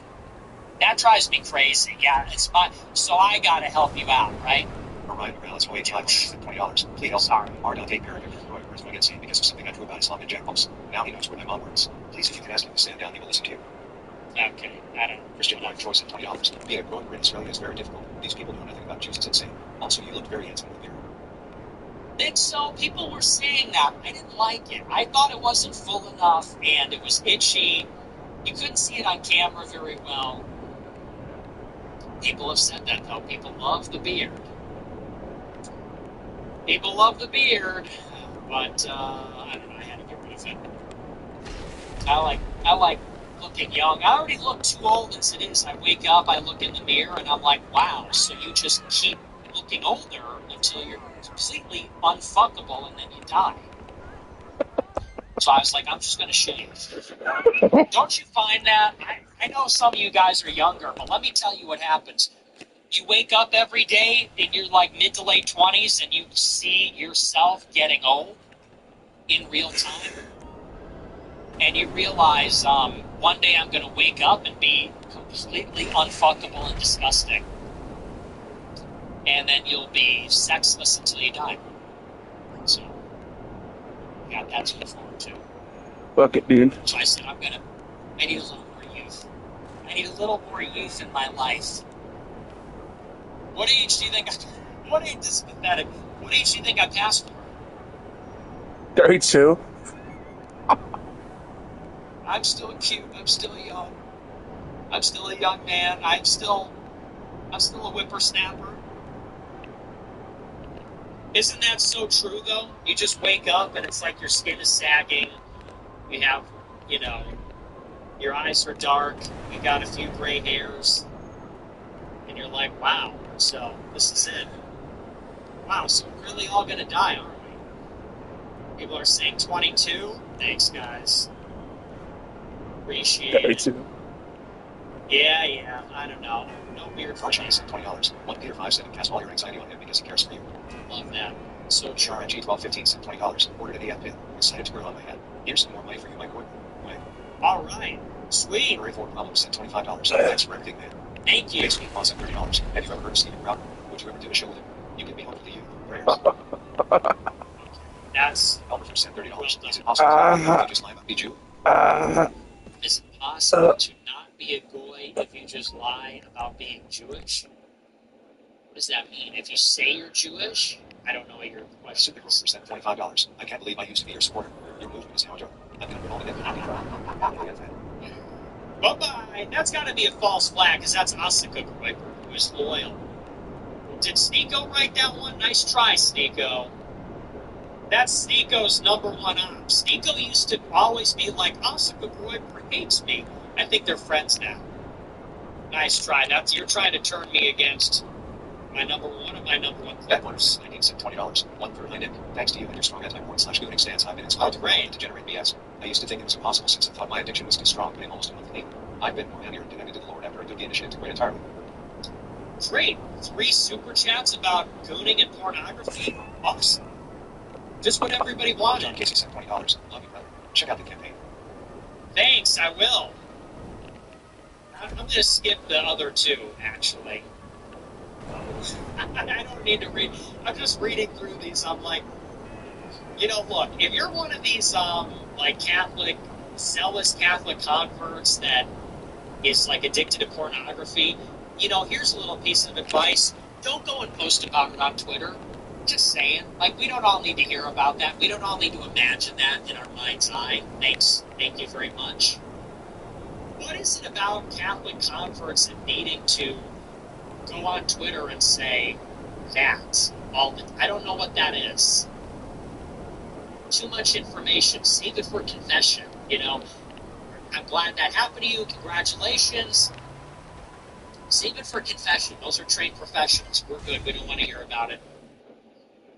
That drives me crazy. Yeah, it's my... So I gotta help you out, right? Ryan Morales, $20. Please help. Sorry. R.A. Paragraph. Where's my get seen because of something I drew about Islam and Jack Bumps. Now he knows where my mom works. Please, if you can ask him to stand down, he will listen to you. Okay, I don't... Christian Mark Troy said $20. Being a grown in Australia is very difficult. These people know nothing about Jews. It's insane. Also, you looked very handsome in the mirror. think so. People were saying that. I didn't like it. I thought it wasn't full enough, and it was itchy. You couldn't see it on camera very well. People have said that, though. People love the beard. People love the beard, but I don't know. I had to get rid of it. I like looking young. I already look too old as it is. I wake up, I look in the mirror, and I'm like, wow. So you just keep looking looking older until you're completely unfuckable and then you die. So I was like, I'm just going to shave. Don't you find that? I know some of you guys are younger, but let me tell you what happens. You wake up every day in your like mid to late 20s and you see yourself getting old in real time. And you realize one day I'm going to wake up and be completely unfuckable and disgusting. And then you'll be sexless until you die. So, got that to look forward to. Fuck it, dude. So I said, I need a little more youth. I need a little more youth in my life. What age do you think this is pathetic. What age do you think I passed for? 32. I'm still cute. I'm still young. I'm still a young man. I'm still a whippersnapper. Isn't that so true, though? You just wake up and it's like your skin is sagging. You have, your eyes are dark. You got a few gray hairs. And you're like, wow, so this is it. Wow, so we're really all going to die, aren't we? People are saying 22. Thanks, guys. Appreciate 32. it. Yeah, I don't know. No beard for Archie me. said $20. 1 Peter 5-7 cast all your anxiety on him because he cares for you. Love that. So true. RNG 1215 said $20. Ordered an AF pin. Excited to grow on my head. Here's some more money for you, my boy. All right. Sweet. Hooray for Problems said $25. Thanks for everything, man. Thank you. Basically, Paul said $30. Have you ever heard of Stephen Crowder? Would you ever do a show with him? You give me hope to you. Prayers. That's... Elmer said $30. Is it possible to just lie about be Jew? Is it possible to not be a goy if you just lie about being Jewish? What does that mean? If you say you're Jewish? I don't know what your question Super is. said $25. I can't believe I used to be your supporter. Your movement is how I joke. I'm gonna put all of it happy. Bye-bye. That's got to be a false flag, because that's Asuka Groiper, who is loyal. Did Sneeko write that one? Nice try, Sneeko. That's Sneeko's number one op. Sneeko used to always be like, Asuka Groiper hates me. I think they're friends now. Nice try. You're trying to turn me against my number one of my number one That players. works. I need said $20. 1/3 Nick. Thanks to you and your strong anti-porn/gooning stance, I've been inspired to Great. to generate BS. I used to think it was impossible since I thought my addiction was too strong, but in almost a month clean, I've been more manlier and connected to the Lord after I took the initiative to quit entirely. Great. 3 super chats about gooning and pornography. Awesome. Just what everybody John wanted. Casey said $20. Love you, brother. Check out the campaign. Thanks, I will. I'm going to skip the other 2, actually. I don't need to read. I'm just reading through these. I'm like, look, if you're one of these, Catholic, zealous Catholic converts that is, addicted to pornography, here's a little piece of advice. Don't go and post about it on Twitter. Just saying. We don't all need to hear about that. We don't all need to imagine that in our mind's eye. Thanks. Thank you very much. What is it about Catholic converts and needing to go on Twitter and say that I don't know what that is. Too much information. Save it for confession. I'm glad that happened to you. Congratulations. Save it for confession. Those are trained professionals. We're good. We don't want to hear about it.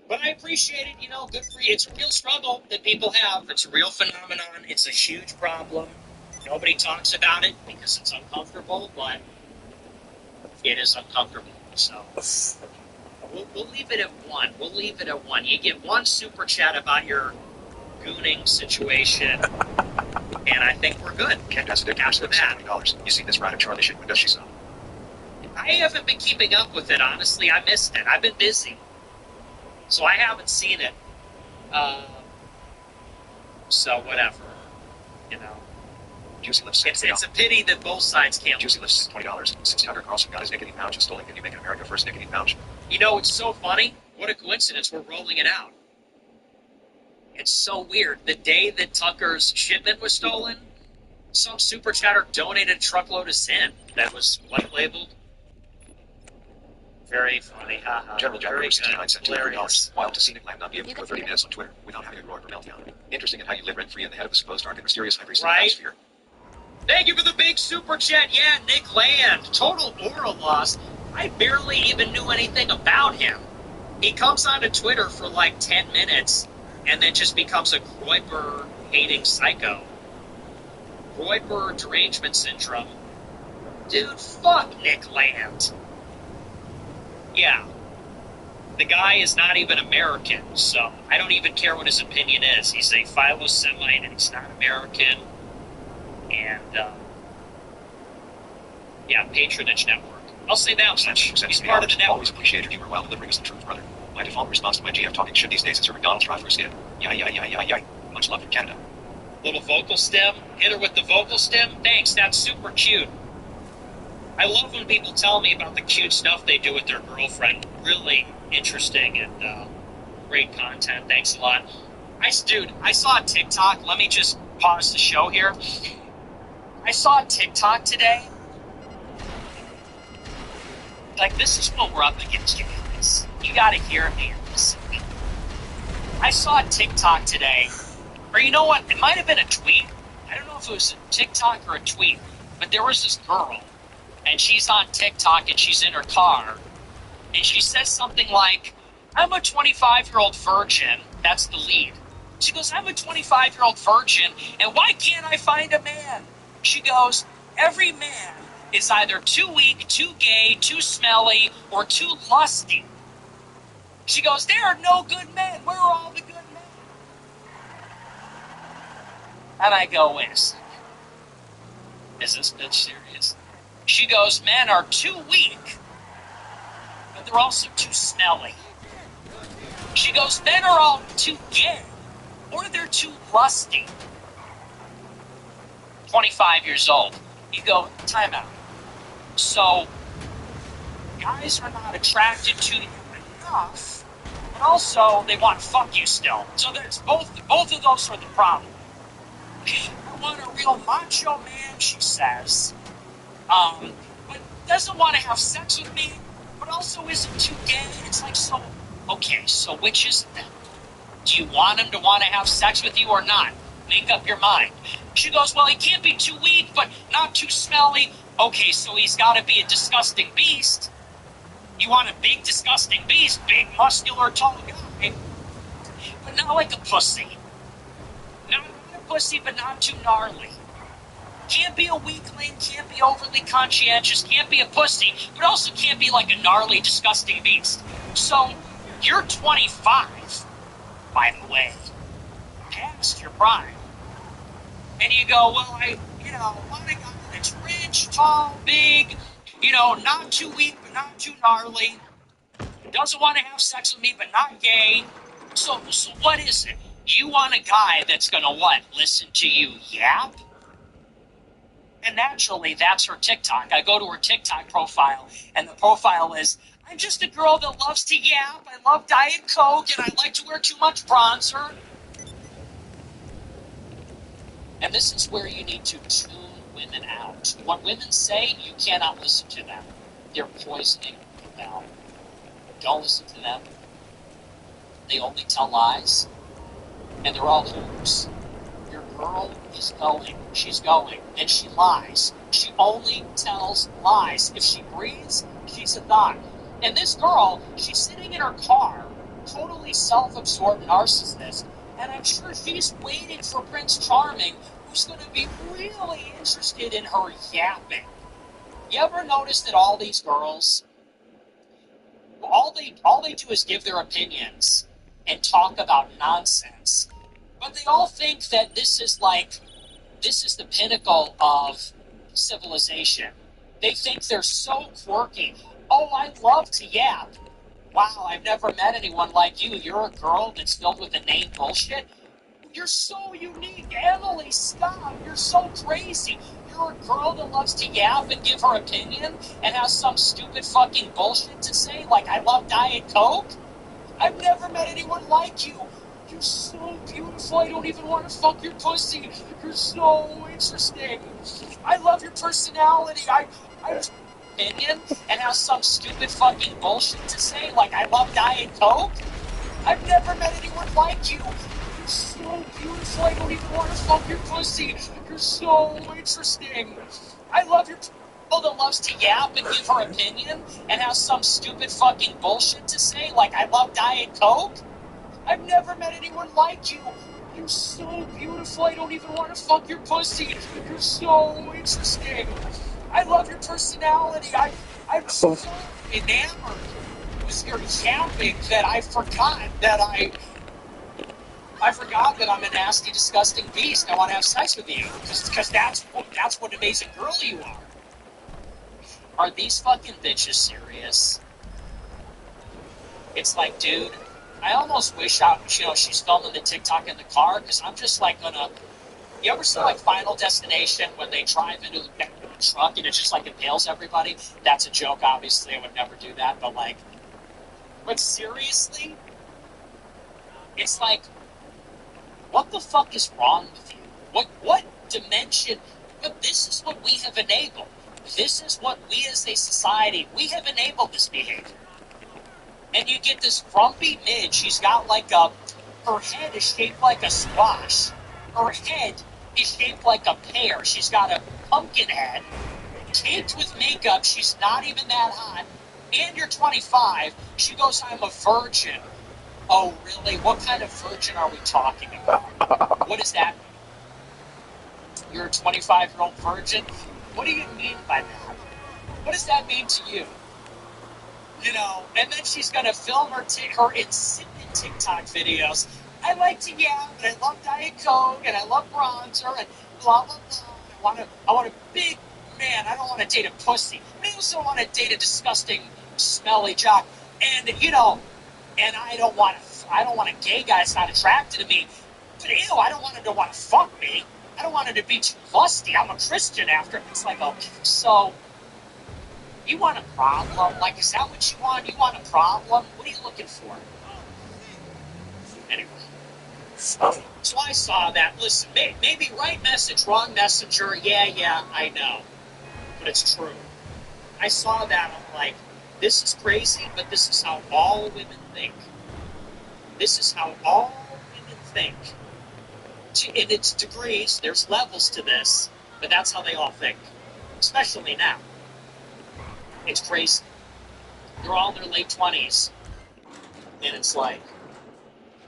But I appreciate it. Good for you. It's a real struggle that people have. It's a real phenomenon. It's a huge problem. Nobody talks about it because it's uncomfortable, but it is uncomfortable. So we'll leave it at 1. We'll leave it at 1. You get 1 super chat about your gooning situation, and I think we're good. Ken does it After that. $20. You see this ride of Charlie shit, when does she stop? I haven't been keeping up with it, honestly. I missed it. I've been busy. So I haven't seen it. So whatever. Juicy Lips said It's a pity that both sides can't Juicy lose. Lips said $20. Since Tucker Carlson got his nicotine pouch and stolen, can you make America first nicotine pouch? It's so funny. What a coincidence. We're rolling it out. It's so weird. The day that Tucker's shipment was stolen, some super chatter donated a truckload of sin that was white labeled. Very funny. General Jack Very 69 said good. Hilarious. $200. Wild to see Nick Lamb not be able to go 30 minutes on Twitter without having a roar or meltdown. Interesting in how you live rent-free in the head of a supposed dark and mysterious high priest of the Right. atmosphere. Thank you for the big super chat. Yeah, Nick Land. Total aura loss. I barely even knew anything about him. He comes onto Twitter for like 10 minutes and then just becomes a Groyper-hating psycho. Groyper derangement syndrome. Dude, fuck Nick Land. Yeah. The guy is not even American, so I don't even care what his opinion is. He's a philo-Semite and he's not American. And, yeah, Patronage Network. I'll say that much. He's part of the network. Always appreciate your humor while delivering us the truth, brother. My default response to my GF talking shit these days is your McDonald's drive-thru skid. Yeah. Much love from Canada. Little vocal stem. Hit her with the vocal stem. Thanks, that's super cute. I love when people tell me about the cute stuff they do with their girlfriend. Really interesting and great content. Thanks a lot. Dude, I saw a TikTok. Let me just pause the show here. I saw a TikTok today. Like, this is what we're up against, you guys. You gotta hear me and listen. I saw a TikTok today. Or you know what? It might have been a tweet. I don't know if it was a TikTok or a tweet. But there was this girl. And she's on TikTok and she's in her car. And she says something like, I'm a 25-year-old virgin. That's the lead. She goes, I'm a 25-year-old virgin, and why can't I find a man? She goes, every man is either too weak, too gay, too smelly, or too lusty. She goes, there are no good men. Where are all the good men? And I go, wait a second. Is this bitch serious? She goes, men are too weak, but they're also too smelly. She goes, men are all too gay, or they're too lusty. 25 years old. You go, time out. So, guys are not attracted to you enough, but also they want to fuck you still. So there's both of those are the problem. I want a real macho man, she says, but doesn't want to have sex with me, but also isn't too gay. It's like, so, okay, so which is it then? Do you want him to want to have sex with you or not? Make up your mind. She goes, well, he can't be too weak, but not too smelly. Okay, so he's got to be a disgusting beast. You want a big, disgusting beast, big, muscular, tall guy, but not like a pussy. Not a pussy, but not too gnarly. Can't be a weakling, can't be overly conscientious, can't be a pussy, but also can't be like a gnarly, disgusting beast. So, you're 25, by the way, past your prime. And you go, well, I want a guy that's rich, tall, big, not too weak, but not too gnarly. Doesn't want to have sex with me, but not gay. So what is it? You want a guy that's going to what? Listen to you yap? And naturally, that's her TikTok. I go to her TikTok profile, and the profile is, I'm just a girl that loves to yap. I love Diet Coke, and I like to wear too much bronzer. And this is where you need to tune women out. What women say, you cannot listen to them. They're poisoning you now. Don't listen to them. They only tell lies. And they're all hoax. Your girl is going. She's going. And she lies. She only tells lies. If she breathes, she's a thought. And this girl, she's sitting in her car, totally self-absorbed narcissist, and I'm sure she's waiting for Prince Charming, who's going to be really interested in her yapping. You ever notice that all these girls, all they do is give their opinions and talk about nonsense, but they all think that this is the pinnacle of civilization. They think they're so quirky. Oh, I love to yap. Wow, I've never met anyone like you. You're a girl that's filled with inane bullshit. You're so unique. Emily, stop. You're so crazy. You're a girl that loves to yap and give her opinion and has some stupid fucking bullshit to say, like I love Diet Coke. I've never met anyone like you. You're so beautiful. I don't even want to fuck your pussy. You're so interesting. I love your personality. I opinion and have some stupid fucking bullshit to say, like I love Diet Coke. I've never met anyone like you. You're so beautiful. I don't even want to fuck your pussy. You're so interesting. I love your that loves to yap and give her opinion and has some stupid fucking bullshit to say, like I love Diet Coke? I've never met anyone like you. You're so beautiful, I don't even want to fuck your pussy. You're so interesting. I love your personality. I'm so enamored with your yapping that I forgot that I'm a nasty, disgusting beast. I want to have sex with you because that's what amazing girl you are. Are these fucking bitches serious? It's like, dude, I almost wish she's filming the TikTok in the car because I'm just like gonna. You ever see like Final Destination when they drive into the back of the truck and it just like impales everybody? That's a joke, obviously. I would never do that, but seriously, it's like, what the fuck is wrong with you? What dimension? But this is what we have enabled. This is what we as a society, we have enabled this behavior. And you get this grumpy midge. She's got her head is shaped like a squash. Her head is shaped like a pear. She's got a pumpkin head, caked with makeup. She's not even that hot. And you're 25. She goes, I'm a virgin. Oh, really? What kind of virgin are we talking about? What does that mean? You're a 25-year-old virgin? What do you mean by that? What does that mean to you? You know, and then she's going to film her insipid TikTok videos. I like to yap, and I love Diet Coke, and I love bronzer, and blah, blah, blah. I want a big man. I don't want to date a pussy. But I also want to date a disgusting, smelly jock. And, and I don't want a gay guy that's not attracted to me. But ew, I don't want him to want to fuck me. I don't want him to be too lusty. I'm a Christian after. It's like, okay, so you want a problem? Like, is that what you want? You want a problem? What are you looking for? Anyway. So I saw that. Listen, maybe right message, wrong messenger. Yeah, I know. But it's true. I saw that. I'm like, this is crazy, but this is how all women think. This is how all women think. In its degrees, there's levels to this, but that's how they all think. Especially now. It's crazy. They're all in their late 20s. And it's like,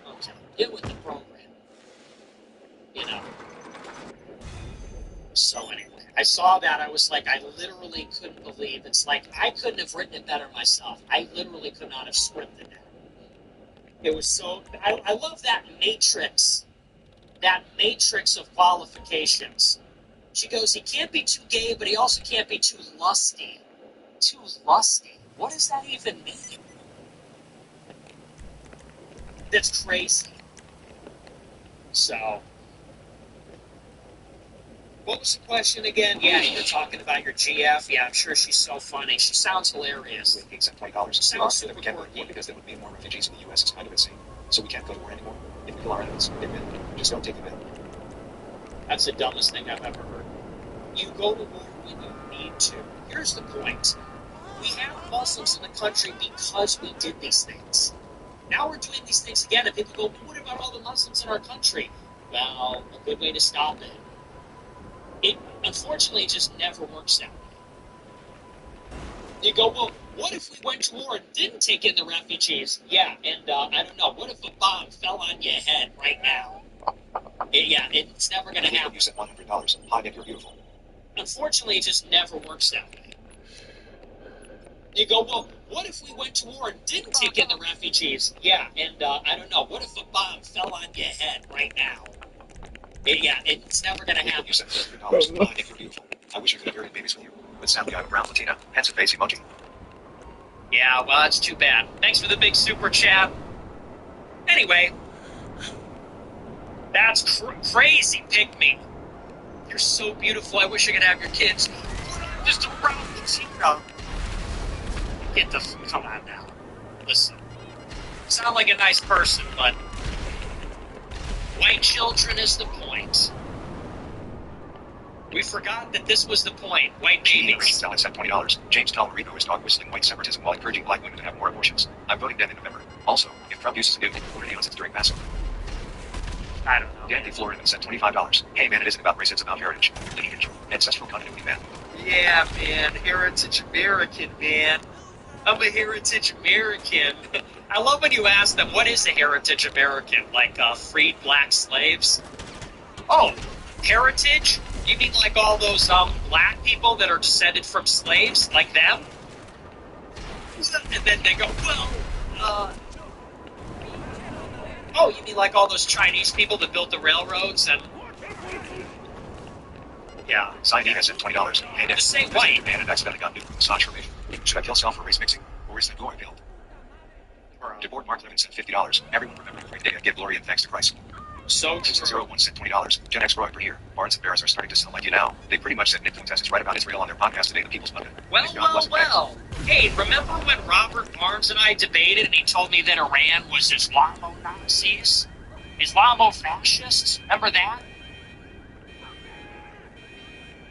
okay, get with the program. So anyway, I saw that. I was like, I literally couldn't believe. It's like, I couldn't have written it better myself. I literally could not have scripted it. It was so, I love that matrix of qualifications. She goes, he can't be too gay, but he also can't be too lusty. Too lusty? What does that even mean? That's crazy. So, what was the question again? Yeah, you're talking about your GF. Yeah, I'm sure she's so funny. She sounds hilarious. With except $20. Sounds that we can't go to war because there would be more refugees in the U.S. It's kind of insane. So we can't go to war anymore. If we kill our enemies, they're men. Just don't take them in. That's the dumbest thing I've ever heard. You go to war when you need to. Here's the point. We have Muslims in the country because we did these things. Now we're doing these things again, and people go, well, what about all the Muslims in our country? Well, a good way to stop it. It, unfortunately, just never works that way. You go, well, what if we went to war and didn't take in the refugees? Yeah, and I don't know, what if a bomb fell on your head right now? It's never going to happen. You said $100. Hi, Nick, you're beautiful. Unfortunately, it just never works that way. You go, well, what if we went to war and didn't take in the refugees? Yeah, and I don't know, what if a bomb fell on your head right now? It's never going to happen. You said $100. Hi, Nick, you're beautiful. I wish I could have carried babies with you. But sadly, I'm a brown Latina. Hence a face emoji. Yeah, well, that's too bad. Thanks for the big super chat. Anyway, that's crazy, Pygmy. You're so beautiful. I wish I could have your kids. I'm just a brown Latina. Come on now. Listen. Sound like a nice person, but white children is the point. We forgot that this was the point. White babies. Green said $20. James Talmarino is dog whistling white separatism while encouraging black women to have more abortions. I'm voting Ben in November. Also, if Trump uses a nuke, what aliens during Passover? I don't know. Dandy Floridan said $25. Hey man, it isn't about race, it's about heritage. Lineage. Ancestral continuity, man. Yeah, man, heritage American, man. I'm a heritage American. I love when you ask them, what is a heritage American? Like, freed black slaves? Oh, heritage? You mean like all those black people that are descended from slaves, like them? And then they go, well, oh, you mean like all those Chinese people that built the railroads and... Yeah. Sign has sent $20. Hey, Nick. Just say white. Man, and accidentally got new massage formation. Should I kill self for race mixing? Or is that glory field? DeBoard Mark Levin sent $50. Everyone remember the great day. Give glory and thanks to Christ. So true. 01 sent $20. Gen X Roy per here. Barnes and Bears are starting to sound like you now. They pretty much said Nick Fuentes is right about Israel on their podcast today, The People's Pundit. Well. Hey, remember when Robert Barnes and I debated and he told me that Iran was Islamo-Nazis? Islamo-fascists? Remember that?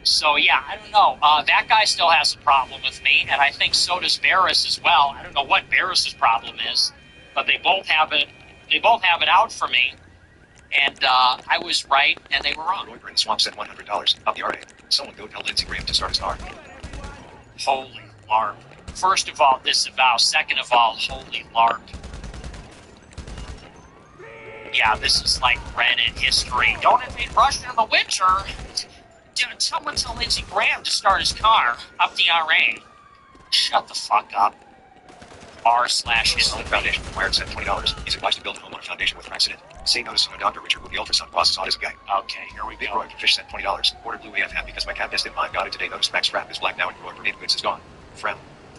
So, yeah, I don't know. That guy still has a problem with me, and I think so does Barris as well. I don't know what Barris's problem is, but they both have it out for me. And I was right, and they were wrong. Roy in the swamp sent $100. Up the RA. Someone go tell Lindsey Graham to start his car. Holy LARP. First of all, disavow. Second of all, holy LARP. Yeah, this is like Reddit history. Don't invade Russia in the winter. Someone tell Lindsey Graham to start his car. Up the RA. Shut the fuck up. R/history. Foundation required sent $20. He's advised to build a home on a foundation with accident. Say notice of Dr. Richard with the ultrasound process autism guy. Okay, here we Big go. Roy Fish sent $20. Order blue AF hat because my cat missed it. I've got it today. Notice Max Strap is black now and Roy Brigade Goods is gone. Frown.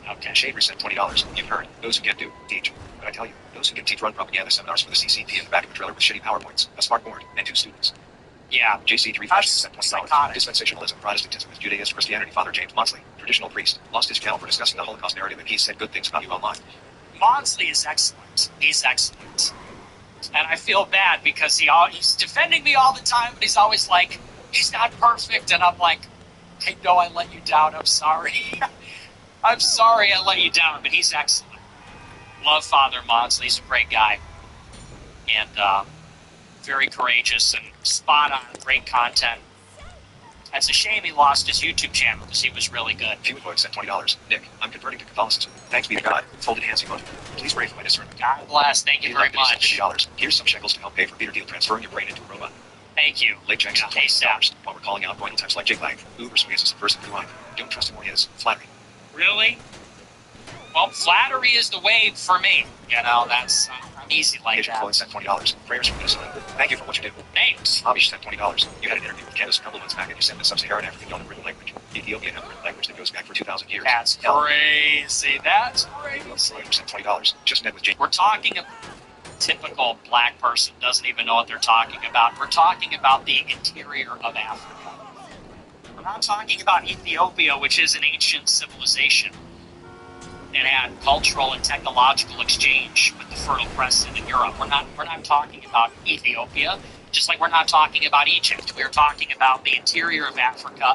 Okay. Shaver sent $20. You've heard. Those who can do, teach. But I tell you, those who can teach run propaganda seminars for the CCP in the back of a trailer with shitty PowerPoints, a smart board, and 2 students. Yeah. JC3 That's sent $20. psychotic. Dispensationalism, Protestantism with Judaism, Christianity. Father James Monsley, traditional priest, lost his channel for discussing the Holocaust narrative and he said good things about you online. Maudsley is excellent. He's excellent. And I feel bad because he's defending me all the time, but he's always like, he's not perfect. And I'm like, I know I let you down. I'm sorry. I'm sorry I let you down, but he's excellent. Love Father Maudsley. He's a great guy. And very courageous and spot on. Great content. It's a shame he lost his YouTube channel because he was really good. Fewwood sent $20. Nick, I'm converting to Catholicism. Thanks be to God. Folded hands emoji. Please pray for my discernment. God bless. Thank you very much. $50. Here's some shekels to help pay for Peter Deal transferring your brain into a robot. Thank you. Late checks Yeah, $20. While we're calling out boiling types like Jake Lang, Uber Swiss is subversive through life. Don't trust him or his flattery. Really? Well, flattery is the wave for me. You know, that's I'm easy like Agent that. Floyd sent $20. Prayers from Minnesota. Thank you for what you do. Thanks. Abish sent $20. You had an interview with Candace a couple months back and you said that Sub-Saharan African don't have written language. Ethiopia has a written language that goes back for 2,000 years. That's crazy. That's crazy. Floyd sent $20. Just met with Jake. We're talking a typical black person doesn't even know what they're talking about. We're talking about the interior of Africa. We're not talking about Ethiopia, which is an ancient civilization and had cultural and technological exchange with the Fertile Crescent in Europe. We're not talking about Ethiopia, just like we're not talking about Egypt. We're talking about the interior of Africa